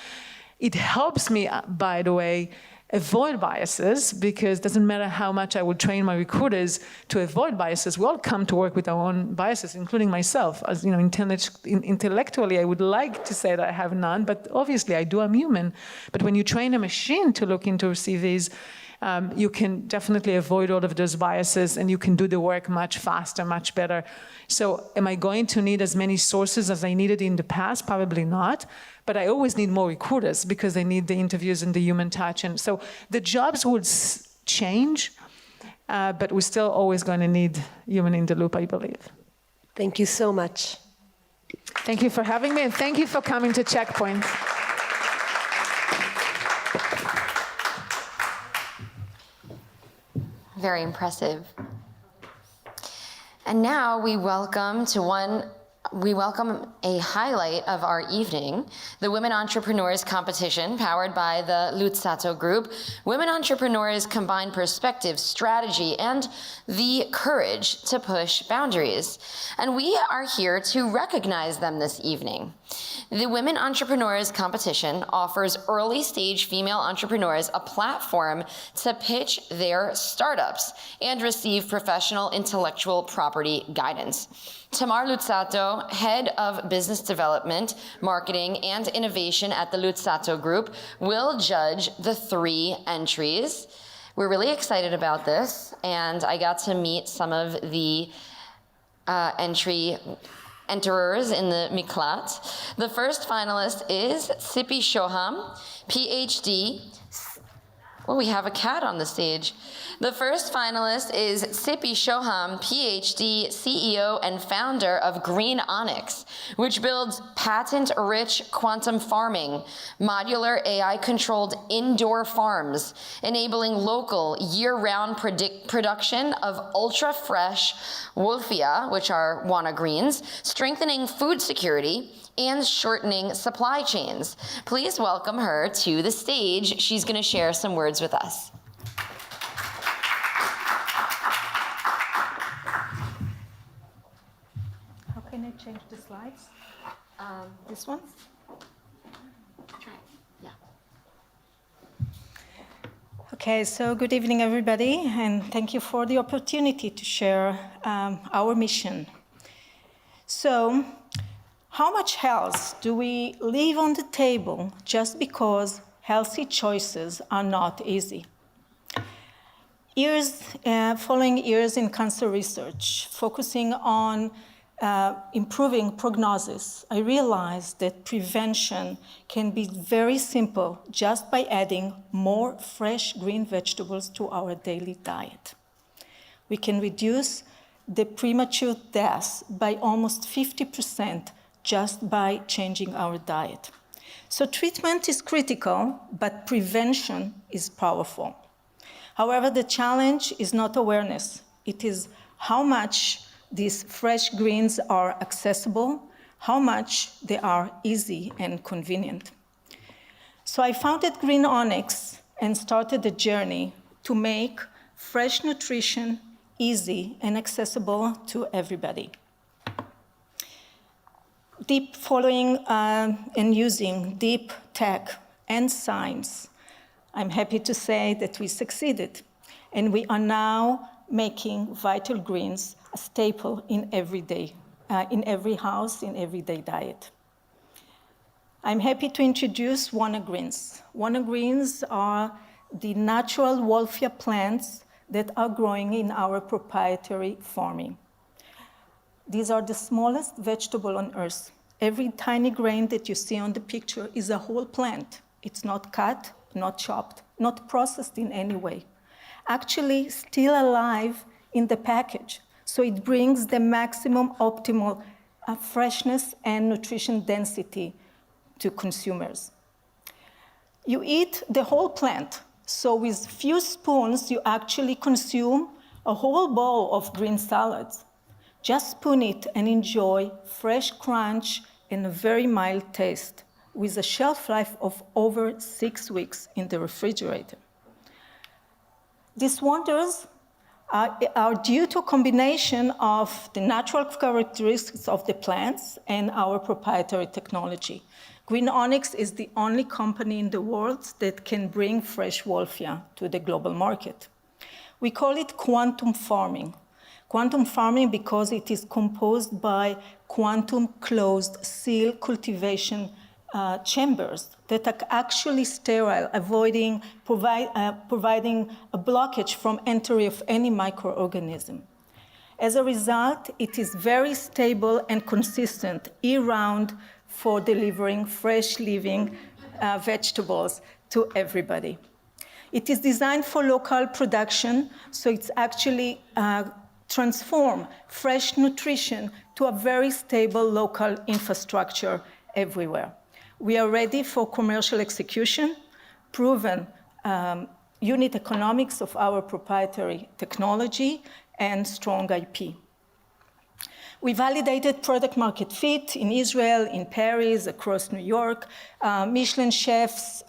It helps me, by the way, avoid biases, because it doesn't matter how much I would train my recruiters to avoid biases. We all come to work with our own biases, including myself. As intellectually, I would like to say that I have none, but obviously I do, I'm human. But when you train a machine to look into CVs, you can definitely avoid all of those biases, and you can do the work much faster, much better. So am I going to need as many sources as I needed in the past? Probably not. But I always need more recruiters because they need the interviews and the human touch. And so the jobs would change, but we're still always going to need human in the loop, I believe. Thank you so much. Thank you for having me, and thank you for coming to Checkpoint. Very impressive. And now we welcome a highlight of our evening, the Women Entrepreneurs Competition, powered by the Luzzatto Group. Women entrepreneurs combine perspective, strategy, and the courage to push boundaries. And we are here to recognize them this evening. The Women Entrepreneurs Competition offers early-stage female entrepreneurs a platform to pitch their startups and receive professional intellectual property guidance. Tamar Luzzatto, Head of Business Development, Marketing, and Innovation at the Luzzatto Group, will judge the 3 entries. We're really excited about this, and I got to meet some of the enterers in the Miklat. The first finalist is Tzipi Shoham, PhD. Oh, we have a cat on the stage. The first finalist is Tzipi Shoham, PhD, CEO and founder of Green Onyx, which builds patent-rich quantum farming, modular AI-controlled indoor farms, enabling local year-round production of ultra-fresh wolfia, which are wana greens, strengthening food security, and shortening supply chains. Please welcome her to the stage. She's going to share some words with us. How can I change the slides? This one? Try. Yeah. Okay, so good evening, everybody, and thank you for the opportunity to share our mission. So, how much health do we leave on the table just because healthy choices are not easy? Following years in cancer research, focusing on improving prognosis, I realized that prevention can be very simple just by adding more fresh green vegetables to our daily diet. We can reduce the premature deaths by almost 50% just by changing our diet. So treatment is critical, but prevention is powerful. However, the challenge is not awareness. It is how much these fresh greens are accessible, how much they are easy and convenient. So I founded Green Onyx and started a journey to make fresh nutrition easy and accessible to everybody. deep following and using deep tech and science, I'm happy to say that we succeeded. And we are now making Vital Greens a staple in in every house, in everyday diet. I'm happy to introduce Wana Greens. Wana Greens are the natural Wolffia plants that are growing in our proprietary farming. These are the smallest vegetable on earth. Every tiny grain that you see on the picture is a whole plant. It's not cut, not chopped, not processed in any way. Actually, still alive in the package. So it brings the maximum optimal freshness and nutrition density to consumers. You eat the whole plant. So with few spoons, you actually consume a whole bowl of green salads. Just spoon it and enjoy fresh crunch and a very mild taste with a shelf life of over 6 weeks in the refrigerator. These wonders are due to a combination of the natural characteristics of the plants and our proprietary technology. Green Onyx is the only company in the world that can bring fresh Wolffia to the global market. We call it quantum farming. Quantum farming because it is composed by quantum closed seal cultivation chambers that are actually sterile, providing a blockage from entry of any microorganism. As a result, it is very stable and consistent year-round for delivering fresh living vegetables to everybody. It is designed for local production, so it's actually transform fresh nutrition to a very stable local infrastructure everywhere. We are ready for commercial execution, proven unit economics of our proprietary technology, and strong IP. We validated product market fit in Israel, in Paris, across New York. Michelin chefs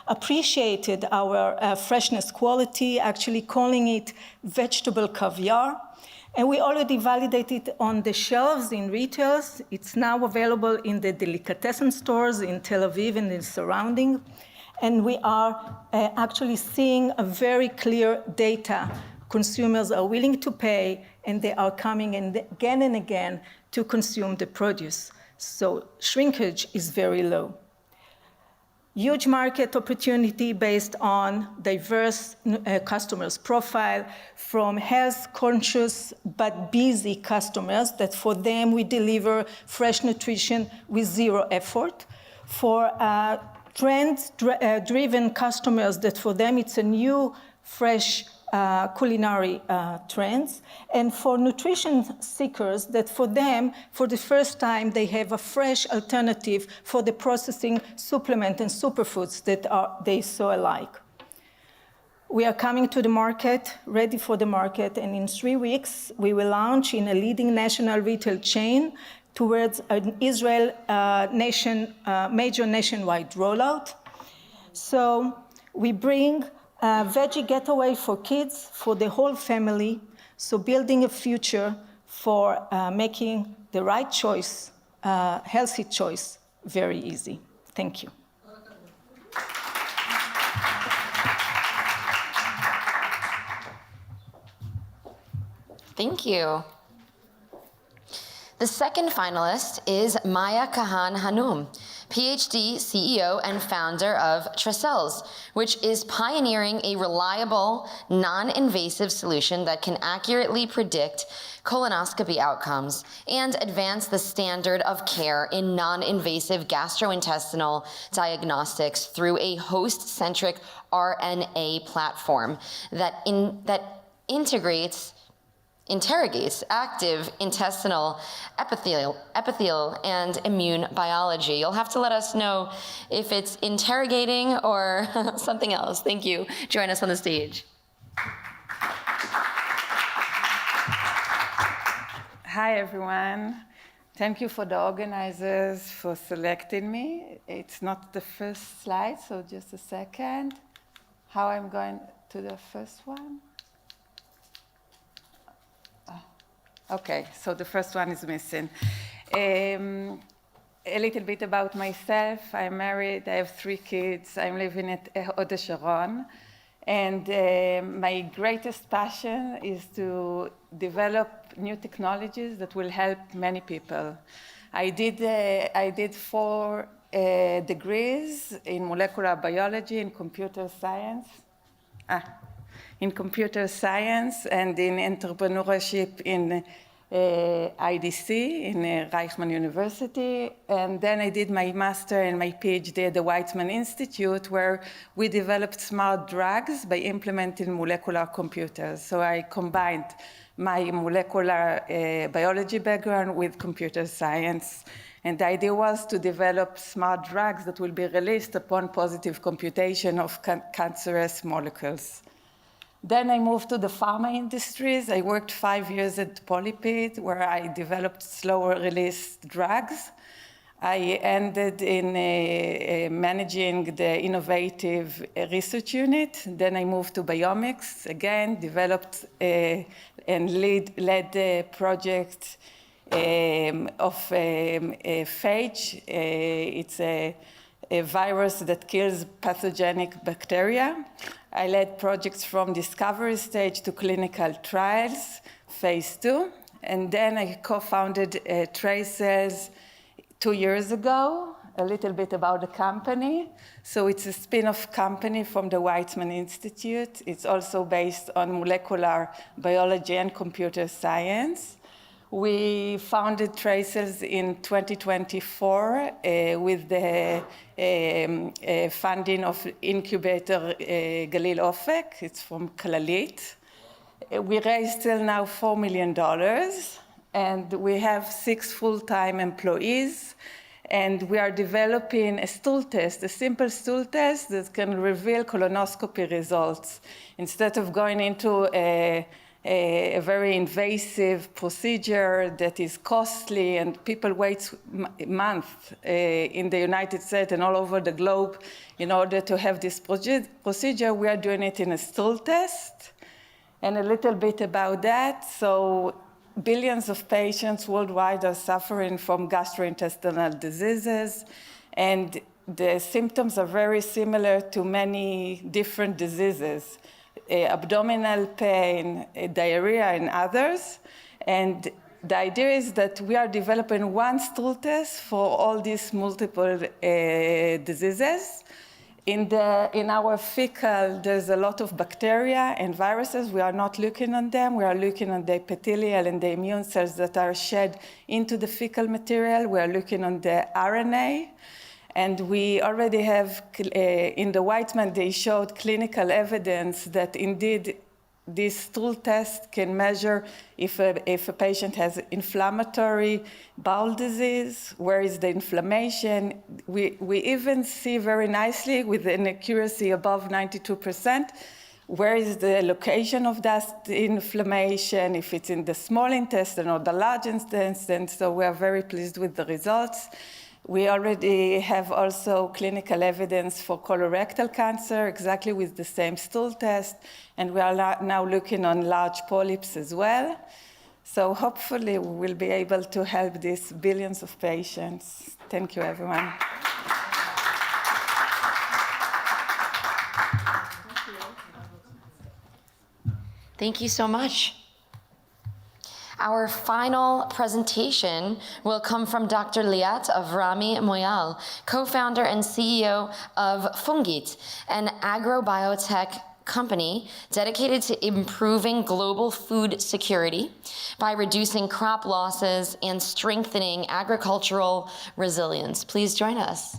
appreciated our freshness quality, actually calling it vegetable caviar. And we already validated on the shelves in retails. It's now available in the delicatessen stores in Tel Aviv and the surrounding. And we are actually seeing a very clear data. Consumers are willing to pay, and they are coming in again and again to consume the produce. So shrinkage is very low. Huge market opportunity based on diverse customers' profile, from health-conscious but busy customers that for them we deliver fresh nutrition with zero effort, for trend-driven customers that for them it's a new, fresh culinary trends, and for nutrition seekers that for them, for the first time, they have a fresh alternative for the processing supplement and superfoods that they so alike. We are coming to the market, ready for the market, and in 3 weeks, we will launch in a leading national retail chain towards an Israel major nationwide rollout. So we bring veggie getaway for kids, for the whole family, so building a future for making the right choice, healthy choice, very easy. Thank you. Thank you. The second finalist is Maya Kahan Hanum, PhD, CEO, and founder of Tracels, which is pioneering a reliable, non-invasive solution that can accurately predict colonoscopy outcomes and advance the standard of care in non-invasive gastrointestinal diagnostics through a host-centric RNA platform that interrogates active intestinal epithelial and immune biology. You'll have to let us know if it's interrogating or something else. Thank you. Join us on the stage. Hi, everyone. Thank you for the organizers for selecting me. It's not the first slide, so just a second. How I'm going to the first one? Okay, so the first one is missing. a little bit about myself. I'm married, I have 3 kids, I'm living at Hod Hasharon. And my greatest passion is to develop new technologies that will help many people. I did 4 degrees in molecular biology, in computer science, and in entrepreneurship in IDC, in Reichman University. And then I did my master and my PhD at the Weizmann Institute, where we developed smart drugs by implementing molecular computers. So I combined my molecular biology background with computer science. And the idea was to develop smart drugs that will be released upon positive computation of cancerous molecules. Then I moved to the pharma industries. I worked 5 years at Polypid, where I developed slower release drugs. I ended in managing the innovative research unit. Then I moved to Biomics, again, developed and led the project of phage. It's a virus that kills pathogenic bacteria. I led projects from discovery stage to clinical trials, phase 2. And then I co-founded TraceCells 2 years ago. A little bit about the company. So it's a spin-off company from the Weizmann Institute. It's also based on molecular biology and computer science. We founded TraceCells in 2024 with the funding of incubator Galil Ofek. It's from Clalit. We raised till now $4 million, and we have 6 full-time employees. And we are developing a stool test, a simple stool test that can reveal colonoscopy results. Instead of going into a very invasive procedure that is costly and people wait months in the United States and all over the globe in order to have this procedure, we are doing it in a stool test. And a little bit about that. So billions of patients worldwide are suffering from gastrointestinal diseases, and the symptoms are very similar to many different diseases. Abdominal pain, diarrhea, and others. And the idea is that we are developing one stool test for all these multiple diseases. In our fecal, there's a lot of bacteria and viruses. We are not looking on them. We are looking on the epithelial and the immune cells that are shed into the fecal material. We are looking on the RNA. And we already have, in the Weizmann, they showed clinical evidence that indeed this stool test can measure if a patient has inflammatory bowel disease, where is the inflammation. We even see very nicely with an accuracy above 92%, where is the location of that inflammation, if it's in the small intestine or the large intestine. So we are very pleased with the results. We already have also clinical evidence for colorectal cancer, exactly with the same stool test, and we are now looking on large polyps as well. So hopefully we will be able to help these billions of patients. Thank you, everyone. Thank you so much. Our final presentation will come from Dr. Liat Avrami Moyal, co-founder and CEO of Fungit, an agrobiotech company dedicated to improving global food security by reducing crop losses and strengthening agricultural resilience. Please join us.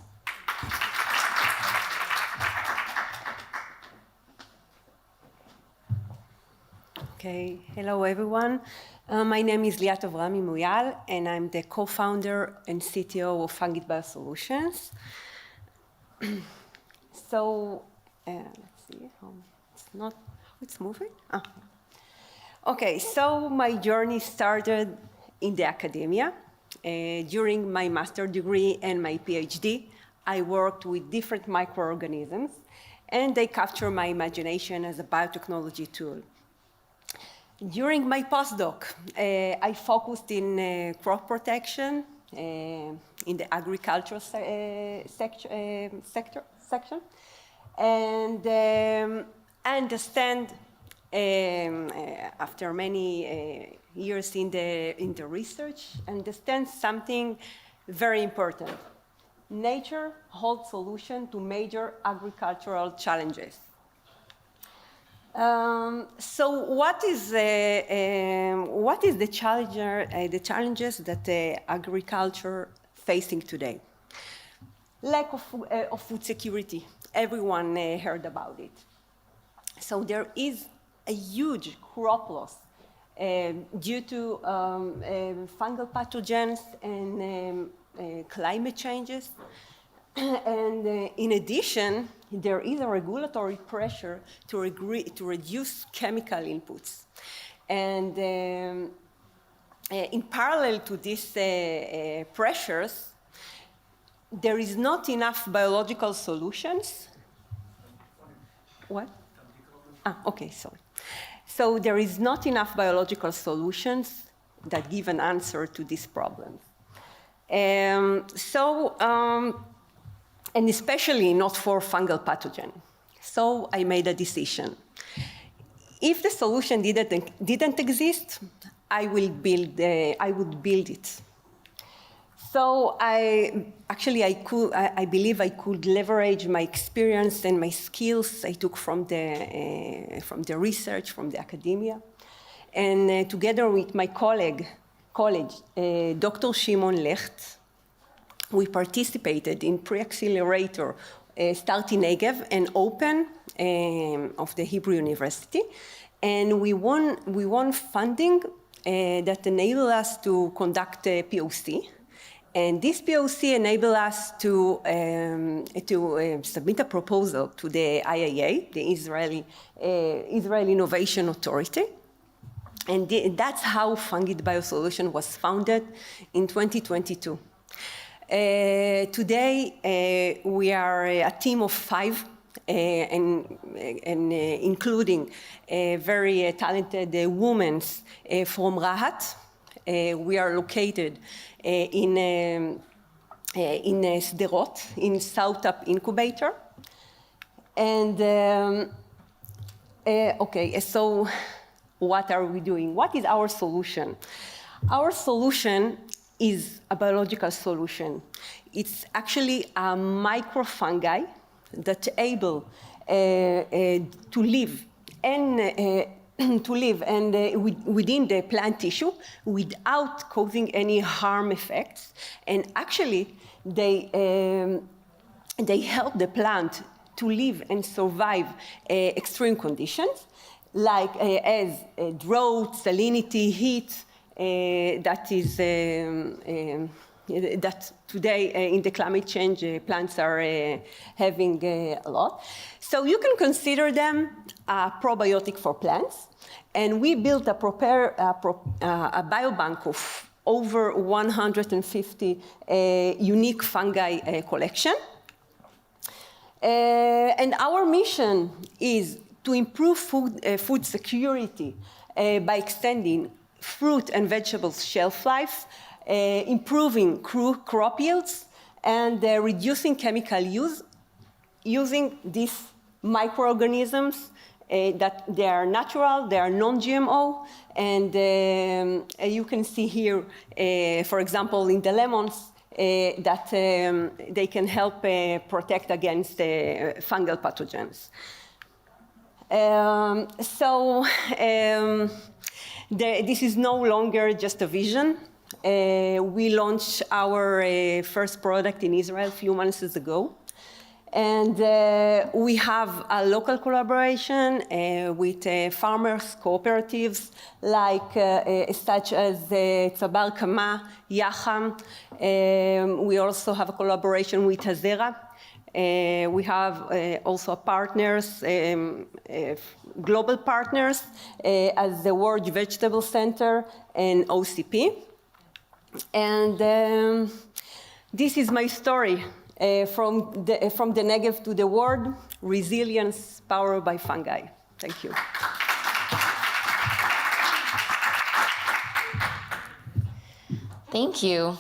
Okay, hello everyone. My name is Liat Avrami Moyal, and I'm the co-founder and CTO of Fungit Biosolutions. So, let's see how it's moving. Okay, so my journey started in the academia. During my master's degree and my PhD, I worked with different microorganisms, and they captured my imagination as a biotechnology tool. During my postdoc, I focused in crop protection in the agricultural section. And I understand after many years in the research, understand something very important. Nature holds solution to major agricultural challenges. So what is the challenges that agriculture facing today? Lack of food security. Everyone heard about it. So there is a huge crop loss due to fungal pathogens and climate changes. And in addition, there is a regulatory pressure to reduce chemical inputs. And in parallel to these pressures, there is not enough biological solutions. What? Okay, sorry. So there is not enough biological solutions that give an answer to these problems. And especially not for fungal pathogen. So I made a decision. If the solution didn't exist, I would build it. So I believe I could leverage my experience and my skills I took from the research, from the academia. And together with my colleague, Dr. Shimon Lecht, we participated in pre-accelerator Starting Negev and Open of the Hebrew University. And we won funding that enabled us to conduct a POC. And this POC enabled us to submit a proposal to the IIA, the Israeli Innovation Authority. And that's how Fungit Biosolution was founded in 2022. Today, we are a team of 5, and including very talented women from Rahat. We are located in Sderot, in Startup Incubator. And okay, so what are we doing? What is our solution? Our solution is a biological solution. It's actually a microfungi that's able to live within the plant tissue without causing any harm effects. And actually, they help the plant to live and survive extreme conditions, like as drought, salinity, heat, that today in the climate change plants are having a lot. So you can consider them a probiotic for plants. And we built a biobank of over 150 unique fungi collection. And our mission is to improve food security by extending fruit and vegetables shelf life, improving crop yields, and reducing chemical use using these microorganisms that they are natural, they are non-GMO, and you can see here, for example, in the lemons, that they can help protect against fungal pathogens. This is no longer just a vision. We launched our first product in Israel a few months ago. And we have a local collaboration with farmers, cooperatives, like such as Tzabar Kama, Yacham. We also have a collaboration with Hazera. We have also partners, global partners, as the World Vegetable Center and OCP. And this is my story. From the Negev to the world, resilience powered by fungi. Thank you. Thank you.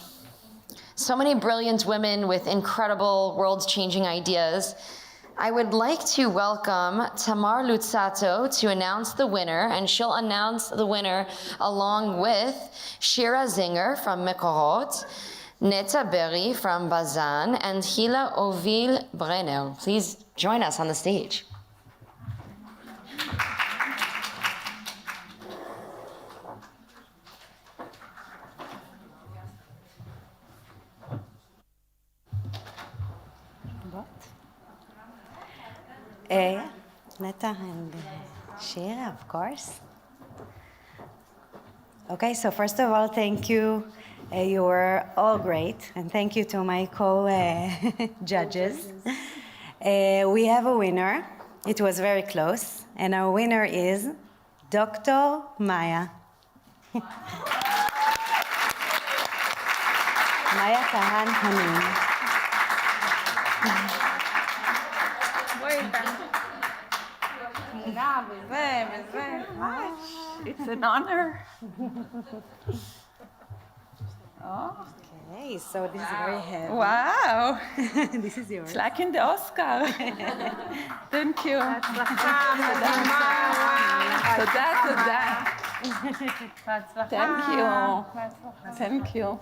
So many brilliant women with incredible world-changing ideas. I would like to welcome Tamar Lutzato to announce the winner, and she'll announce the winner along with Shira Zinger from Mekorot, Neta Berry from Bazan, and Hila Ovil Brenner. Please join us on the stage. Neta and Shira, of course. Okay, so first of all, thank you. You were all great, and thank you to my co-judges. We have a winner. It was very close, and our winner is Dr. Maya. Maya Kahan Hanin. It's an honor. Okay, so this is very heavy. Wow. This is yours. It's like in the Oscar. Thank you. תודה. Thank you. Thank you.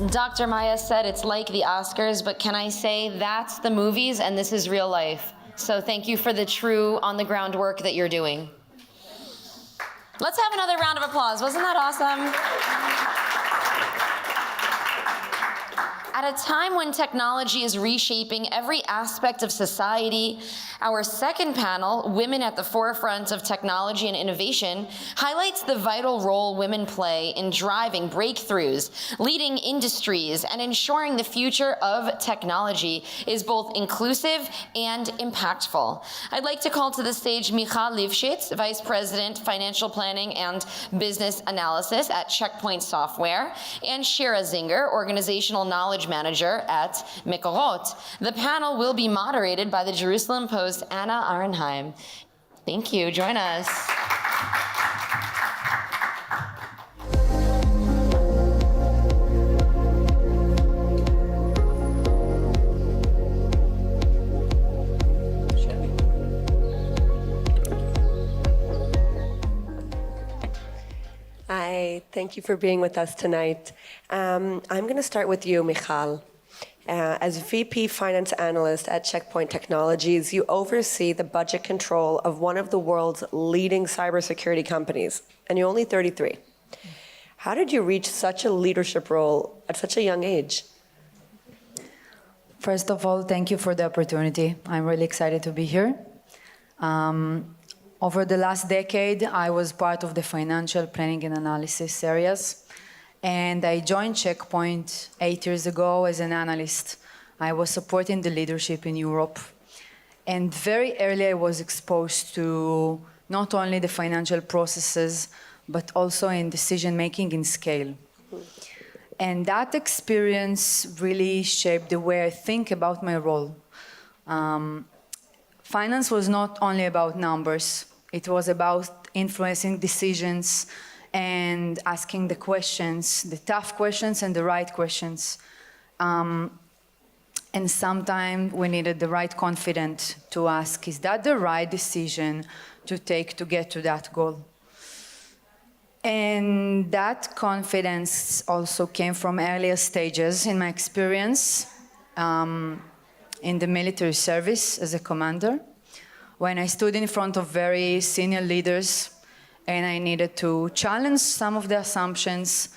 Dr. Maya said it's like the Oscars, but can I say that's the movies and this is real life. So thank you for the true on-the-ground work that you're doing. Let's have another round of applause. Wasn't that awesome? At a time when technology is reshaping every aspect of society, our second panel, Women at the Forefront of Technology and Innovation, highlights the vital role women play in driving breakthroughs, leading industries, and ensuring the future of technology is both inclusive and impactful. I'd like to call to the stage Michal Lifshitz, Vice President, Financial Planning and Business Analysis at Checkpoint Software, and Shira Zinger, Organizational Knowledge Manager at Mekorot. The panel will be moderated by the Jerusalem Post Anna Arenheim. Thank you. Join us. Hi, thank you for being with us tonight. I'm going to start with you, Michal. As VP Finance Analyst at Checkpoint Technologies, you oversee the budget control of one of the world's leading cybersecurity companies, and you're only 33. How did you reach such a leadership role at such a young age? First of all, thank you for the opportunity. I'm really excited to be here. Over the last decade, I was part of the financial planning and analysis areas, and I joined Checkpoint 8 years ago as an analyst. I was supporting the leadership in Europe, and very early I was exposed to not only the financial processes, but also in decision-making in scale. And that experience really shaped the way I think about my role. Finance was not only about numbers. It was about influencing decisions and asking the questions, the tough questions and the right questions. And sometimes we needed the right confidence to ask, is that the right decision to take to get to that goal? And that confidence also came from earlier stages in my experience in the military service as a commander, when I stood in front of very senior leaders and I needed to challenge some of the assumptions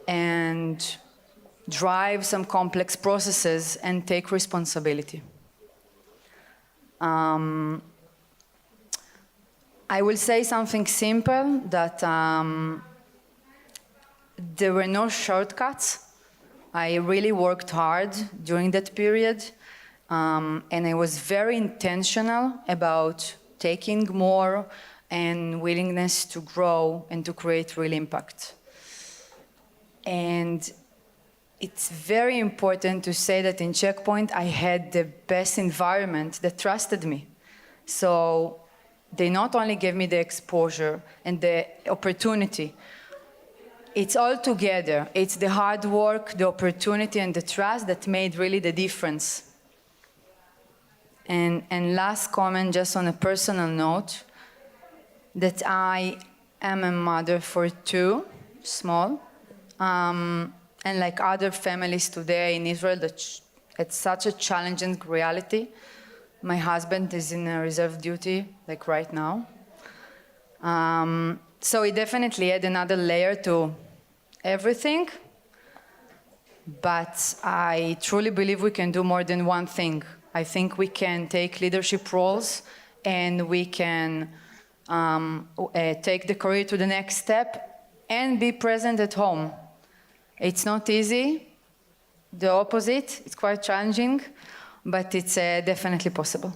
and drive some complex processes, and take responsibility. I will say something simple, that there were no shortcuts. I really worked hard during that period, and I was very intentional about taking more and willingness to grow and to create real impact. And it's very important to say that in Checkpoint, I had the best environment that trusted me. So they not only gave me the exposure and the opportunity, it's all together. It's the hard work, the opportunity, and the trust that made really the difference. And last comment, just on a personal note, that I am a mother for 2, small, and like other families today in Israel, it's such a challenging reality. My husband is in a reserve duty, like right now. So it definitely had another layer to everything, but I truly believe we can do more than one thing. I think we can take leadership roles, and we can take the career to the next step and be present at home. It's not easy, the opposite, it's quite challenging, but it's definitely possible.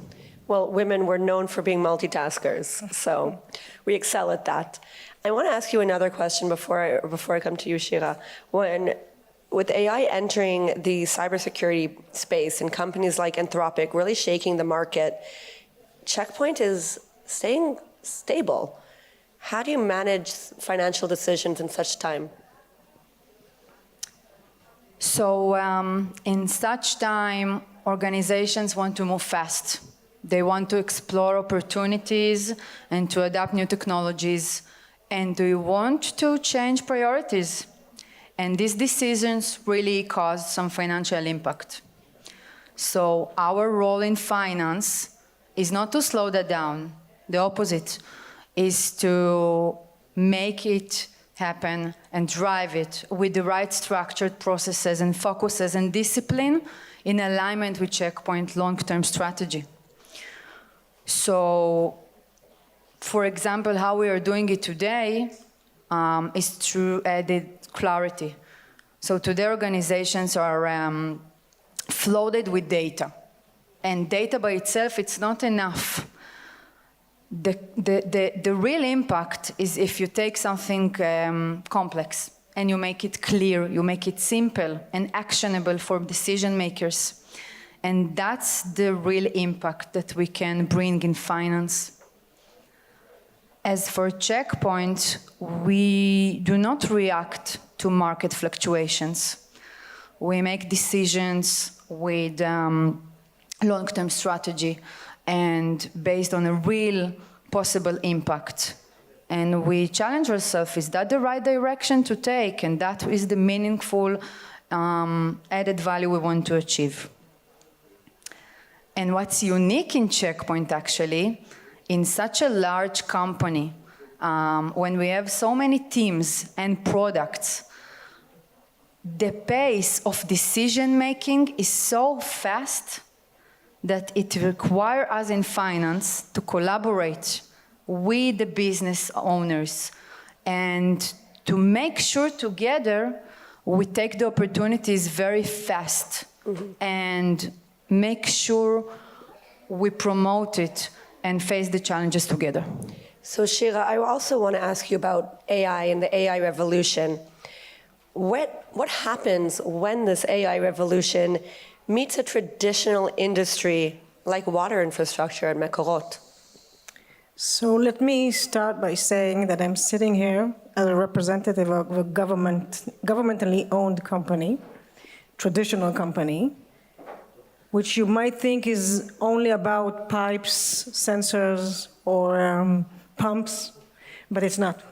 Well, women were known for being multitaskers, so we excel at that. I want to ask you another question before I come to you, Shira. With AI entering the cybersecurity space and companies like Anthropic really shaking the market, Checkpoint is staying stable. How do you manage financial decisions in such time? So in such time, organizations want to move fast. They want to explore opportunities and to adapt new technologies, and they want to change priorities. And these decisions really cause some financial impact. So our role in finance is not to slow that down. The opposite is to make it happen and drive it with the right structured processes and focuses and discipline in alignment with Checkpoint long-term strategy. So, for example, how we are doing it today is through added clarity. So today organizations are flooded with data. And data by itself, it's not enough. The real impact is if you take something complex and you make it clear, you make it simple and actionable for decision makers. And that's the real impact that we can bring in finance. As for Checkpoint, we do not react to market fluctuations. We make decisions with long-term strategy and based on a real possible impact. And we challenge ourselves, is that the right direction to take? And that is the meaningful added value we want to achieve. And what's unique in Checkpoint, actually, in such a large company, when we have so many teams and products, the pace of decision-making is so fast that it requires us in finance to collaborate with the business owners and to make sure together we take the opportunities very fast and make sure we promote it and face the challenges together. So Shira, I also want to ask you about AI and the AI revolution. What happens when this AI revolution meets a traditional industry like water infrastructure at Mekorot? So let me start by saying that I'm sitting here as a representative of a governmentally owned company, traditional company, which you might think is only about pipes, sensors, or pumps, but it's not.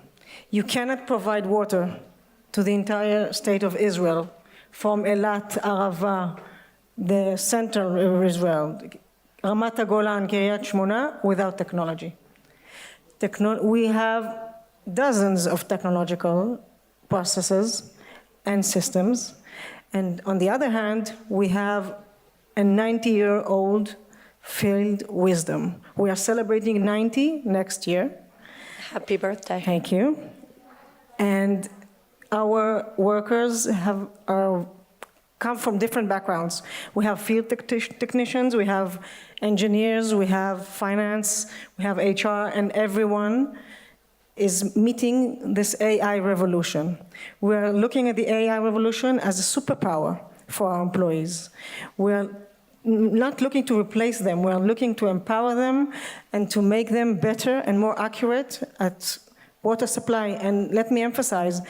You cannot provide water to the entire state of Israel, from Elat, Arava, the center of Israel, Ramat HaGolan, Kiryat Shmona, without technology. We have dozens of technological processes and systems, And on the other hand, we have a 90-year-old field wisdom. We are celebrating 90 next year. Happy birthday. Thank you. And our workers come from different backgrounds. We have field technicians, we have engineers, we have finance, we have HR, and everyone is meeting this AI revolution. We're looking at the AI revolution as a superpower for our employees. We're not looking to replace them, we're looking to empower them and to make them better and more accurate at water supply. And let me emphasize,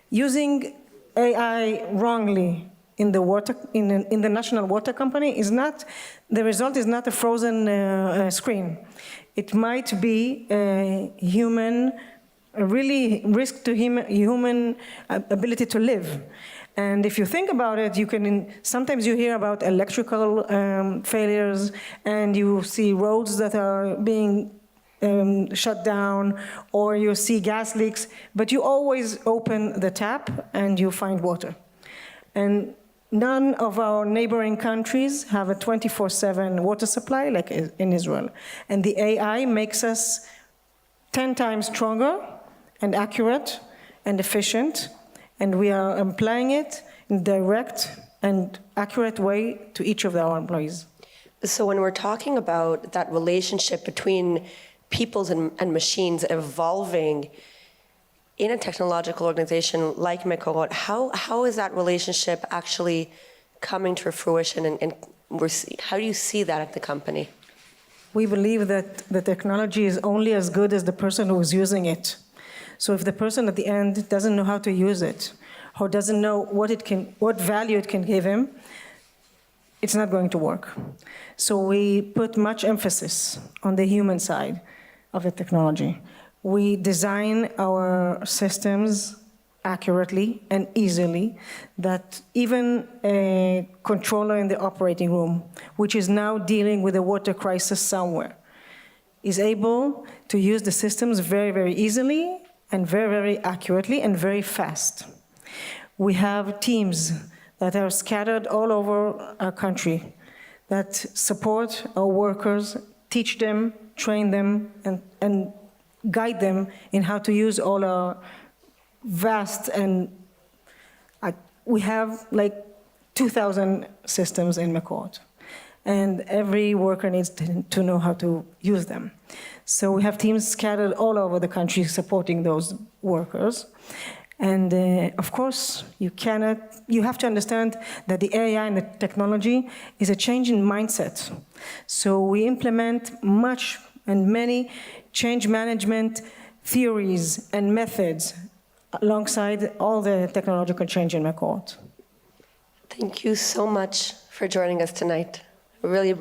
using AI wrongly in the National Water Company is not, the result is not a frozen screen. It might be a really risk to human ability to live. And if you think about it, sometimes you hear about electrical failures and you see roads that are being shut down, or you see gas leaks, but you always open the tap and you find water. And none of our neighboring countries have a 24/7 water supply like in Israel. And the AI makes us 10 times stronger and accurate and efficient, and we are applying it in direct and accurate way to each of our employees. So when we're talking about that relationship between peoples and machines evolving in a technological organization like Mekorot, how is that relationship actually coming to fruition, and how do you see that at the company? We believe that the technology is only as good as the person who is using it. So if the person at the end doesn't know how to use it, or doesn't know what value it can give him, it's not going to work. So we put much emphasis on the human side of the technology. We design our systems accurately and easily that even a controller in the operating room, which is now dealing with a water crisis somewhere, is able to use the systems very, very easily and very, very accurately and very fast. We have teams that are scattered all over our country that support our workers, teach them, train them, and guide them in how to use all our vast, and we have like 2,000 systems in Mekorot. And every worker needs to know how to use them. So we have teams scattered all over the country supporting those workers. And of course, you have to understand that the AI and the technology is a change in mindset. So we implement many change management theories and methods alongside all the technological change in Mekorot. Thank you so much for joining us tonight. Really,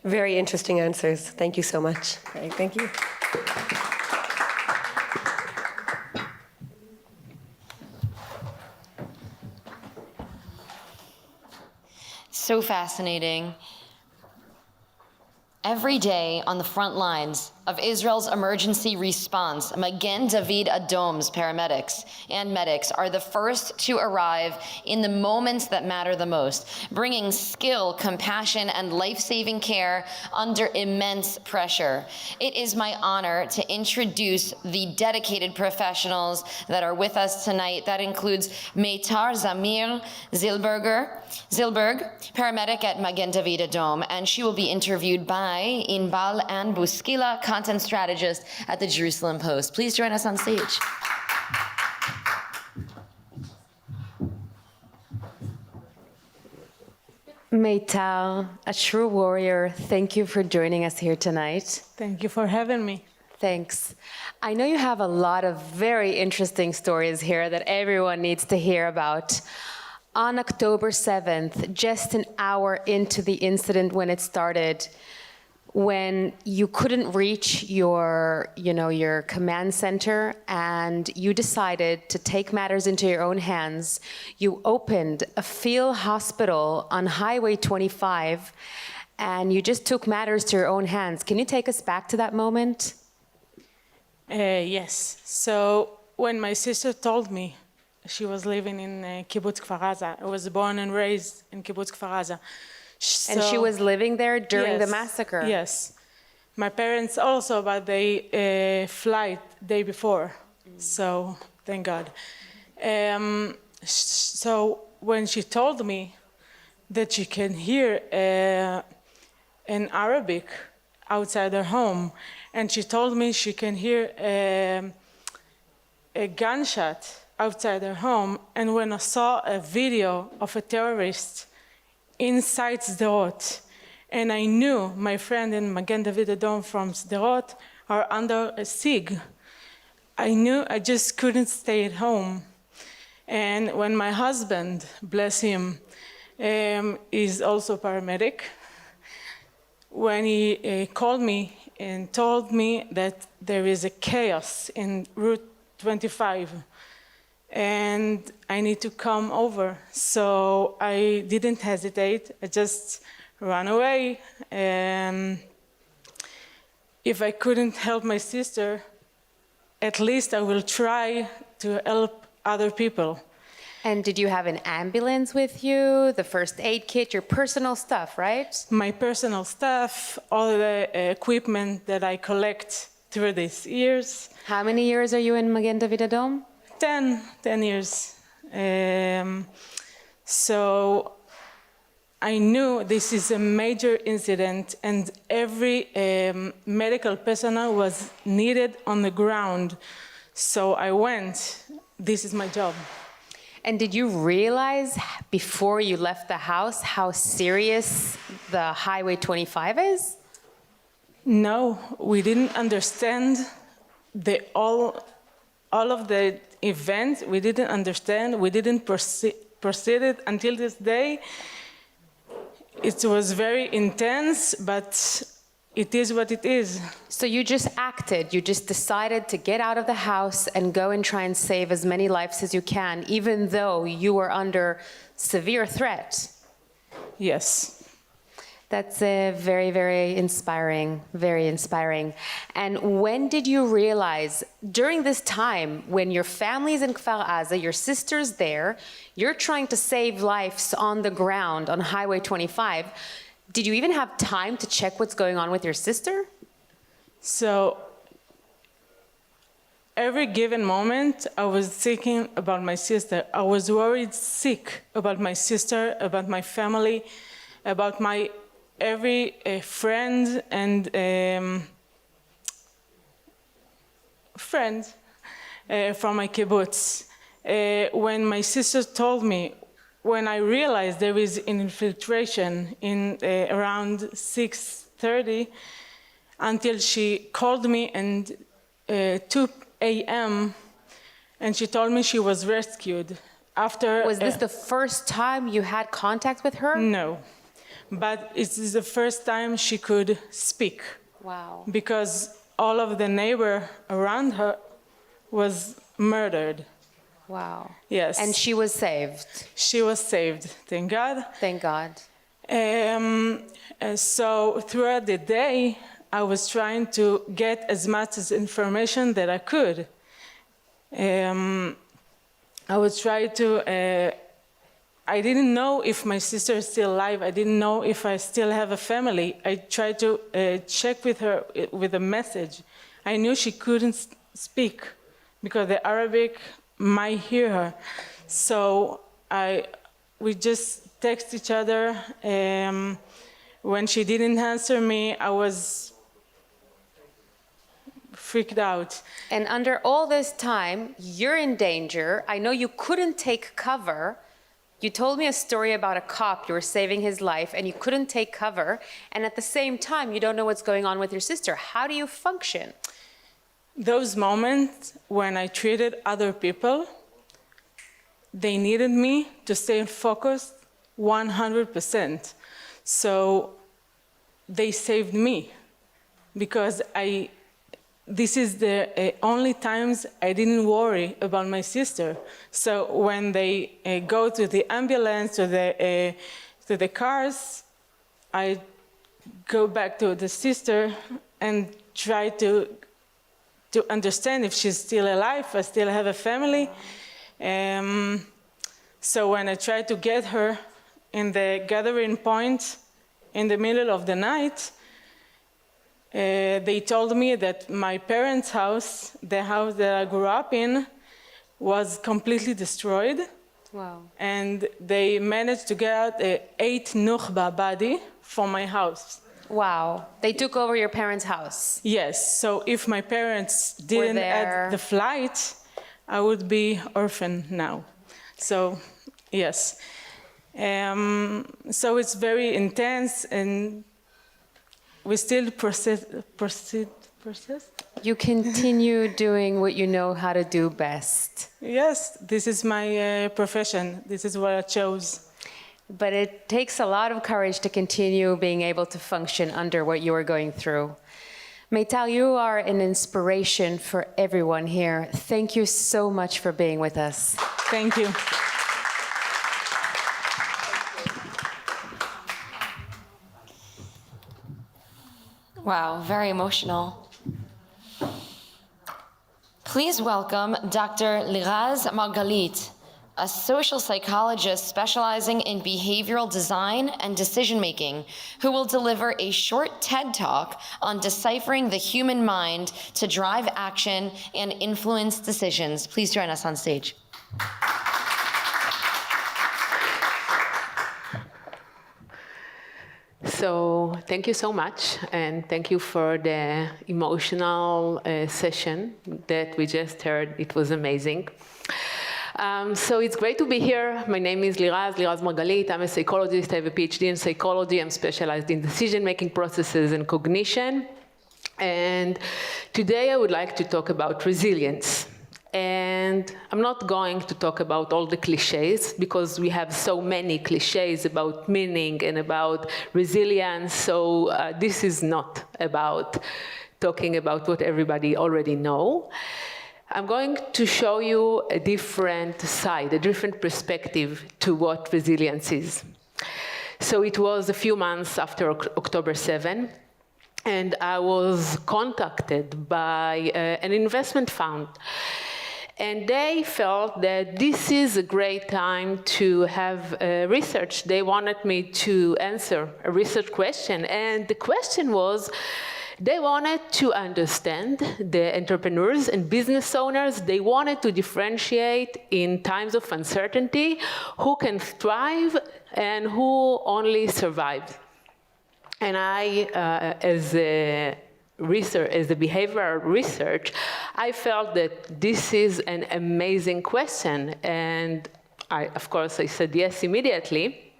very interesting answers. Thank you so much. Okay, thank you. So fascinating. Every day on the front lines of Israel's emergency response, Magen David Adom's paramedics and medics are the first to arrive in the moments that matter the most, bringing skill, compassion, and life-saving care under immense pressure. It is my honor to introduce the dedicated professionals that are with us tonight. That includes Meitar Zamir Zilberg, paramedic at Magen David Adom, and she will be interviewed by Inbal and Buskila, content strategist at the Jerusalem Post. Please join us on stage. Meitar, a true warrior, thank you for joining us here tonight. Thank you for having me. Thanks. I know you have a lot of very interesting stories here that everyone needs to hear about. On October 7th, just an hour into the incident when it started, when you couldn't reach your command center and you decided to take matters into your own hands, you opened a field hospital on Highway 25 and you just took matters to your own hands. Can you take us back to that moment? Yes. So when my sister told me she was living in Kibbutz Kfar Aza. I was born and raised in Kibbutz Kfar Aza. And she was living there during the Yes, massacre? Yes. My parents also, but they flight day before. So thank God. So when she told me that she can hear in Arabic outside her home, and she told me she can hear a gunshot outside her home, and when I saw a video of a terrorist inside Sderot, and I knew my friend in Magen David Adom from Sderot are under a siege, I knew I just couldn't stay at home. And when my husband, bless him, is also paramedic, when he called me and told me that there is a chaos in Route 25 and I need to come over. So I didn't hesitate, I just ran away. And if I couldn't help my sister, at least I will try to help other people. And did you have an ambulance with you, the first aid kit, your personal stuff, right? My personal stuff, all the equipment that I collect through these years. How many years are you in Magen David Adom? 10 years. So I knew this is a major incident and every medical personnel was needed on the ground. So I went. This is my job. And did you realize before you left the house how serious the Highway 25 is? No, we didn't understand all of the events. We didn't understand. We didn't proceed it until this day. It was very intense, but it is what it is. So you just acted, you just decided to get out of the house and go and try and save as many lives as you can, even though you were under severe threat. Yes. That's very, very inspiring, very inspiring. And when did you realize, during this time, when your family's in Kfar Aza, your sister's there, you're trying to save lives on the ground on Highway 25, did you even have time to check what's going on with your sister? So every given moment, I was thinking about my sister. I was worried sick about my sister, about my family, about my every friend and friend from my kibbutz. When my sister told me, when I realized there is an infiltration in around 6:30, until she called me and 2 a.m. and she told me she was rescued. After was this the first time you had contact with her? No, but it is the first time she could speak. Wow. Because all of the neighbor around her was murdered. Wow. Yes. And she was saved. She was saved, thank God. Thank God. So throughout the day, I was trying to get as much as information that I could. I would try to, I didn't know if my sister is still alive. I didn't know if I still have a family. I tried to check with her with a message. I knew she couldn't speak because the Arabic might hear her. So we just text each other. When she didn't answer me, I was freaked out. And under all this time, you're in danger. I know you couldn't take cover. You told me a story about a cop, you were saving his life, and you couldn't take cover. And at the same time, you don't know what's going on with your sister. How do you function? Those moments when I treated other people, they needed me to stay focused 100%. So they saved me because this is the only times I didn't worry about my sister. So when they go to the ambulance, to the cars, I go back to the sister and try to understand if she's still alive, I still have a family. So when I tried to get her in the gathering point in the middle of the night, they told me that my parents' house, the house that I grew up in, was completely destroyed. Wow. And they managed to get an 8 Nukhba body from my house. Wow. They took over your parents' house. Yes, so if my parents didn't add the flight, I would be orphan now. So, yes. So it's very intense, and we still proceed. You continue doing what you know how to do best. Yes, this is my profession. This is what I chose. But it takes a lot of courage to continue being able to function under what you are going through. Meital, you are an inspiration for everyone here. Thank you so much for being with us. Thank you. Wow, very emotional. Please welcome Dr. Liraz Margalit, a social psychologist specializing in behavioral design and decision-making, who will deliver a short TED Talk on deciphering the human mind to drive action and influence decisions. Please join us on stage. So thank you so much, and thank you for the emotional session that we just heard. It was amazing. So it's great to be here. My name is Liraz Margalit. I'm a psychologist. I have a PhD in psychology. I'm specialized in decision-making processes and cognition. And today I would like to talk about resilience. And I'm not going to talk about all the cliches, because we have so many cliches about meaning and about resilience. So this is not about talking about what everybody already know. I'm going to show you a different side, a different perspective to what resilience is. So it was a few months after October 7, and I was contacted by an investment fund. And they felt that this is a great time to have research. They wanted me to answer a research question. And the question was, they wanted to understand the entrepreneurs and business owners. They wanted to differentiate in times of uncertainty who can thrive and who only survive. And I, as a behavioral research, I felt that this is an amazing question. And of course, I said yes immediately.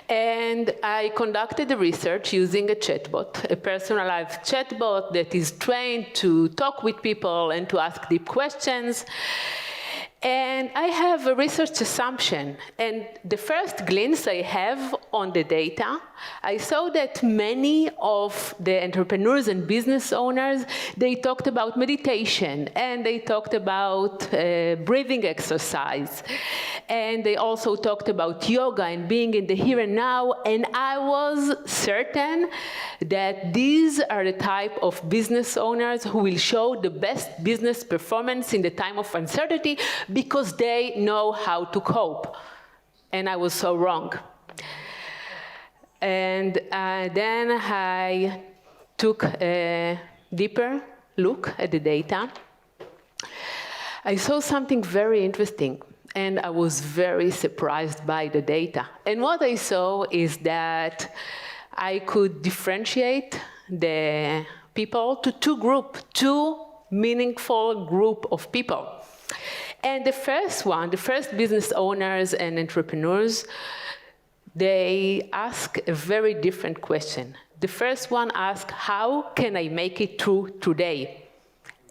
And I conducted the research using a chatbot, a personalized chatbot that is trained to talk with people and to ask deep questions. And I have a research assumption. And the first glimpse I have on the data, I saw that many of the entrepreneurs and business owners, they talked about meditation, and they talked about breathing exercise. And they also talked about yoga and being in the here and now. And I was certain that these are the type of business owners who will show the best business performance in the time of uncertainty, because they know how to cope. And I was so wrong. And then I took a deeper look at the data. I saw something very interesting, and I was very surprised by the data. And what I saw is that I could differentiate the people to two meaningful group of people. And the first business owners and entrepreneurs, they ask a very different question. The first one asked, how can I make it through today?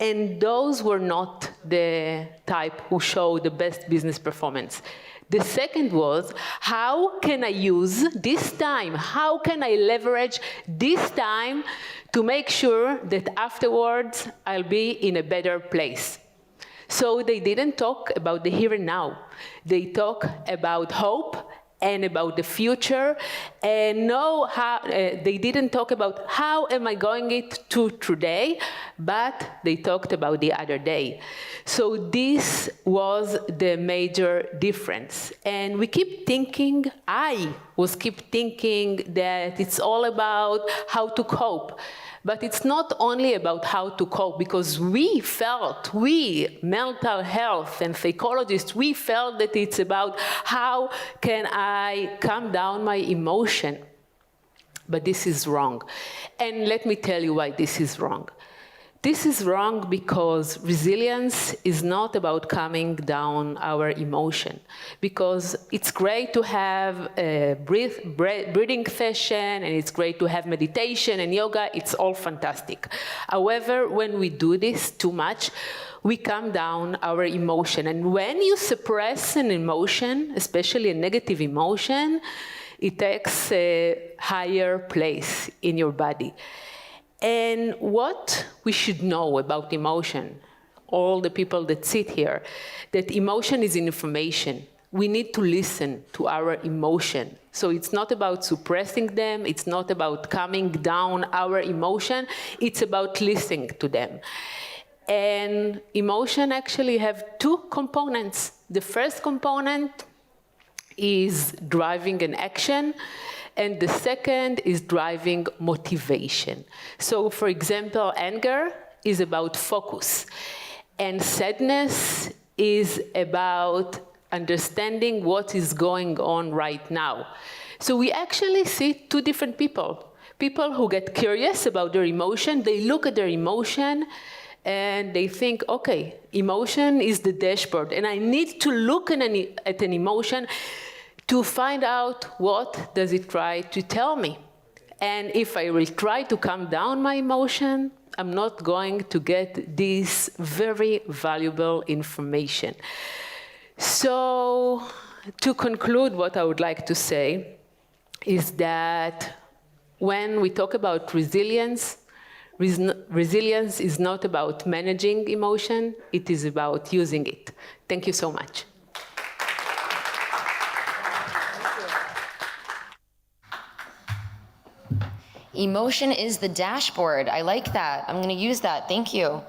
And those were not the type who show the best business performance. The second was, how can I use this time? How can I leverage this time to make sure that afterwards I'll be in a better place? So they didn't talk about the here and now. They talk about hope and about the future, and know how, they didn't talk about how am I going it to today, but they talked about the other day. So this was the major difference. And we keep thinking, I keep thinking that it's all about how to cope. But it's not only about how to cope, because we, mental health and psychologists, we felt that it's about how can I calm down my emotion. But this is wrong. And let me tell you why this is wrong. This is wrong because resilience is not about calming down our emotion, because it's great to have a breathing session, and it's great to have meditation and yoga. It's all fantastic. However, when we do this too much, we calm down our emotion. And when you suppress an emotion, especially a negative emotion, it takes a higher place in your body. And what we should know about emotion, all the people that sit here, that emotion is information. We need to listen to our emotion. So it's not about suppressing them, it's not about calming down our emotion, it's about listening to them. And emotion actually have two components. The first component is driving an action, and the second is driving motivation. So, for example, anger is about focus, and sadness is about understanding what is going on right now. So we actually see two different people. People who get curious about their emotion, they look at their emotion, and they think, okay, emotion is the dashboard, and I need to look at an emotion to find out what does it try to tell me. And if I will try to calm down my emotion, I'm not going to get this very valuable information. So to conclude, what I would like to say is that when we talk about resilience, resilience is not about managing emotion, it is about using it. Thank you so much. Emotion is the dashboard. I like that. I'm going to use that. Thank you.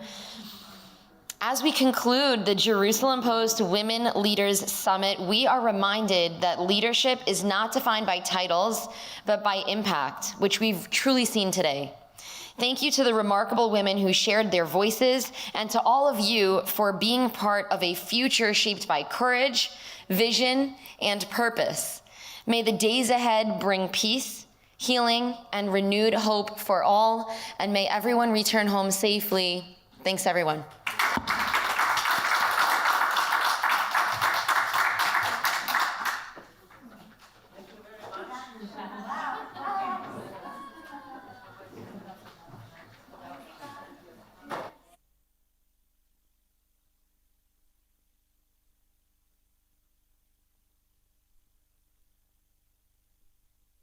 As we conclude the Jerusalem Post Women Leaders Summit, we are reminded that leadership is not defined by titles, but by impact, which we've truly seen today. Thank you to the remarkable women who shared their voices, and to all of you for being part of a future shaped by courage, vision, and purpose. May the days ahead bring peace, healing, and renewed hope for all, and may everyone return home safely. Thanks, everyone.